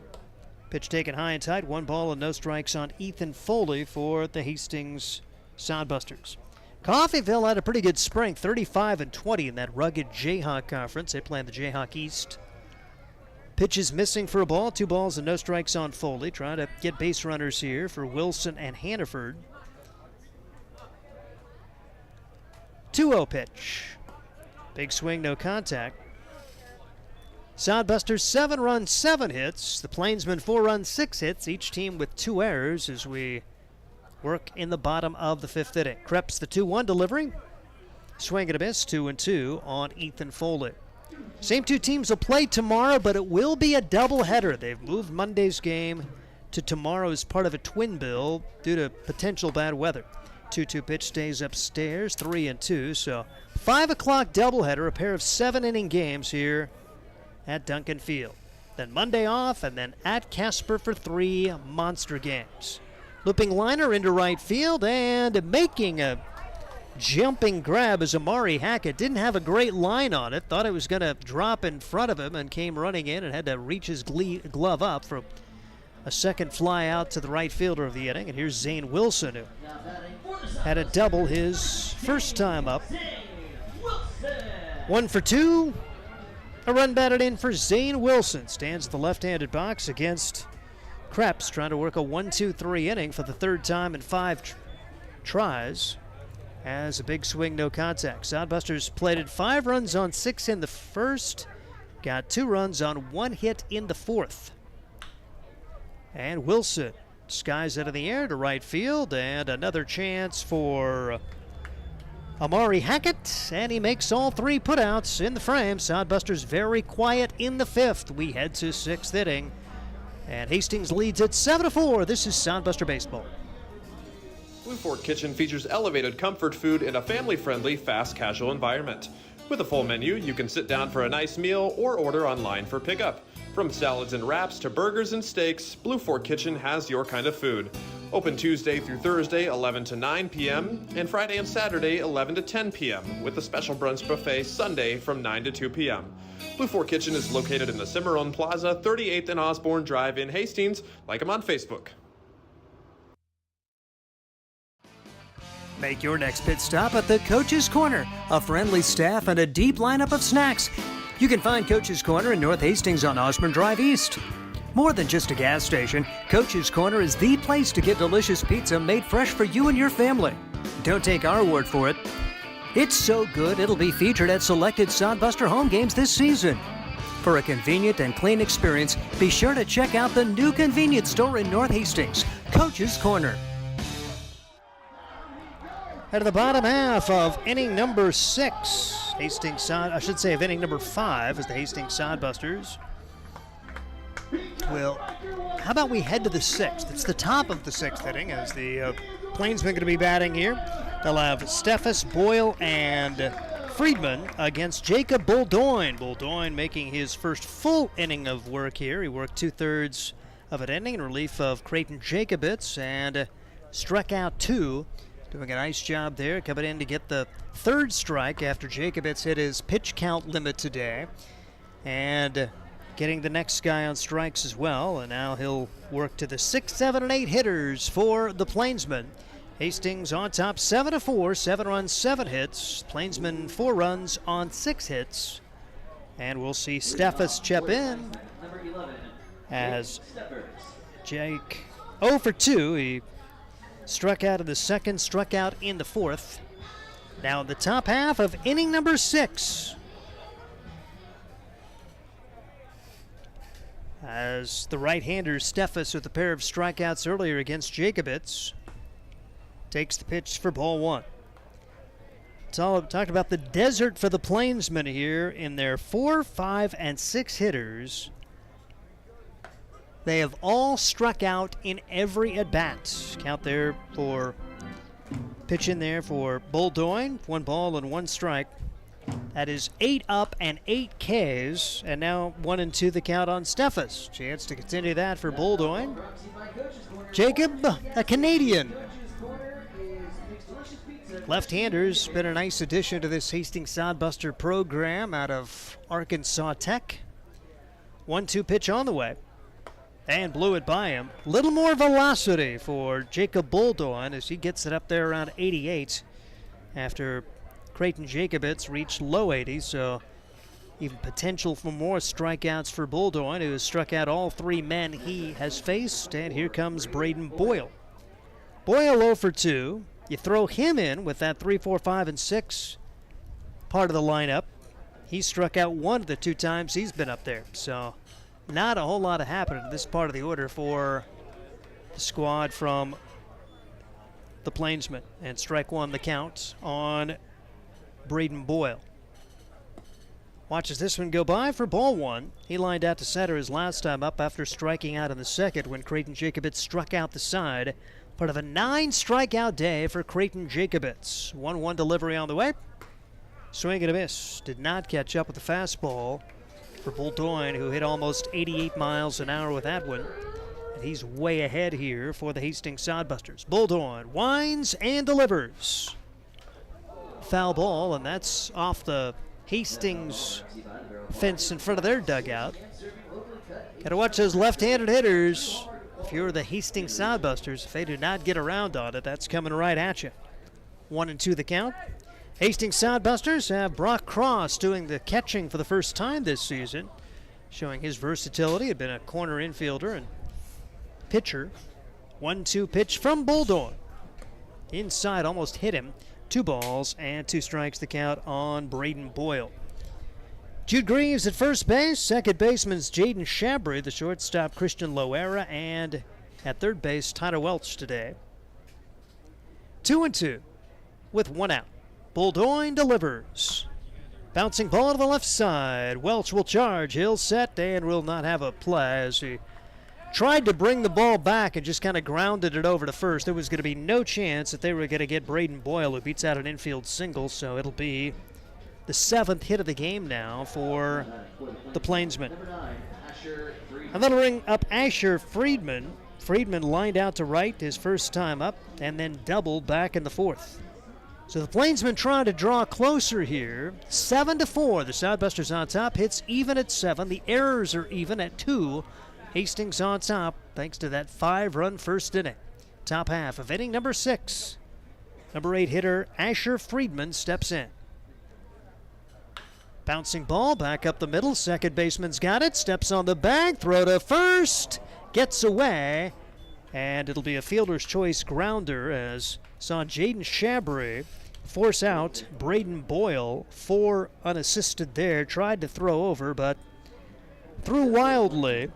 Pitch taken high and tight, 1 ball and no strikes on Ethan Foley for the Hastings Sodbusters. Coffeyville had a pretty good spring, 35-20 in that rugged Jayhawk conference. They play in the Jayhawk East. Pitches missing for a ball, 2 balls and no strikes on Foley. Trying to get base runners here for Wilson and Hannaford. 2-0 pitch. Big swing, no contact. Sodbusters 7 runs, 7 hits. The Plainsmen 4 runs, 6 hits. Each team with 2 errors as we work in the bottom of the 5th inning. Krebs the 2-1 delivery. Swing and a miss, 2-2 on Ethan Foley. Same 2 teams will play tomorrow, but it will be a doubleheader. They've moved Monday's game to tomorrow as part of a twin bill due to potential bad weather. 2-2 pitch stays upstairs, 3-2. So 5 o'clock doubleheader, a pair of 7-inning games here at Duncan Field. Then Monday off, and then at Casper for 3 monster games. Looping liner into right field and making a jumping grab as Amari Hackett didn't have a great line on it. Thought it was going to drop in front of him and came running in and had to reach his glove up for a second fly out to the right fielder of the inning. And here's Zane Wilson, who had a double his first time up. 1 for 2. A run batted in for Zane Wilson. Stands at the left-handed box against Krebs, trying to work a 1-2-3 inning for the 3rd time in 5 tries. Has a big swing, no contact. Sodbusters plated 5 runs on 6 in the first. Got 2 runs on 1 hit in the fourth. And Wilson skies out of the air to right field, and another chance for Amari Hackett, and he makes all 3 putouts in the frame. Sodbusters very quiet in the 5th. We head to 6th inning, and Hastings leads at 7-4. This is Sodbuster Baseball. Blue Fork Kitchen features elevated comfort food in a family-friendly, fast casual environment. With a full menu, you can sit down for a nice meal or order online for pickup. From salads and wraps to burgers and steaks, Blue Fork Kitchen has your kind of food. Open Tuesday through Thursday, 11 to 9 p.m., and Friday and Saturday, 11 to 10 p.m., with a special brunch buffet Sunday from 9 to 2 p.m. Blue Fork Kitchen is located in the Cimarron Plaza, 38th and Osborne Drive in Hastings. Like them on Facebook. Make your next pit stop at the Coach's Corner. A friendly staff and a deep lineup of snacks. You can find Coach's Corner in North Hastings on Osborne Drive East. More than just a gas station, Coach's Corner is the place to get delicious pizza made fresh for you and your family. Don't take our word for it. It's so good it'll be featured at selected Sodbuster home games this season. For a convenient and clean experience, be sure to check out the new convenience store in North Hastings, Coach's Corner. Out of the bottom half of inning number 6, of inning number 5 is the Hastings Sodbusters. Well, how about we head to the 6th? It's the top of the 6th inning as the Plainsmen going to be batting here. They'll have Steffes, Boyle, and Friedman against Jacob Boldoin. Boldoin making his first full inning of work here. He worked 2/3 of an inning in relief of Creighton Jacobitz and struck out 2. Doing a nice job there, coming in to get the 3rd strike after Jacobitz hit his pitch count limit today. And getting the next guy on strikes as well. And now he'll work to the 6, 7, and 8 hitters for the Plainsmen. Hastings on top 7-4, 7 runs, 7 hits. Plainsmen 4 runs on 6 hits. And we'll see Steffes chip in as Jake 0 for 2. He struck out in the 2nd, struck out in the 4th. Now in the top half of inning number 6. As the right-hander Steffes with a pair of strikeouts earlier against Jacobitz takes the pitch for ball 1. It's all talked about the desert for the Plainsmen here in their 4, 5, and 6 hitters. They have all struck out in every at-bat. Count there for pitch in there for Boldoin, 1 ball and 1 strike. That is 8 up and 8 Ks, and now 1 and 2 the count on Steffes. Chance to continue that for Boldoin. Jacob, a Canadian. Left-handers, been a nice addition to this Hastings Sodbuster program out of Arkansas Tech. 1-2 pitch on the way. And blew it by him. Little more velocity for Jacob Boldoin as he gets it up there around 88 after Creighton Jacobitz reached low 80, so even potential for more strikeouts for Boldoin, who has struck out all 3 men he has faced. And here comes Braden Boyle. Boyle 0 for 2. You throw him in with that 3, 4, 5, and 6 part of the lineup. He struck out 1 of the 2 times he's been up there, so not a whole lot of happening in this part of the order for the squad from the Plainsmen. And strike 1 the count on Braden Boyle. Watches this one go by for ball 1. He lined out to center his last time up after striking out in the 2nd when Creighton Jacobitz struck out the side. Part of a 9 strikeout day for Creighton Jacobitz. 1-1 delivery on the way. Swing and a miss. Did not catch up with the fastball for Boldoin, who hit almost 88 miles an hour with that one. And he's way ahead here for the Hastings Sodbusters. Boldoin winds and delivers. Foul ball, and that's off the Hastings fence in front of their dugout. Got to watch those left-handed hitters. If you're the Hastings Sodbusters, if they do not get around on it, that's coming right at you. 1 and 2 the count. Hastings Sodbusters have Brock Cross doing the catching for the first time this season, showing his versatility. Had been a corner infielder and pitcher. 1-2 pitch from Boldoin. Inside, almost hit him. 2 balls and 2 strikes the count on Braden Boyle. Jude Greaves at first base. Second baseman's Jaden Shabry. The shortstop Christian Loera. And at third base, Tyler Welch today. 2-2 with 1 out. Buldoin delivers. Bouncing ball to the left side. Welch will charge. He'll set and will not have a play as he tried to bring the ball back and just kind of grounded it over to first. There was going to be no chance that they were going to get Braden Boyle, who beats out an infield single, so it'll be the 7th hit of the game now for the Plainsmen. And that'll bring up Asher Friedman. Friedman lined out to right his first time up and then doubled back in the 4th. So the Plainsmen trying to draw closer here. 7-4. The Sodbusters on top. Hits even at 7. The errors are even at 2. Hastings on top thanks to that 5-run first inning. Top half of inning number 6. Number 8 hitter Asher Friedman steps in. Bouncing ball back up the middle. Second baseman's got it. Steps on the bag. Throw to first. Gets away. And it'll be a fielder's choice grounder as saw Jaden Shabry force out Braden Boyle. 4 unassisted there. Tried to throw over, but threw wildly.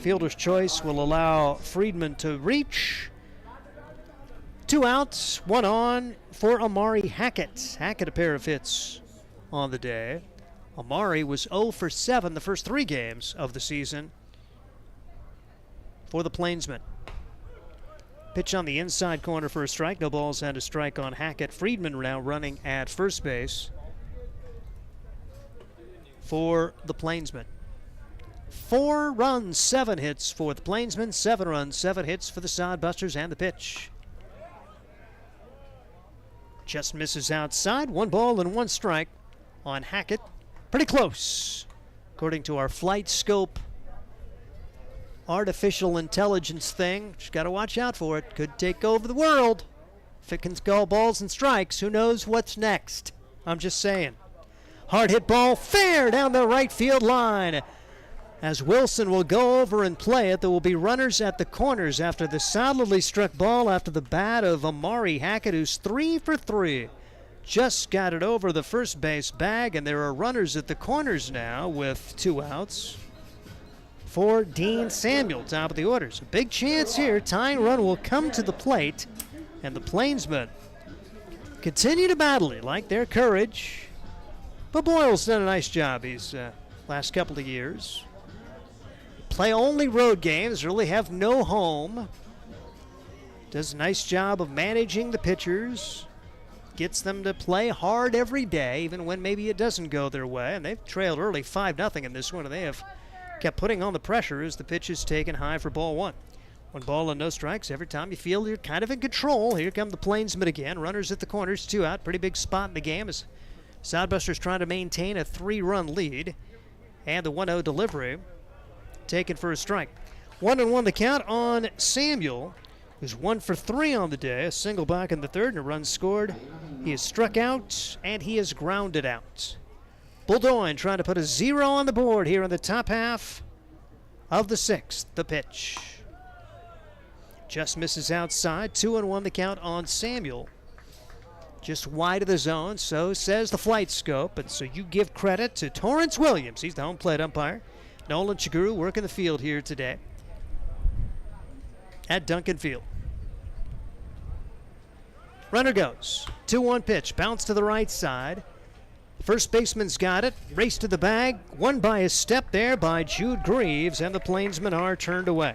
Fielder's choice will allow Friedman to reach. 2 outs, 1 on for Amari Hackett. Hackett a pair of hits on the day. Amari was 0 for 7 the first 3 games of the season for the Plainsmen. Pitch on the inside corner for a strike. No balls and a strike on Hackett. Friedman now running at first base for the Plainsmen. 4 runs, 7 hits for the Plainsmen. 7 runs, 7 hits for the Sodbusters. And the pitch just misses outside. 1 ball and 1 strike on Hackett. Pretty close, according to our flight scope artificial intelligence thing. Just got to watch out for it. Could take over the world. If it can call balls and strikes, who knows what's next? I'm just saying. Hard hit ball, fair down the right field line. As Wilson will go over and play it, there will be runners at the corners after the solidly struck ball after the bat of Amari Hackett, who's 3 for 3. Just got it over the first base bag, and there are runners at the corners now with 2 outs for Dean Samuel, top of the orders. A big chance here. Tying run will come to the plate, and the Plainsmen continue to battle it, like their courage. But Boyle's done a nice job these last couple of years. Play only road games, really have no home. Does a nice job of managing the pitchers. Gets them to play hard every day, even when maybe it doesn't go their way. And they've trailed early 5-0 in this one, and they have kept putting on the pressure as the pitch is taken high for ball 1. 1 ball and no strikes. Every time you feel you're kind of in control. Here come the Plainsmen again. Runners at the corners, 2 out. Pretty big spot in the game as Sodbusters trying to maintain a 3-run lead. And the 1-0 delivery taken for a strike. 1-1 the count on Samuel, who's 1 for 3 on the day. A single back in the 3rd and a run scored. He is struck out and he is grounded out. Buldoin trying to put a 0 on the board here in the top half of the 6th. The pitch just misses outside. 2-1 the count on Samuel. Just wide of the zone, so says the flight scope. And so you give credit to Torrance Williams. He's the home plate umpire. Nolan Chiguru working the field here today at Duncan Field. Runner goes. 2-1 pitch. Bounce to the right side. First baseman's got it. Race to the bag. Won by a step there by Jude Greaves, and the Plainsmen are turned away.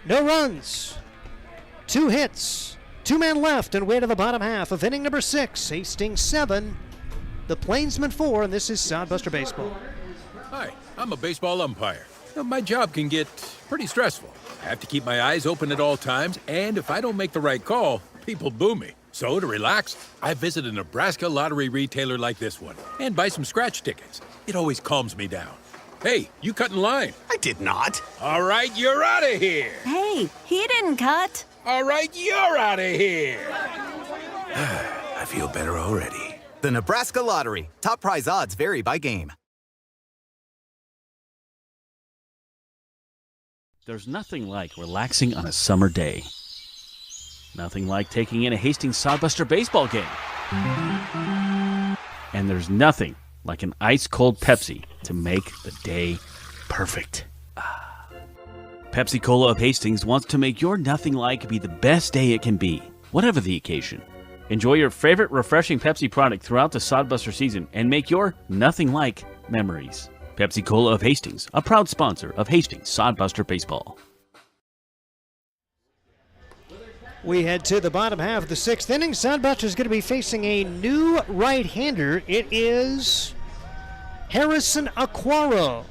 No runs. 2 hits. 2 men left and way to the bottom half of inning number 6. Hastings 7, the Plainsmen 4, and this is Sodbuster Baseball. Hi, I'm a baseball umpire. My job can get pretty stressful. I have to keep my eyes open at all times, and if I don't make the right call, people boo me. So to relax, I visit a Nebraska lottery retailer like this one and buy some scratch tickets. It always calms me down. Hey, you cut in line. I did not. All right, you're out of here. Hey, he didn't cut. All right, you're out of here. I feel better already. The Nebraska Lottery. Top prize odds vary by game. There's nothing like relaxing on a summer day. Nothing like taking in a Hastings Sodbuster baseball game. And there's nothing like an ice-cold Pepsi to make the day perfect. Pepsi Cola of Hastings wants to make your nothing like be the best day it can be, whatever the occasion. Enjoy your favorite refreshing Pepsi product throughout the Sodbuster season and make your nothing like memories. Pepsi Cola of Hastings, a proud sponsor of Hastings Sodbuster Baseball. We head to the bottom half of the sixth inning. Sodbuster is going to be facing a new right-hander. It is Harrison Aquaro.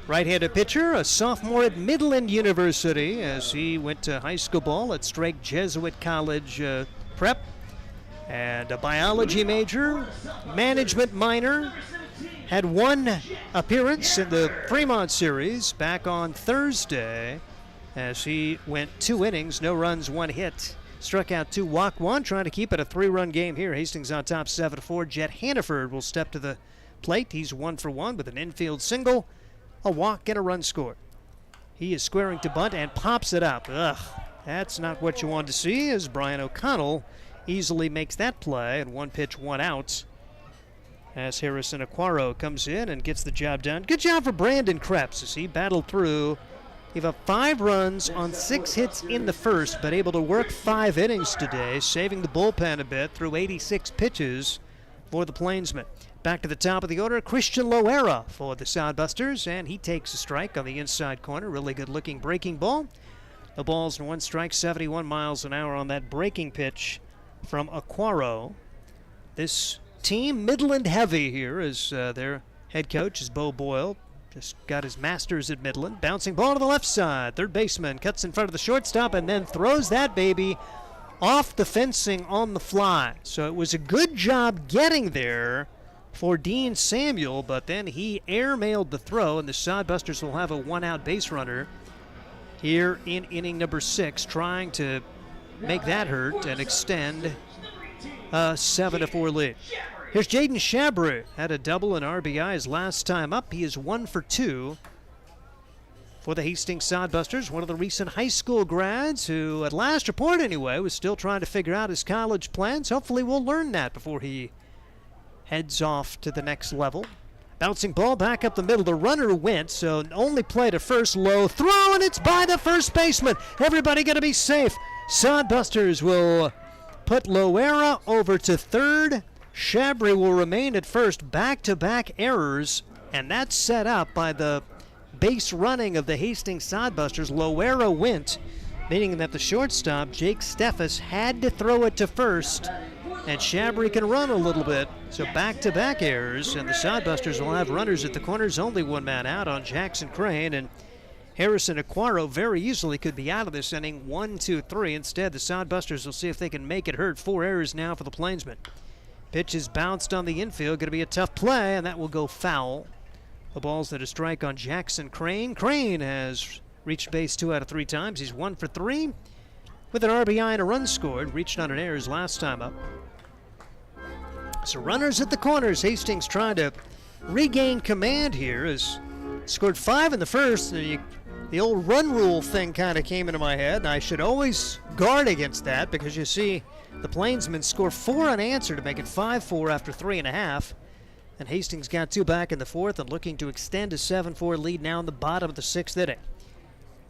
Right-handed pitcher, a sophomore at Midland University as he went to high school ball at Strake Jesuit College Prep. And a biology major, management minor. Had one appearance in the Fremont Series back on Thursday as he went 2 innings, no runs, 1 hit. Struck out 2, walked 1, trying to keep it a 3-run game here. Hastings on top 7-4. Jet Hannaford will step to the plate. He's 1 for 1 with an infield single, a walk, and a run scored. He is squaring to bunt and pops it up. Ugh, that's not what you want to see as Brian O'Connell easily makes that play, and 1 pitch, 1 out. As Harrison Aquaro comes in and gets the job done. Good job for Brandon Krebs as he battled through. Gave up 5 runs on 6 hits in the first, but able to work 5 innings today, saving the bullpen a bit through 86 pitches for the Plainsmen. Back to the top of the order, Christian Loera for the Sodbusters, and he takes a strike on the inside corner. Really good-looking breaking ball. The ball's 1 strike, 71 miles an hour on that breaking pitch from Aquaro. This team, Midland heavy here, as their head coach is Bo Boyle. Just got his master's at Midland. Bouncing ball to the left side. Third baseman cuts in front of the shortstop and then throws that baby off the fencing on the fly. So it was a good job getting there for Dean Samuel, but then he airmailed the throw, and the Sodbusters will have a 1-out base runner here in inning number 6, trying to make that hurt and extend a 7-4 lead. Here's Jaden Chabry. Had a double and RBI his last time up. He is 1 for 2 for the Hastings Sodbusters. One of the recent high school grads who, at last report anyway, was still trying to figure out his college plans. Hopefully we'll learn that before he heads off to the next level. Bouncing ball back up the middle. The runner went, so only play to first. Low throw, and it's by the first baseman. Everybody going to be safe. Sodbusters will put Loera over to third. Chabry will remain at first. Back-to-back errors, and that's set up by the base running of the Hastings Sodbusters. Loera went, meaning that the shortstop, Jake Steffes, had to throw it to first, and Chabry can run a little bit. So back-to-back errors, and the Sodbusters will have runners at the corners. Only 1 man out on Jackson Crane, and Harrison Aquaro very easily could be out of this inning. 1, 2, 3. Instead, the Sodbusters will see if they can make it hurt. 4 errors now for the Plainsmen. Pitch is bounced on the infield. Going to be a tough play, and that will go foul. The ball's at a strike on Jackson Crane. Crane has reached base 2 out of 3 times. He's 1 for 3 with an RBI and a run scored. Reached on an error his last time up. So runners at the corners. Hastings trying to regain command here. Has scored 5 in the first. The old run rule thing kind of came into my head, and I should always guard against that because you see the Plainsmen score 4 unanswered to make it 5-4 after 3.5. And Hastings got 2 back in the 4th and looking to extend a 7-4 lead now in the bottom of the 6th inning.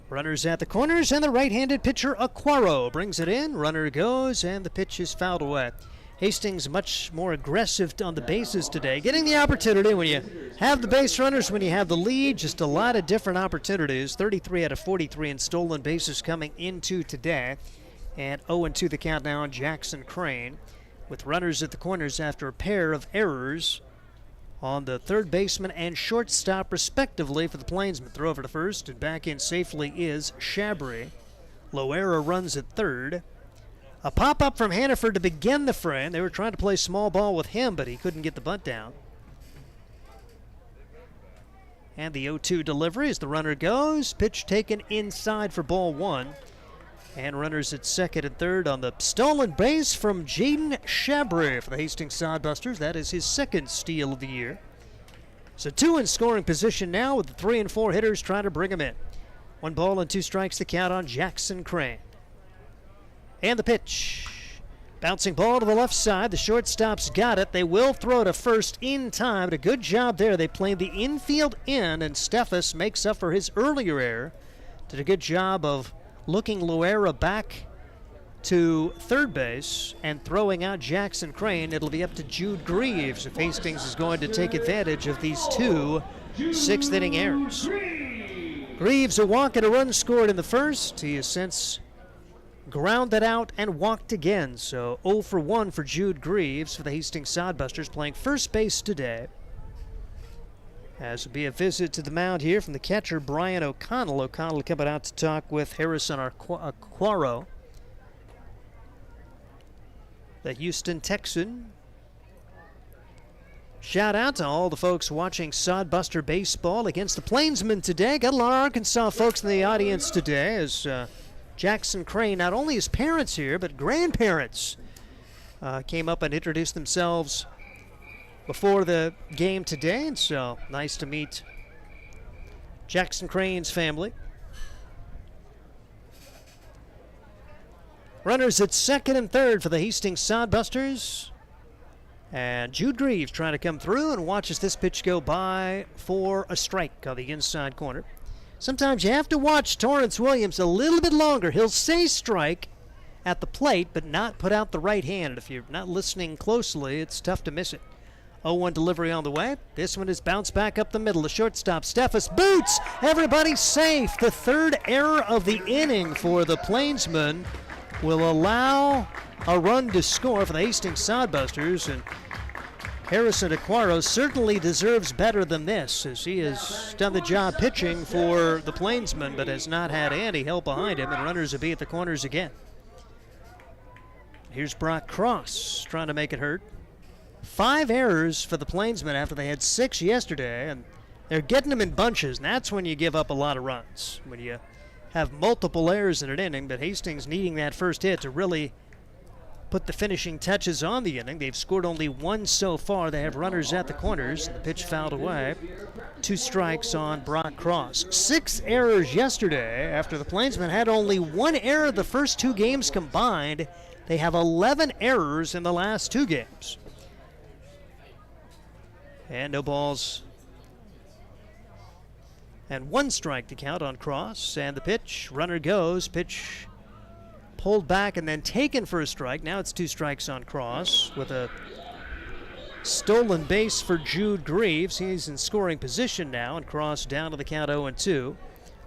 Runners at the corners, and the right-handed pitcher Aquaro brings it in. Runner goes, and the pitch is fouled away. Hastings much more aggressive on the bases today, getting the opportunity when you have the base runners, when you have the lead, just a lot of different opportunities. 33 out of 43 in stolen bases coming into today. And 0-2 the count now on Jackson Crane, with runners at the corners after a pair of errors on the third baseman and shortstop respectively for the Plainsmen. Throw over to first, and back in safely is Chabry. Loera runs at third. A pop-up from Hannaford to begin the frame. They were trying to play small ball with him, but he couldn't get the bunt down. And the 0-2 delivery as the runner goes. Pitch taken inside for ball 1. And runners at second and third on the stolen base from Jaden Chabry for the Hastings Sodbusters. That is his 2nd steal of the year. So 2 in scoring position now with the 3 and 4 hitters trying to bring him in. 1 ball and 2 strikes the count on Jackson Crane. And the pitch. Bouncing ball to the left side. The shortstop's got it. They will throw to first in time. But a good job there. They played the infield in, and Steffes makes up for his earlier error. Did a good job of looking Loera back to third base and throwing out Jackson Crane. It'll be up to Jude Greaves if Hastings is going to take advantage of these two sixth-inning errors. Greaves a walk and a run scored in the first. He has since grounded out and walked again. So 0 for 1 for Jude Greaves for the Hastings Sodbusters, playing first base today. As will be a visit to the mound here from the catcher, Brian O'Connell. O'Connell coming out to talk with Harrison Aquaro, the Houston Texan. Shout out to all the folks watching Sodbuster baseball against the Plainsmen today. Got a lot of Arkansas folks in the audience today as Jackson Crane, not only his parents here, but grandparents came up and introduced themselves before the game today. And so nice to meet Jackson Crane's family. Runners at second and third for the Hastings Sodbusters. And Jude Greaves trying to come through and watches this pitch go by for a strike on the inside corner. Sometimes you have to watch Torrance Williams a little bit longer. He'll say strike at the plate, but not put out the right hand. If you're not listening closely, it's tough to miss it. 0-1 delivery on the way. This one is bounced back up the middle. The shortstop, Steffes, boots! Everybody's safe. The third error of the inning for the Plainsmen will allow a run to score for the Hastings Sodbusters, and Harrison Aquaro certainly deserves better than this, as he has done the job pitching for the Plainsmen, but has not had any help behind him, and runners will be at the corners again. Here's Brock Cross trying to make it hurt. 5 errors for the Plainsmen after they had 6 yesterday, and they're getting them in bunches, and that's when you give up a lot of runs, when you have multiple errors in an inning. But Hastings needing that first hit to really put the finishing touches on the inning. They've scored only 1 so far. They have runners at the corners. The pitch fouled away. 2 strikes on Brock Cross. 6 errors yesterday after the Plainsmen had only 1 error the first 2 games combined. They have 11 errors in the last 2 games. And no balls and 1 strike to count on Cross. And the pitch, runner goes, pitch pulled back and then taken for a strike. Now it's 2 strikes on Cross with a stolen base for Jude Greaves. He's in scoring position now, and Cross down to the count 0-2.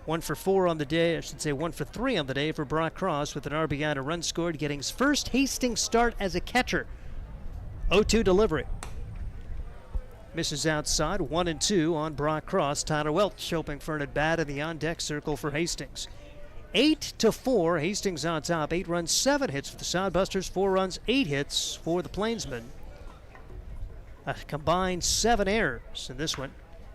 1 for 4 on the day, I should say 1 for 3 on the day for Brock Cross with an RBI and a run scored, getting his first Hastings start as a catcher. 0-2 delivery. Misses outside, 1-2 on Brock Cross. Tyler Welch hoping for an at-bat in the on-deck circle for Hastings. 8-4, Hastings on top. 8 runs, 7 hits for the Sodbusters. 4 runs, 8 hits for the Plainsmen. A combined 7 errors in this one.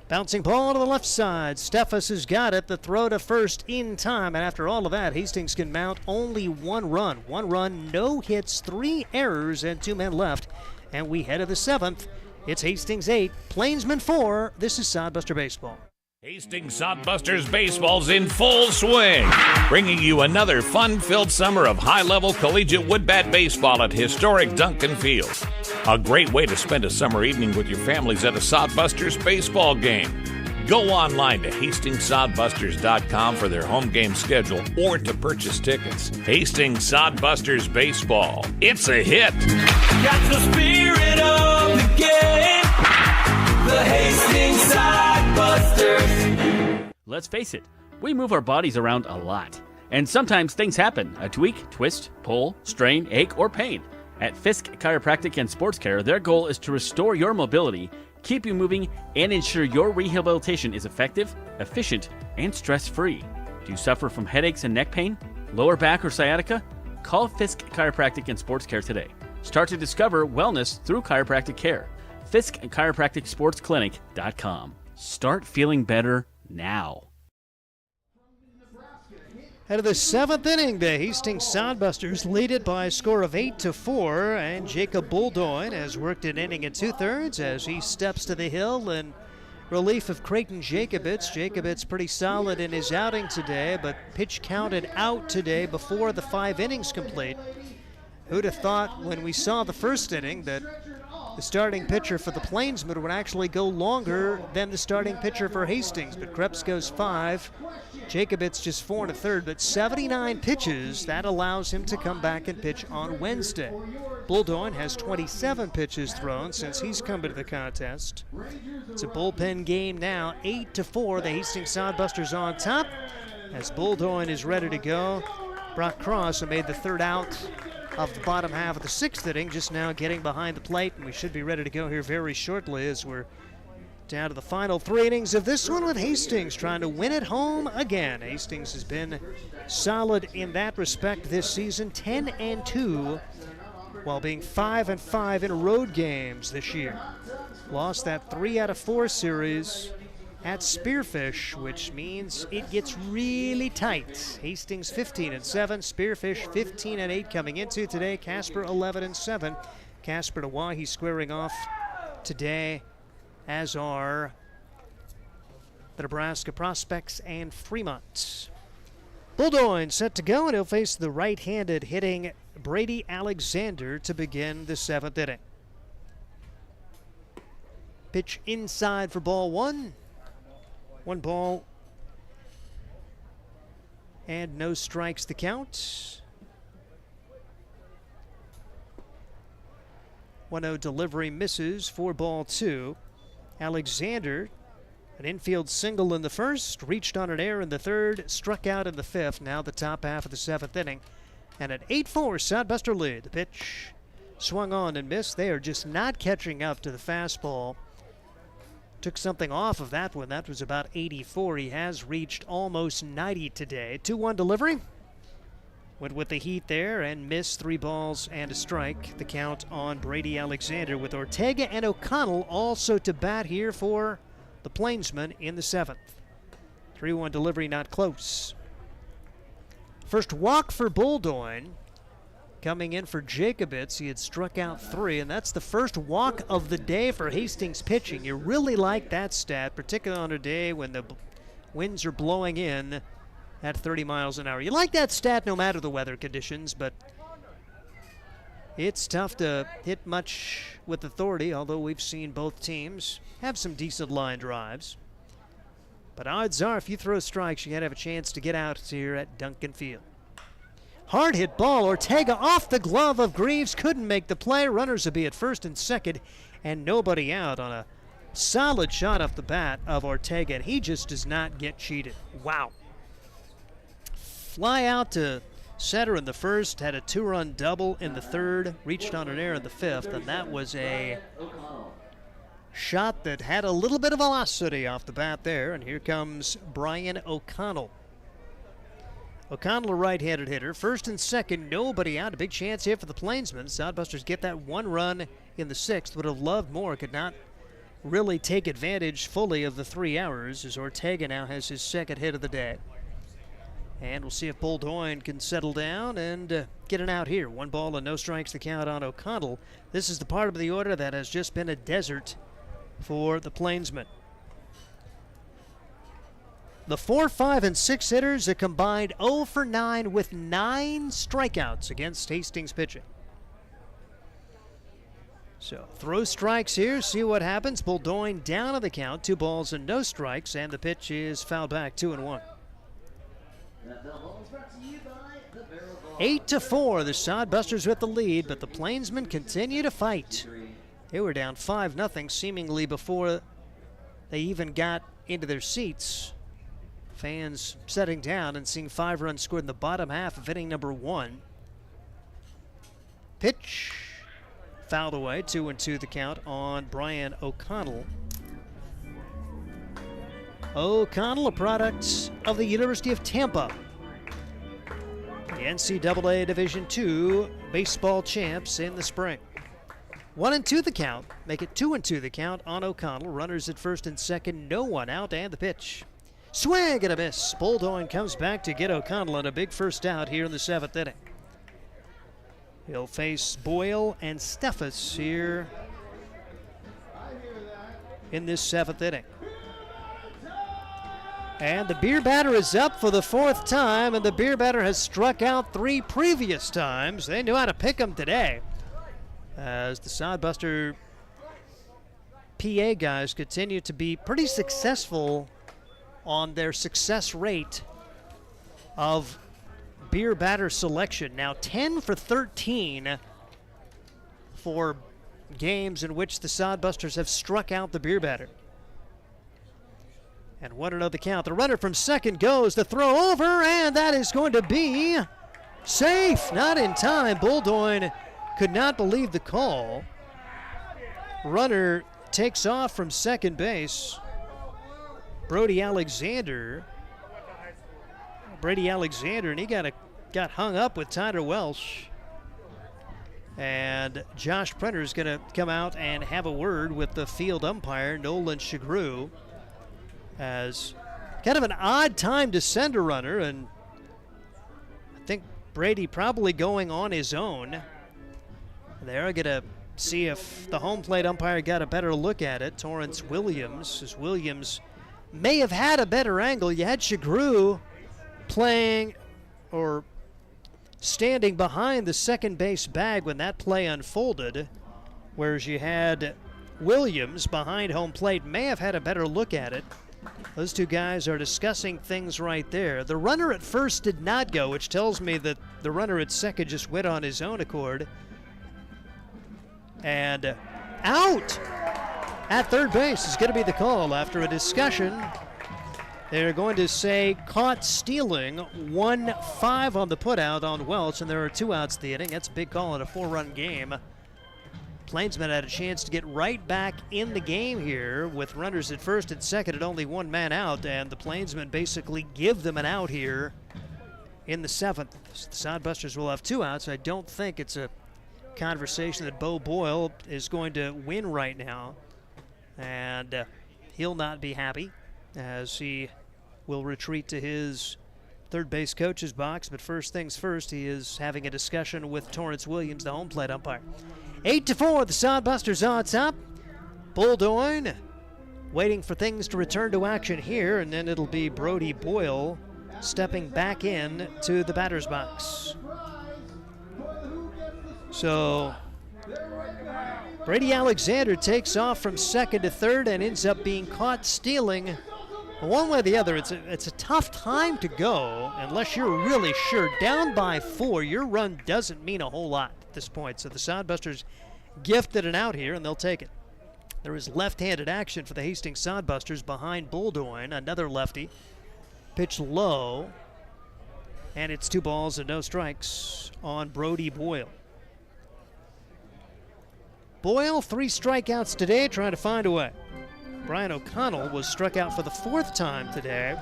Bouncing ball to the left side. Steffes has got it. The throw to first in time. And after all of that, Hastings can mount only 1 run. 1 run, no hits, 3 errors, and 2 men left. And we head to the 7th. It's Hastings 8, Plainsmen 4. This is Sodbuster Baseball. Hastings Sodbusters baseball's in full swing, bringing you another fun-filled summer of high-level collegiate woodbat baseball at historic Duncan Field. A great way to spend a summer evening with your families at a Sodbusters baseball game. Go online to HastingsSodbusters.com for their home game schedule or to purchase tickets. Hastings Sodbusters baseball. It's a hit. Got the spirit of the game. The Hastings Sodbusters. Let's face it, we move our bodies around a lot. And sometimes things happen. A tweak, twist, pull, strain, ache, or pain. At Fisk Chiropractic and Sports Care, their goal is to restore your mobility, keep you moving, and ensure your rehabilitation is effective, efficient, and stress-free. Do you suffer from headaches and neck pain, lower back or sciatica? Call Fisk Chiropractic and Sports Care today. Start to discover wellness through chiropractic care. Fisk Chiropractic Sports Clinic.com. Start feeling better now. Out of the 7th inning, the Hastings Sodbusters lead it by a score of 8-4, and Jacob Buldoin has worked an inning and 2/3 as he steps to the hill and relief of Creighton Jacobitz. Jacobitz pretty solid in his outing today, but pitch counted out today before the 5 innings complete. Who'd have thought when we saw the first inning that the starting pitcher for the Plainsmen would actually go longer than the starting pitcher for Hastings, but Krebs goes 5. Jacobitz just 4 1/3, but 79 pitches. That allows him to come back and pitch on Wednesday. Bulldoin has 27 pitches thrown since he's come into the contest. It's a bullpen game now, 8-4. The Hastings Sodbusters on top as Bulldoin is ready to go. Brock Cross, who made the 3rd out of the bottom half of the 6th inning, just now getting behind the plate, and we should be ready to go here very shortly as we're down to the final 3 innings of this one with Hastings trying to win at home again. Hastings has been solid in that respect this season, 10-2, while being 5-5 in road games this year. Lost that 3 out of 4 series at Spearfish, which means it gets really tight. Hastings 15-7, Spearfish 15-8 coming into today. Casper 11-7. Casper Nawahi squaring off today, as are the Nebraska Prospects and Fremont. Bulldoin set to go, and he'll face the right-handed hitting Brady Alexander to begin the 7th inning. Pitch inside for ball 1. 1 ball and no strikes to count. 1-0 delivery misses for ball 2. Alexander, an infield single in the 1st, reached on an error in the 3rd, struck out in the 5th, now the top half of the 7th inning. And an 8-4 Sodbuster lead. The pitch swung on and missed. They are just not catching up to the fastball. Took something off of that one. That was about 84. He has reached almost 90 today. 2-1 delivery. Went with the heat there and missed 3 balls and a strike. The count on Brady Alexander with Ortega and O'Connell also to bat here for the Plainsmen in the 7th. 3-1 delivery, not close. First walk for Bulldoin. Coming in for Jacobitz, he had struck out 3, and that's the first walk of the day for Hastings pitching. You really like that stat, particularly on a day when the winds are blowing in at 30 miles an hour. You like that stat no matter the weather conditions, but it's tough to hit much with authority, although we've seen both teams have some decent line drives. But odds are if you throw strikes, you gotta have a chance to get out here at Duncan Field. Hard hit ball. Ortega off the glove of Greaves. Couldn't make the play. Runners will be at 1st and 2nd, and nobody out on a solid shot off the bat of Ortega, and he just does not get cheated. Wow. Fly out to center in the 1st, had a 2-run double in the 3rd, reached on an error in the 5th, and that was a shot that had a little bit of velocity off the bat there, and here comes Brian O'Connell. O'Connell, a right-handed hitter. 1st and 2nd, nobody out. A big chance here for the Plainsmen. Sodbusters get that 1 run in the 6th. Would have loved more. Could not really take advantage fully of the 3 hours as Ortega now has his 2nd hit of the day. And we'll see if Bulldoin can settle down and get an out here. 1 ball and no strikes to count on O'Connell. This is the part of the order that has just been a desert for the Plainsmen. The 4, 5, and 6 hitters, a combined 0 for 9 with 9 strikeouts against Hastings pitching. So throw strikes here, see what happens. Bulldoin down on the count, 2 balls and no strikes, and the pitch is fouled back, 2-1. 8-4, the Sodbusters with the lead, but the Plainsmen continue to fight. They were down 5-0 seemingly before they even got into their seats. Fans setting down and seeing 5 runs scored in the bottom half of inning number 1. Pitch fouled away, 2-2 the count on Brian O'Connell. O'Connell, a product of the University of Tampa. The NCAA Division II baseball champs in the spring. 1-2 the count, make it 2-2 the count on O'Connell. Runners at 1st and 2nd, no one out, and the pitch. Swing and a miss. Bulldoin comes back to get O'Connell on a big first out here in the 7th inning. He'll face Boyle and Steffes here in this 7th inning. And the beer batter is up for the 4th time, and the beer batter has struck out 3 previous times. They knew how to pick them today, as the Sodbuster PA guys continue to be pretty successful on their success rate of beer batter selection. Now 10 for 13 for games in which the Sodbusters have struck out the beer batter. And 1-0 the count. The runner from second goes, the throw over, and that is going to be safe. Not in time. Buldoin could not believe the call. Runner takes off from second base. Brady Alexander, and he got hung up with Tyler Welsh. And Josh Prenner is going to come out and have a word with the field umpire, Nolan Shagru, as kind of an odd time to send a runner, and I think Brady probably going on his own. They're going to see if the home plate umpire got a better look at it. Torrance Williams, as Williams may have had a better angle. You had Shagru playing or standing behind the second base bag when that play unfolded, whereas you had Williams behind home plate, may have had a better look at it. Those two guys are discussing things right there. The runner at first did not go, which tells me that the runner at second just went on his own accord. And out at third base is going to be the call after a discussion. They're going to say caught stealing, 1-5 on the putout on Welch, and there are 2 outs the inning. That's a big call in a 4-run game. Plainsmen had a chance to get right back in the game here with runners at first and second and only 1 man out, and the Plainsmen basically give them an out here in the 7th. The Sodbusters will have 2 outs. I don't think it's a conversation that Bo Boyle is going to win right now, and he'll not be happy as he will retreat to his third base coach's box. But first things first, he is having a discussion with Torrance Williams, the home plate umpire. 8-4, the Sodbusters on top. Buldoin waiting for things to return to action here, and then it'll be Brody Boyle stepping back in to the batter's box. So Brady Alexander takes off from second to third and ends up being caught stealing. One way or the other, it's a tough time to go unless you're really sure. Down by 4, your run doesn't mean a whole lot at this point. So the Sodbusters gifted an out here, and they'll take it. There is left-handed action for the Hastings Sodbusters behind Buldoin, another lefty. Pitch low, and it's 2 balls and no strikes on Brody Boyle. Boyle, 3 strikeouts today, trying to find a way. Brian O'Connell was struck out for the 4th time today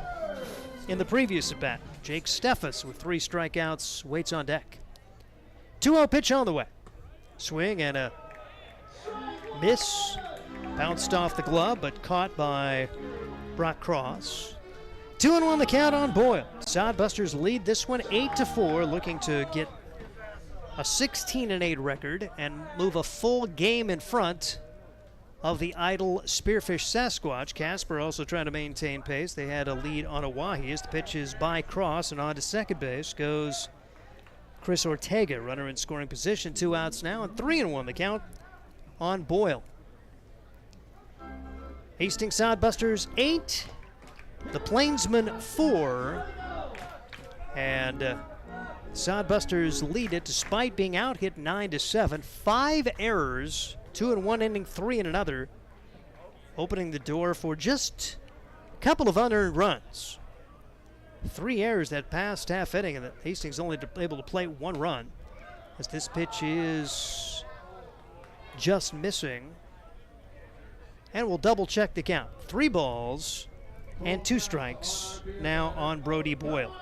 in the previous at-bat. Jake Steffes with 3 strikeouts waits on deck. 2-0 pitch on the way. Swing and a miss. Bounced off the glove, but caught by Brock Cross. 2-1 the count on Boyle. Sodbusters lead this one 8-4, looking to get a 16-8 record and move a full game in front of the idle Spearfish Sasquatch. Casper also trying to maintain pace. They had a lead on Oahe as the pitch is by Cross, and on to second base goes Chris Ortega, runner in scoring position. 2 outs now, and 3-1 the count on Boyle. Hastings Sodbusters 8, the Plainsmen 4, and Sodbusters lead it despite being out hit 9-7. 5 errors, 2 in one inning, 3 in another, opening the door for just a couple of unearned runs. 3 errors that past half inning, and Hastings only able to play 1 run, as this pitch is just missing. And we'll double check the count. 3 balls and 2 strikes now on Brody Boyle.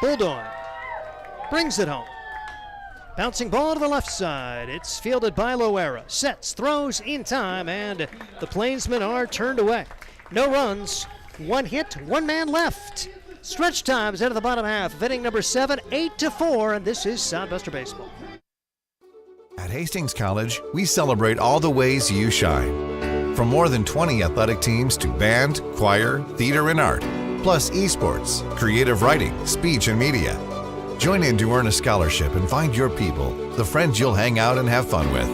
Bulldog brings it home. Bouncing ball to the left side. It's fielded by Loera. Sets, throws in time, and the Plainsmen are turned away. No runs, 1 hit, 1 man left. Stretch times out of the bottom half of inning number 7, 8-4, and this is Sodbuster Baseball. At Hastings College, we celebrate all the ways you shine. From more than 20 athletic teams to band, choir, theater, and art, plus esports, creative writing, speech, and media. Join in to earn a scholarship and find your people, the friends you'll hang out and have fun with.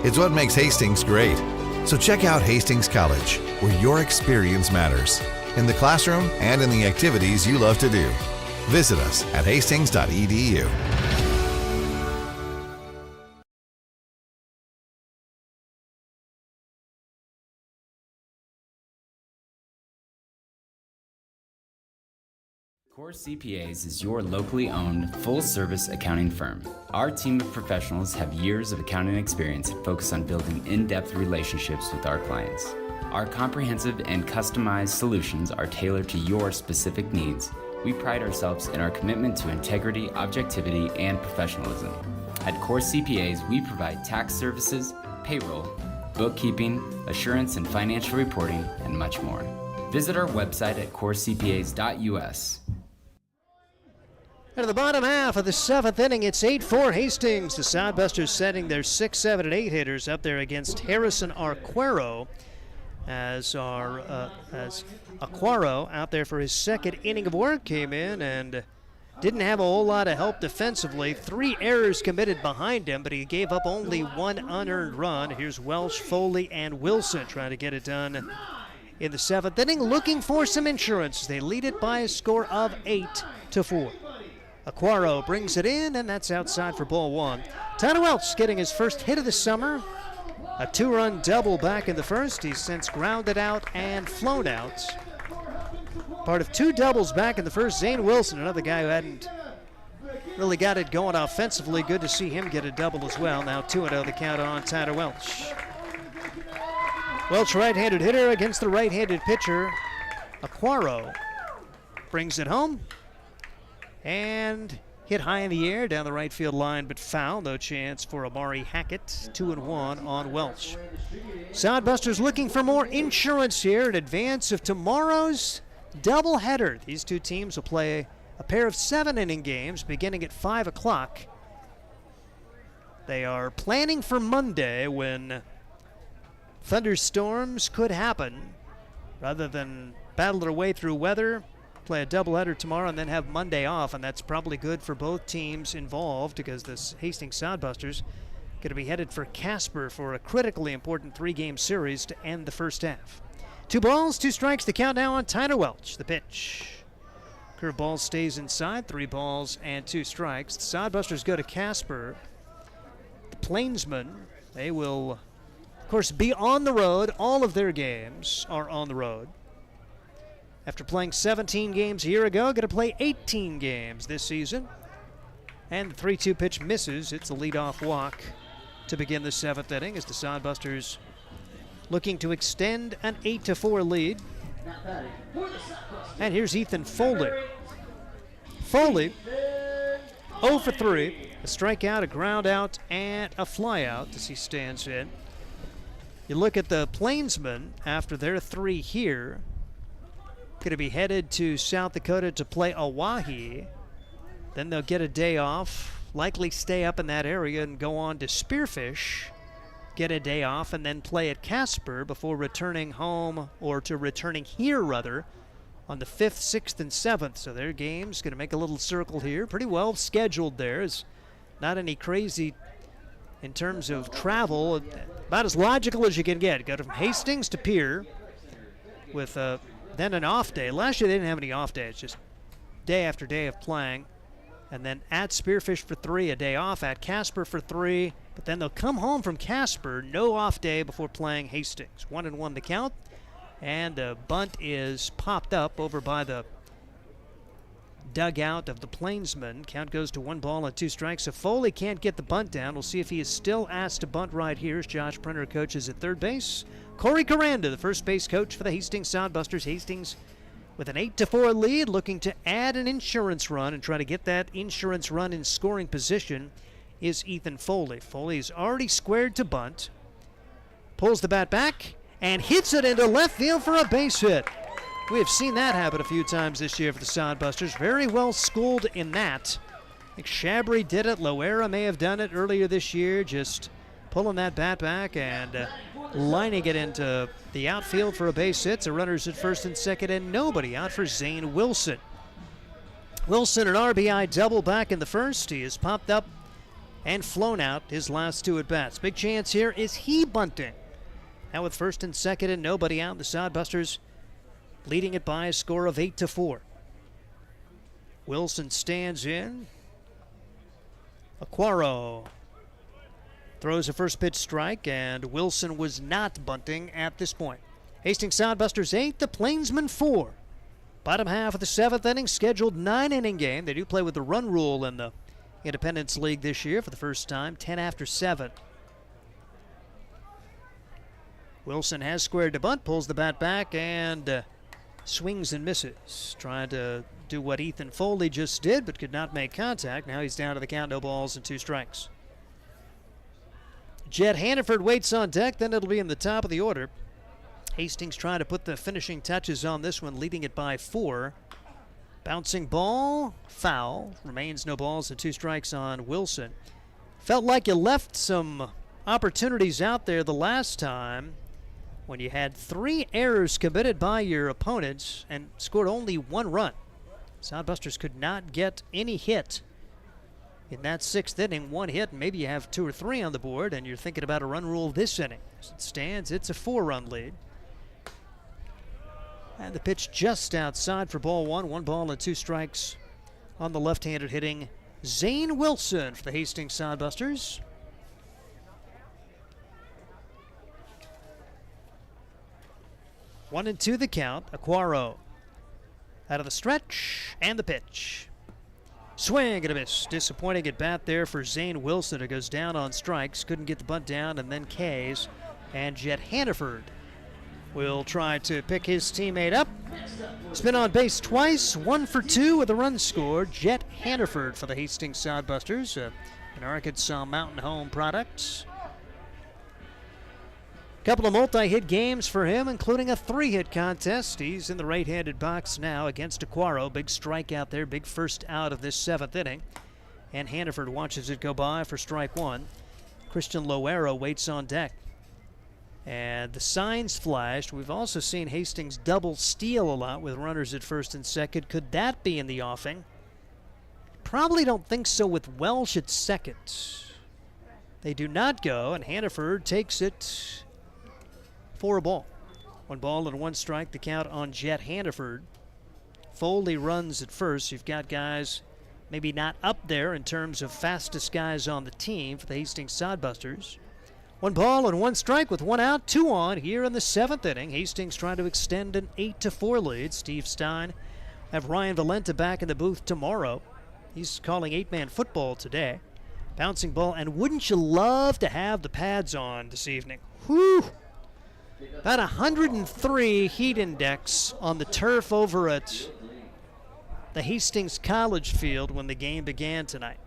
It's what makes Hastings great. So check out Hastings College, where your experience matters, in the classroom and in the activities you love to do. Visit us at hastings.edu. Core CPAs is your locally owned, full-service accounting firm. Our team of professionals have years of accounting experience and focus on building in-depth relationships with our clients. Our comprehensive and customized solutions are tailored to your specific needs. We pride ourselves in our commitment to integrity, objectivity, and professionalism. At Core CPAs, we provide tax services, payroll, bookkeeping, assurance and financial reporting, and much more. Visit our website at corecpas.us. Into the bottom half of the 7th inning, it's 8-4 Hastings. The Sodbusters setting their 6, 7, and 8 hitters up there against Harrison Arquero, as Arquero out there for his second inning of work came in and didn't have a whole lot of help defensively. 3 errors committed behind him, but he gave up only 1 unearned run. Here's Welsh, Foley, and Wilson trying to get it done in the 7th inning, looking for some insurance. They lead it by a score of 8-4. Aquaro brings it in, and that's outside for ball 1. Tyler Welch getting his first hit of the summer. A 2-run double back in the first. He's since grounded out and flown out. Part of 2 doubles back in the first. Zane Wilson, another guy who hadn't really got it going offensively. Good to see him get a double as well. Now 2-0 the count on Tyler Welch. Welch, right-handed hitter against the right-handed pitcher. Aquaro brings it home and hit high in the air down the right field line, but foul. No chance for Amari Hackett. 2-1 on Welch. Sodbusters looking for more insurance here in advance of tomorrow's doubleheader. These 2 teams will play a pair of 7-inning games beginning at 5 o'clock. They are planning for Monday when thunderstorms could happen. Rather than battle their way through weather, play a doubleheader tomorrow and then have Monday off, and that's probably good for both teams involved because the Hastings Sodbusters going to be headed for Casper for a critically important 3-game series to end the first half. 2 balls, 2 strikes, the count now on Tyler Welch. The pitch. Curveball stays inside, 3 balls and 2 strikes. The Sodbusters go to Casper. The Plainsmen, they will, of course, be on the road. All of their games are on the road. After playing 17 games a year ago, going to play 18 games this season. And the 3-2 pitch misses. It's a leadoff walk to begin the 7th inning as the Sodbusters looking to extend an 8-4 lead. And here's Ethan Foley. Foley, 0 for 3. A strikeout, a ground out, and a flyout as he stands in. You look at the Plainsmen after their 3 here. Going to be headed to South Dakota to play Oahe. Then they'll get a day off, likely stay up in that area and go on to Spearfish, get a day off, and then play at Casper before returning home, or to returning here rather, on the 5th, 6th, and 7th. So their game's going to make a little circle here. Pretty well scheduled there. It's not any crazy in terms of travel. About as logical as you can get. Go from Hastings to Pierre with then an off day. Last year they didn't have any off days, just day after day of playing. And then at Spearfish for 3, a day off, at Casper for 3, but then they'll come home from Casper, no off day before playing Hastings. 1-1 the count, and a bunt is popped up over by the dugout of the Plainsmen. Count goes to 1 ball and 2 strikes. So Foley can't get the bunt down. We'll see if he is still asked to bunt right here as Josh Printer coaches at third base. Corey Coranda, the first base coach for the Hastings Sodbusters. Hastings with an 8-4 lead, looking to add an insurance run and try to get that insurance run in scoring position is Ethan Foley. Foley's already squared to bunt, pulls the bat back, and hits it into left field for a base hit. We have seen that happen a few times this year for the Sodbusters. Very well schooled in that. I think Shabry did it. Loera may have done it earlier this year, just pulling that bat back and lining it into the outfield for a base hit. So runners at first and second and nobody out for Zane Wilson. Wilson, an RBI double back in the first. He has popped up and flown out his last 2 at-bats. Big chance here. Is he bunting? Now with first and second and nobody out, the Sodbusters leading it by a score of 8-4. Wilson stands in. Aquaro throws a first pitch strike, and Wilson was not bunting at this point. Hastings Sodbusters 8, the Plainsmen 4. Bottom half of the 7th inning, scheduled 9-inning game. They do play with the run rule in the Independence League this year for the first time, 10 after 7. Wilson has squared to bunt, pulls the bat back, and swings and misses. Trying to do what Ethan Foley just did, but could not make contact. Now he's down to the count, no balls and 2 strikes. Jet Hannaford waits on deck, then it'll be in the top of the order. Hastings trying to put the finishing touches on this one, leading it by 4. Bouncing ball, foul. Remains no balls and 2 strikes on Wilson. Felt like you left some opportunities out there the last time when you had 3 errors committed by your opponents and scored only 1 run. Sodbusters could not get any hit in that 6th inning. 1 hit, maybe you have 2 or 3 on the board, and you're thinking about a run rule this inning. As it stands, it's a 4-run lead. And the pitch just outside for ball 1. 1 ball and 2 strikes on the left-handed hitting Zane Wilson for the Hastings Sodbusters. One and 2 the count. Aquaro out of the stretch, and the pitch. Swing and a miss. Disappointing at bat there for Zane Wilson. It goes down on strikes. Couldn't get the bunt down, and then K's. And Jet Hannaford will try to pick his teammate up. He's been on base twice, 1 for 2 with a run scored. Jet Hannaford for the Hastings Sodbusters, an Arkansas Mountain Home product. Couple of multi-hit games for him, including a 3-hit contest. He's in the right-handed box now against Aquaro. Big strikeout there, big first out of this 7th inning. And Hannaford watches it go by for strike 1. Christian Loera waits on deck. And the signs flashed. We've also seen Hastings double steal a lot with runners at first and second. Could that be in the offing? Probably don't think so with Welsh at second. They do not go, and Hannaford takes it for a ball. 1 ball and 1 strike, the count on Jet Hannaford. Foley runs at first. You've got guys maybe not up there in terms of fastest guys on the team for the Hastings Sodbusters. 1 ball and 1 strike with 1 out, 2 on here in the 7th inning. Hastings trying to extend an 8-4 lead. Steve Stein have Ryan Valenta back in the booth tomorrow. He's calling 8-man football today. Bouncing ball, and wouldn't you love to have the pads on this evening? Whew! About 103 heat index on the turf over at the Hastings College field when the game began tonight.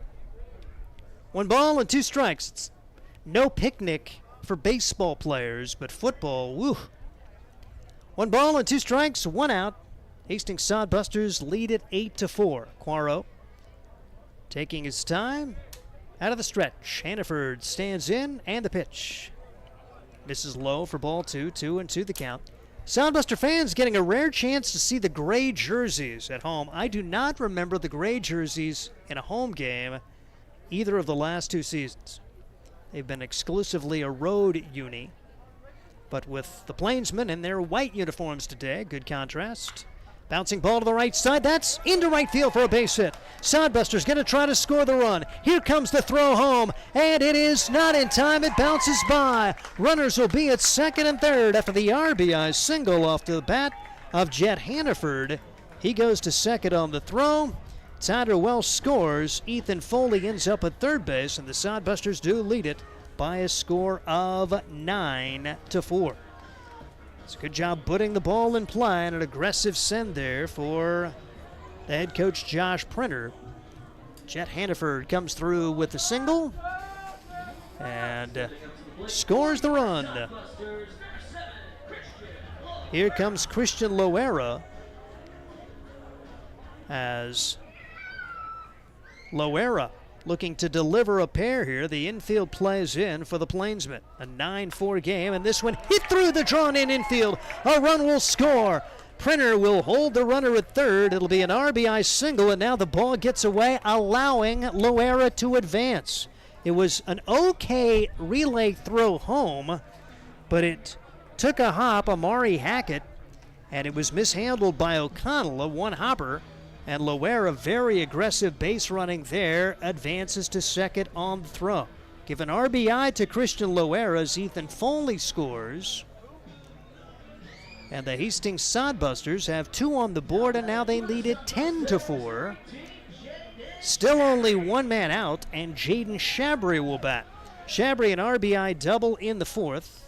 1 ball and 2 strikes. It's no picnic for baseball players, but football, woo. 1 ball and 2 strikes, 1 out. Hastings Sodbusters lead it 8-4. Aquaro taking his time out of the stretch. Hannaford stands in, and the pitch. This is low for ball 2, 2 and 2 the count. Sodbuster fans getting a rare chance to see the gray jerseys at home. I do not remember the gray jerseys in a home game either of the last 2 seasons. They've been exclusively a road uni. But with the Plainsmen in their white uniforms today, good contrast. Bouncing ball to the right side. That's into right field for a base hit. Sodbuster's going to try to score the run. Here comes the throw home, and it is not in time. It bounces by. Runners will be at second and third after the RBI single off the bat of Jet Hannaford. He goes to second on the throw. Tyler Welsh scores. Ethan Foley ends up at third base, and the Sodbusters do lead it by a score of 9-4. It's a good job putting the ball in play, and an aggressive send there for the head coach Josh Printer. Jet Hannaford comes through with a single and scores the run. Here comes Christian Loera as Loera looking to deliver a pair here. The infield plays in for the Plainsmen. A 9-4 game, and this one hit through the drawn-in infield. A run will score. Printer will hold the runner at third. It'll be an RBI single, and now the ball gets away, allowing Loera to advance. It was an okay relay throw home, but it took a hop, Amari Hackett, and it was mishandled by O'Connell, a one-hopper. And Loera, very aggressive base running there, advances to second on the throw. Give an RBI to Christian Loera as Ethan Foley scores. And the Hastings Sodbusters have 2 on the board, and now they lead it 10-4. Still only one man out, and Jaden Shabry will bat. Shabry an RBI double in the 4th.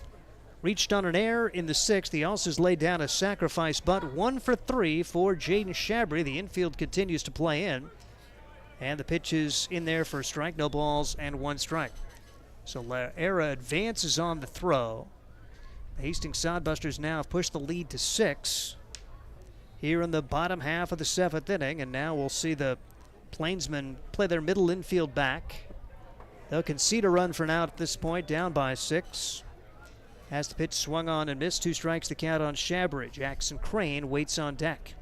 Reached on an error in the 6th. He also has laid down a sacrifice bunt. 1 for 3 for Jaden Shabry. The infield continues to play in. And the pitch is in there for a strike. No balls and 1 strike. So Loera advances on the throw. The Hastings Sodbusters now have pushed the lead to 6 here in the bottom half of the 7th inning. And now we'll see the Plainsmen play their middle infield back. They'll concede a run for an out at this point, down by 6. As the pitch swung on and missed, 2 strikes to count on Shabry. Jackson Crane waits on deck.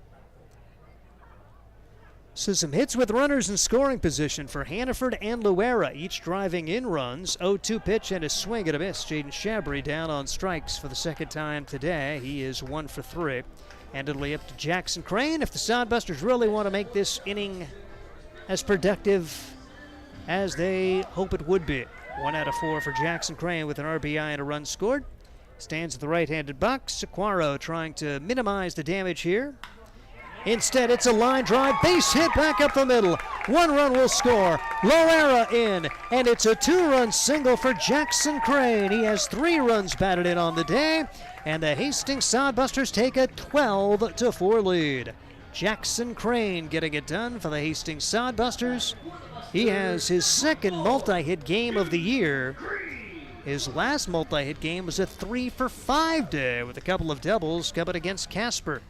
So some hits with runners in scoring position for Hannaford and Loera, each driving in runs. 0-2 pitch and a swing and a miss. Jaden Shabry down on strikes for the 2nd time today. He is 1 for 3. And it'll be up to Jackson Crane if the Sodbusters really want to make this inning as productive as they hope it would be. 1 out of 4 for Jackson Crane with an RBI and a run scored. Stands at the right-handed box. Sequaro trying to minimize the damage here. Instead, it's a line drive, base hit back up the middle. 1 run will score. Loera in, and it's a 2-run single for Jackson Crane. He has 3 runs batted in on the day, and the Hastings Sodbusters take a 12-4 lead. Jackson Crane getting it done for the Hastings Sodbusters. He has his 2nd multi-hit game of the year. His last multi-hit game was a 3-for-5 day with a couple of doubles coming against Casper.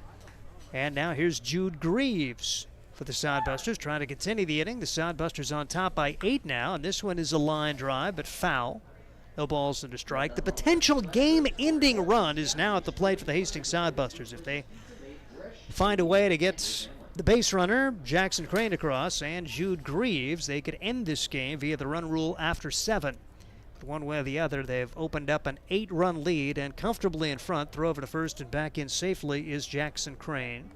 And now here's Jude Greaves for the Sodbusters trying to continue the inning. The Sodbusters on top by 8 now, and this one is a line drive, but foul. No balls and a strike. The potential game-ending run is now at the plate for the Hastings Sodbusters. If they find a way to get the base runner, Jackson Crane, across, and Jude Greaves, they could end this game via the run rule after 7. But one way or the other, they've opened up an 8-run lead, and comfortably in front, throw over to first and back in safely is Jackson Crane.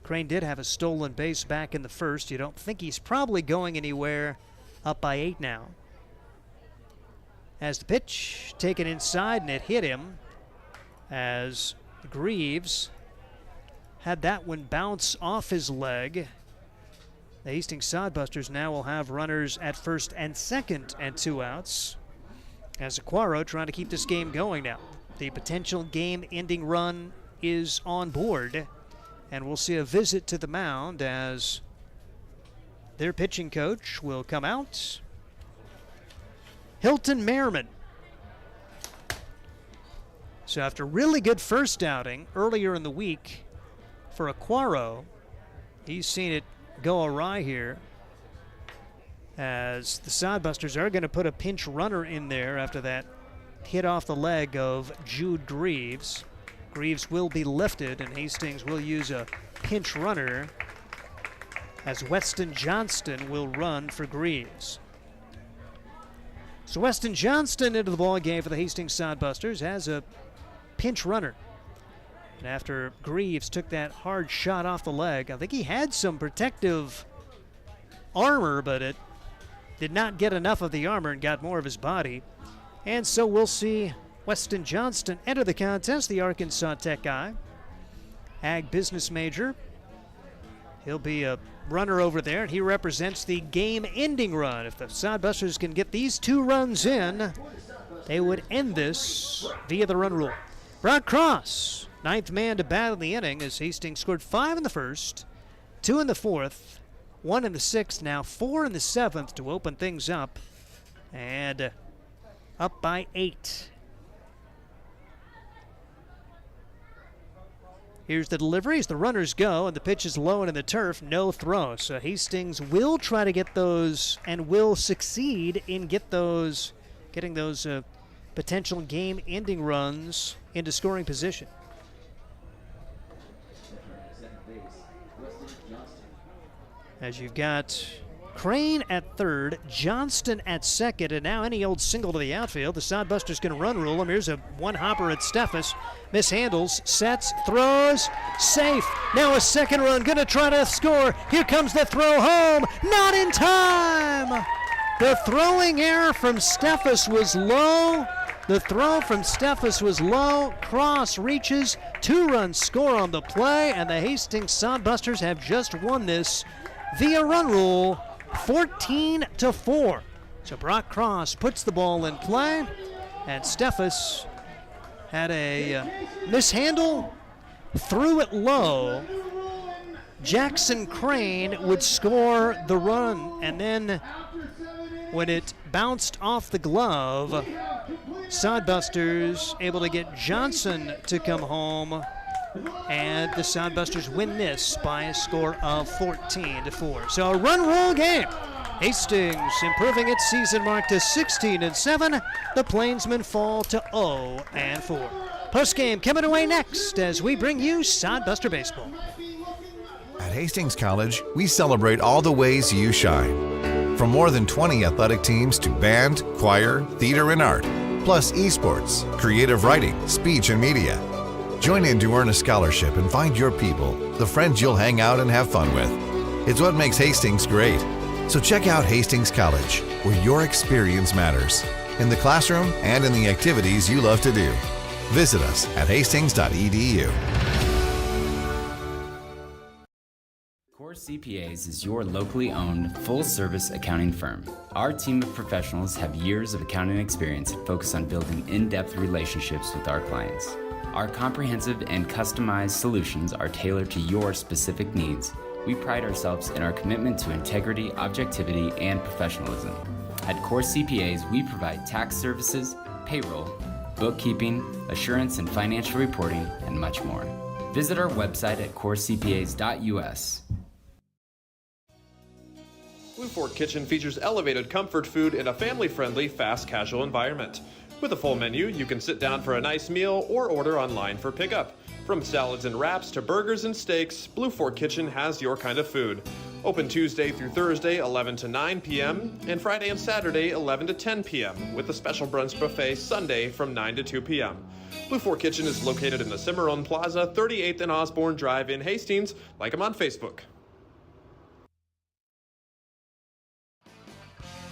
Crane did have a stolen base back in the 1st. You don't think he's probably going anywhere, up by 8 now. As the pitch taken inside, and it hit him as Greaves had that one bounce off his leg. The Hastings Sodbusters now will have runners at first and second and 2 outs. As Aquaro trying to keep this game going now. The potential game-ending run is on board. And we'll see a visit to the mound as their pitching coach will come out. Hilton Merriman. So after a really good first outing earlier in the week for Aquaro, he's seen it go awry here as the Sodbusters are going to put a pinch runner in there after that hit off the leg of Jude Greaves. Greaves will be lifted, and Hastings will use a pinch runner as Weston Johnston will run for Greaves. So Weston Johnston into the ball game for the Hastings Sodbusters has a pinch runner. And after Greaves took that hard shot off the leg, I think he had some protective armor, but it did not get enough of the armor and got more of his body. And so we'll see Weston Johnston enter the contest, the Arkansas Tech guy. Ag business major. He'll be a runner over there, and he represents the game-ending run. If the Sodbusters can get these 2 runs in, they would end this via the run rule. Brock Cross, 9th man to bat in the inning as Hastings scored 5 in the 1st, 2 in the 4th, 1 in the 6th, now 4 in the 7th to open things up, and up by 8. Here's the delivery as the runners go, and the pitch is low and in the turf, no throw. So Hastings will try to get those and will succeed in getting those potential game-ending runs into scoring position. As you've got Crane at third, Johnston at second, and now any old single to the outfield. The Sodbusters going to run rule him. Here's a one-hopper at Steffes. Mishandles, sets, throws, safe. Now a second run, going to try to score. Here comes the throw home, not in time. The throwing error from Steffes was low. The throw from Steffes was low. Cross reaches, 2-run score on the play, and the Hastings Sodbusters have just won this via run rule, 14-4. So Brock Cross puts the ball in play, and Steffes had a mishandle, threw it low. Jackson Crane would score the run, and then when it bounced off the glove, Sodbusters able to get Johnson to come home, and the Sodbusters win this by a score of 14-4. So a run rule game. Hastings improving its season mark to 16-7. The Plainsmen fall to 0-4. Postgame coming away next as we bring you Sodbuster Baseball. At Hastings College, we celebrate all the ways you shine. From more than 20 athletic teams to band, choir, theater, and art, plus esports, creative writing, speech, and media. Join in to earn a scholarship and find your people, the friends you'll hang out and have fun with. It's what makes Hastings great. So check out Hastings College, where your experience matters, in the classroom and in the activities you love to do. Visit us at hastings.edu. Core CPAs is your locally owned, full-service accounting firm. Our team of professionals have years of accounting experience and focus on building in-depth relationships with our clients. Our comprehensive and customized solutions are tailored to your specific needs. We pride ourselves in our commitment to integrity, objectivity, and professionalism. At Core CPAs, we provide tax services, payroll, bookkeeping, assurance and financial reporting, and much more. Visit our website at corecpas.us. Blue Fork Kitchen features elevated comfort food in a family-friendly, fast casual environment. With a full menu, you can sit down for a nice meal or order online for pickup. From salads and wraps to burgers and steaks, Blue Fork Kitchen has your kind of food. Open Tuesday through Thursday, 11 to 9 p.m., and Friday and Saturday, 11 to 10 p.m., with a special brunch buffet Sunday from 9 to 2 p.m. Blue Fork Kitchen is located in the Cimarron Plaza, 38th and Osborne Drive in Hastings. Like them on Facebook.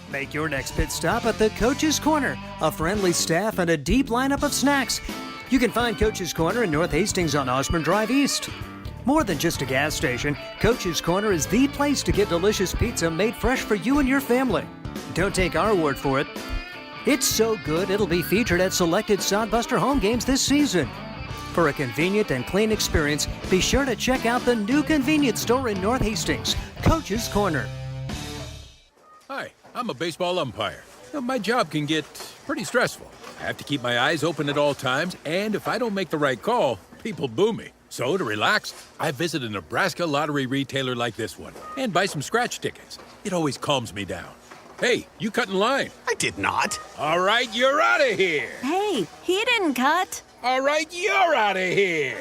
Make your next pit stop at the Coach's Corner, a friendly staff and a deep lineup of snacks. You can find Coach's Corner in North Hastings on Osborne Drive East. More than just a gas station, Coach's Corner is the place to get delicious pizza made fresh for you and your family. Don't take our word for it. It's so good it'll be featured at selected Sodbuster home games this season. For a convenient and clean experience, be sure to check out the new convenience store in North Hastings, Coach's Corner. Hi, I'm a baseball umpire. My job can get pretty stressful. I have to keep my eyes open at all times, and if I don't make the right call, people boo me. So to relax, I visit a Nebraska lottery retailer like this one and buy some scratch tickets. It always calms me down. Hey, you cut in line. I did not. All right, you're out of here. Hey, he didn't cut. All right, you're out of here.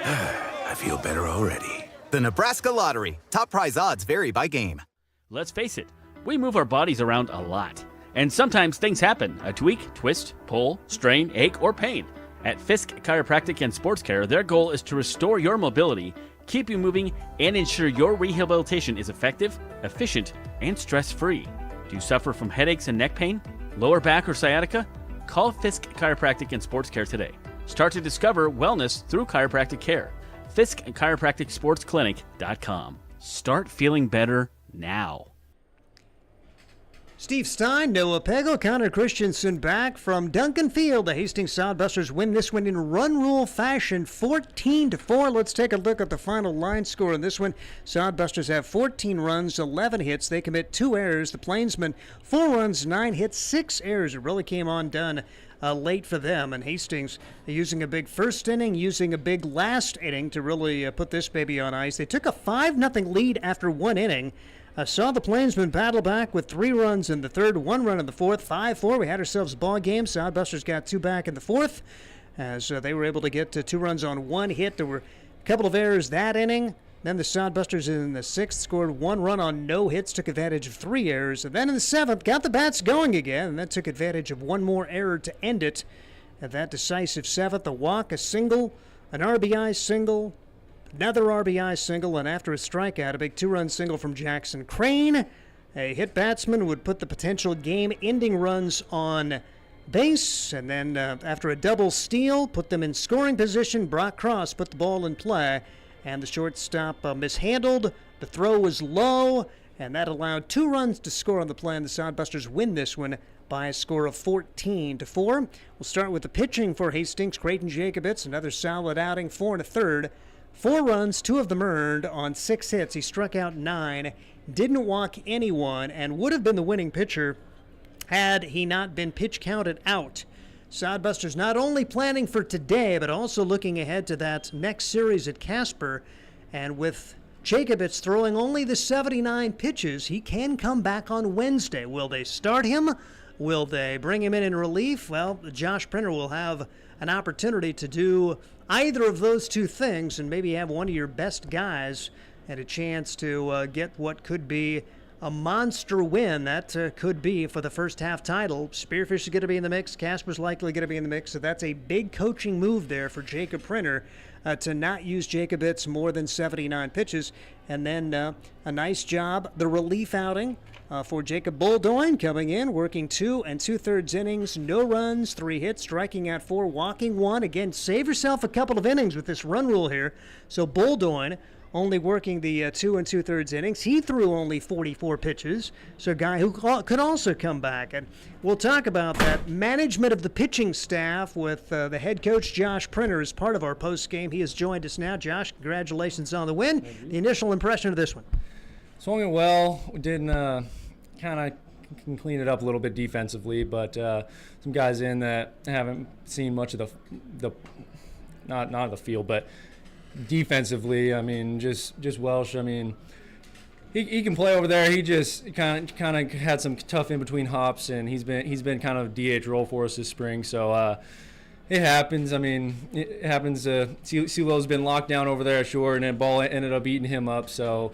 I feel better already. The Nebraska Lottery. Top prize odds vary by game. Let's face it, we move our bodies around a lot. And sometimes things happen, a tweak, twist, pull, strain, ache, or pain. At Fisk Chiropractic and Sports Care, their goal is to restore your mobility, keep you moving, and ensure your rehabilitation is effective, efficient, and stress-free. Do you suffer from headaches and neck pain, lower back or sciatica? Call Fisk Chiropractic and Sports Care today. Start to discover wellness through chiropractic care. Fisk Chiropractic Sports Clinic.com. Start feeling better now. Steve Stein, Noah Pegel, Connor Christensen back from Duncan Field. The Hastings Sodbusters win this one in run rule fashion, 14-4. Let's take a look at the final line score in this one. Sodbusters have 14 runs, 11 hits. They commit 2 errors. The Plainsmen, 4 runs, 9 hits, 6 errors. It really came undone late for them. And Hastings using a big first inning, using a big last inning to really put this baby on ice. They took a 5-0 lead after 1 inning. Saw the Plainsmen battle back with 3 runs in the third, 1 run in the fourth, 5-4. We had ourselves a ball game. Sodbusters got 2 back in the fourth as they were able to get 2 runs on 1 hit. There were a couple of errors that inning. Then the Sodbusters in the 6th scored 1 run on no hits, took advantage of 3 errors. And then in the 7th, got the bats going again, and then took advantage of 1 more error to end it. At that decisive 7th, a walk, a single, an RBI single, another RBI single, and after a strikeout, a big 2-run single from Jackson Crane. A hit batsman would put the potential game-ending runs on base, and then after a double steal, put them in scoring position. Brock Cross put the ball in play, and the shortstop mishandled. The throw was low, and that allowed 2 runs to score on the play, and the Sodbusters win this one by a score of 14-4. We'll start with the pitching for Hastings. Creighton Jacobitz, another solid outing, 4 1/3. 4 runs, 2 of them earned on 6 hits. He struck out 9, didn't walk anyone, and would have been the winning pitcher had he not been pitch counted out. Sodbusters not only planning for today, but also looking ahead to that next series at Casper. And with Jacobitz throwing only the 79 pitches, he can come back on Wednesday. Will they start him? Will they bring him in relief? Well, Josh Printer will have an opportunity to do either of those 2 things and maybe have one of your best guys and a chance to get what could be a monster win. That could be for the first half title. Spearfish is going to be in the mix. Casper's likely going to be in the mix. So that's a big coaching move there for Jacob Printer to not use Jacobitz more than 79 pitches. And then a nice job, the relief outing for Jacob Boldoin coming in, working 2 2/3 innings, no runs, 3 hits, striking out 4, walking 1. Again, save yourself a couple of innings with this run rule here. So Boldoin only working the 2 2/3 innings. He threw only 44 pitches, so a guy who could also come back. And we'll talk about that management of the pitching staff with the head coach, Josh Printer, as part of our post game. He has joined us now. Josh, congratulations on the win. The initial impression of this one? Swung it well. We didn't kind of can clean it up a little bit defensively, but some guys in that haven't seen much of the not the field, but defensively. I mean, just Welsh. I mean, he can play over there. He just kind of had some tough in between hops, and he's been kind of DH role for us this spring. So it happens. I mean, it happens. CeeLo's been locked down over there at short, and then ball ended up eating him up. So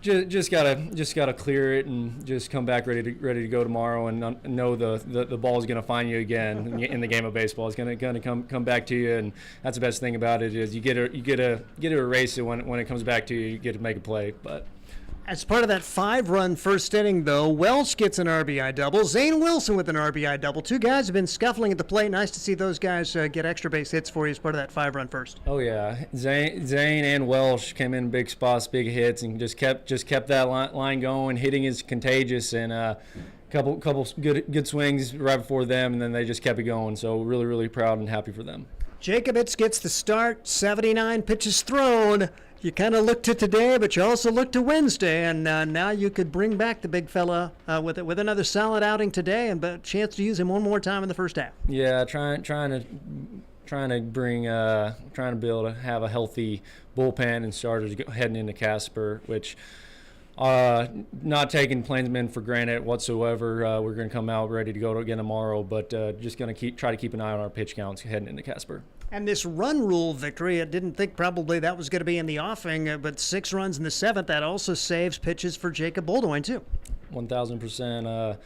just gotta clear it and just come back ready to go tomorrow, and know the ball is gonna find you again in the game of baseball. It's gonna come back to you, and that's the best thing about it is you get to erase it when it comes back to you. You get to make a play, but. As part of that 5-run first inning, though, Welsh gets an RBI double. Zane Wilson with an RBI double. 2 guys have been scuffling at the plate. Nice to see those guys get extra base hits for you as part of that 5-run first. Oh yeah, Zane and Welsh came in big spots, big hits, and just kept that line going. Hitting is contagious, and couple good swings right before them, and then they just kept it going. So really proud and happy for them. Jacobitz gets the start. 79 pitches thrown. You kind of look to today, but you also look to Wednesday, and now you could bring back the big fella with another solid outing today, and a chance to use him one more time in the first half. Yeah, trying to have a healthy bullpen and starters heading into Casper, which not taking Plainsmen for granted whatsoever. We're going to come out ready to go again tomorrow, but just going to try to keep an eye on our pitch counts heading into Casper. And this run rule victory, I didn't think probably that was going to be in the offing, but 6 runs in the 7th, that also saves pitches for Jacob Boldoin, too. 1,000%.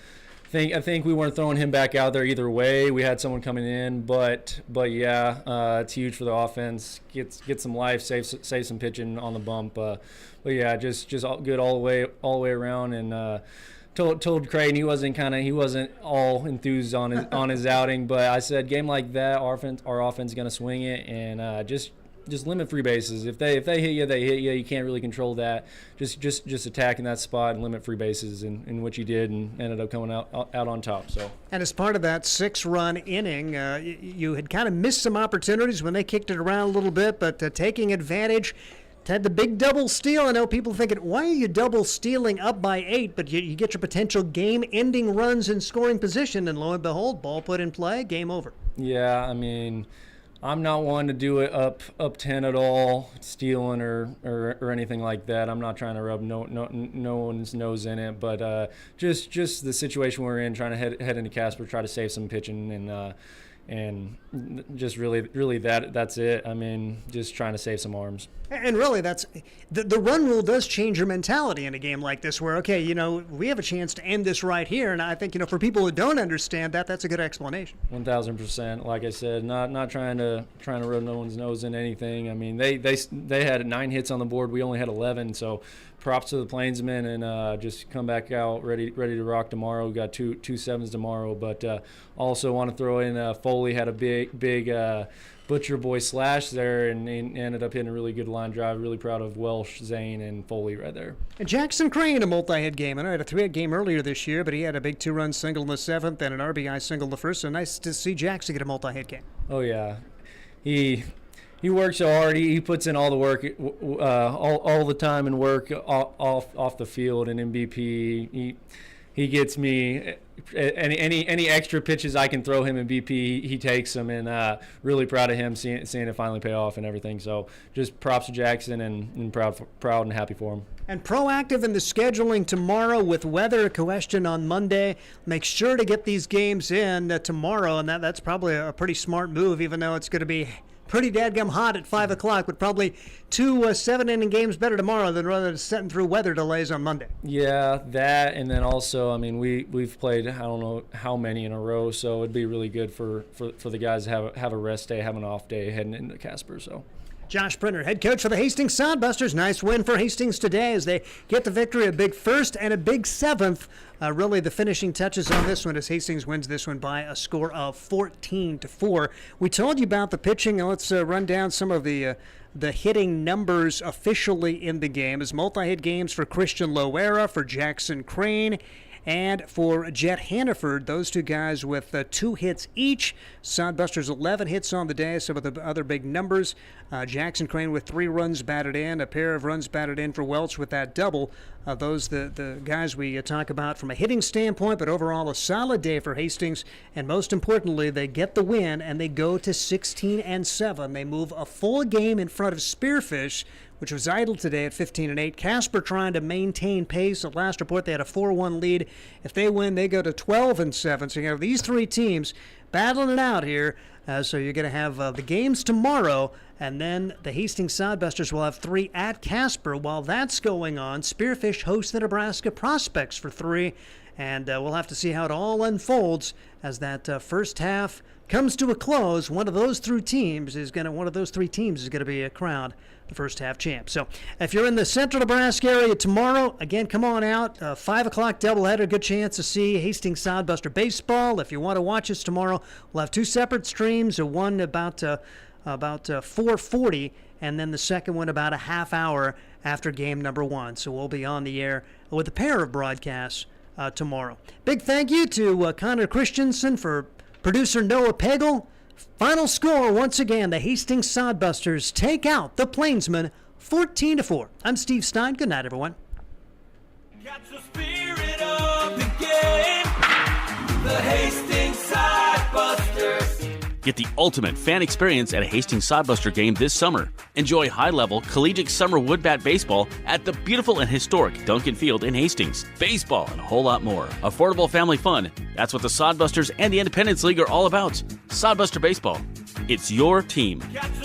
I think we weren't throwing him back out there either way. We had someone coming in, but yeah, it's huge for the offense. Get some life, save some pitching on the bump. But yeah, just all good all the way around. And told Creighton he wasn't all enthused on his outing, but I said game like that, our offense is gonna swing it, and just just limit free bases. If they hit you, they hit you. You can't really control that. Just attacking that spot and limit free bases, in which he did and ended up coming out on top. So. And as part of that 6-run inning, you had kind of missed some opportunities when they kicked it around a little bit, but taking advantage. Had the big double steal. I know people thinking, why are you double stealing up by 8? But you get your potential game-ending runs in scoring position, and lo and behold, ball put in play, game over. Yeah, I mean, I'm not one to do it up 10 at all, stealing or anything like that. I'm not trying to rub no one's nose in it, but just the situation we're in, trying to head into Casper, try to save some pitching, and just really that's it. I mean, just trying to save some arms. And really, that's the run rule does change your mentality in a game like this, where okay, we have a chance to end this right here. And I think for people who don't understand that, that's a good explanation. 1,000%. Like I said, not trying to rub no one's nose in anything. I mean, they had 9 hits on the board. We only had 11. So props to the Plainsmen, and just come back out ready to rock tomorrow. We got two 7s tomorrow, but also want to throw in Foley had a big Butcher Boy slash there, and ended up hitting a really good line drive. Really proud of Welsh, Zane, and Foley right there. And Jackson Crane, a multi-hit game. I know he had a 3-hit game earlier this year, but he had a big 2-run single in the 7th and an RBI single in the 1st. So nice to see Jackson get a multi-hit game. Oh yeah, he works so hard. He puts in all the work, all the time and work off the field. And in BP, he gets me any extra pitches I can throw him in BP. He takes them, and really proud of him seeing it finally pay off and everything. So just props to Jackson, and proud and happy for him. And proactive in the scheduling tomorrow with weather question on Monday. Make sure to get these games in tomorrow, and that's probably a pretty smart move, even though it's going to be pretty dadgum hot at 5 o'clock, but probably 2 7-inning games better tomorrow than rather than setting through weather delays on Monday. Yeah, that, and then also, I mean, we've played I don't know how many in a row, so it'd be really good for the guys to have a rest day, have an off day heading into Casper. So. Josh Printer, head coach for the Hastings Sodbusters. Nice win for Hastings today as they get the victory, a big 1st and a big 7th. Really the finishing touches on this one as Hastings wins this one by a score of 14-4. We told you about the pitching, and let's run down some of the hitting numbers officially in the game. As multi-hit games for Christian Loera, for Jackson Crane, and for Jet Hannaford, those 2 guys with 2 hits each. Sodbusters 11 hits on the day, some of the other big numbers. Jackson Crane with 3 runs batted in, a pair of runs batted in for Welch with that double. Those the guys we talk about from a hitting standpoint, but overall a solid day for Hastings. And most importantly, they get the win and they go to 16-7. They move a full game in front of Spearfish, which was idle today at 15-8. Casper trying to maintain pace. At last report, they had a 4-1 lead. If they win, they go to 12-7. So you have these 3 teams battling it out here. So you're going to have the games tomorrow, and then the Hastings Sodbusters will have 3 at Casper. While that's going on, Spearfish hosts the Nebraska Prospects for 3, and we'll have to see how it all unfolds as that first half comes to a close. One of those 3 teams is going to be crowned the first half champ. So if you're in the central Nebraska area tomorrow, again, come on out. 5 o'clock doubleheader, good chance to see Hastings Sodbuster baseball. If you want to watch us tomorrow, we'll have 2 separate streams, one about 4:40, and then the second one about a half hour after game number 1. So we'll be on the air with a pair of broadcasts tomorrow. Big thank you to Connor Christensen, for producer Noah Pagel. Final score, once again, the Hastings Sodbusters take out the Plainsmen 14-4. I'm Steve Stein. Good night, everyone. Catch the spirit of the game. The Hastings Sodbusters. Get the ultimate fan experience at a Hastings Sodbuster game this summer. Enjoy high-level collegiate summer woodbat baseball at the beautiful and historic Duncan Field in Hastings. Baseball and a whole lot more. Affordable family fun. That's what the Sodbusters and the Independence League are all about. Sodbuster Baseball. It's your team. Catch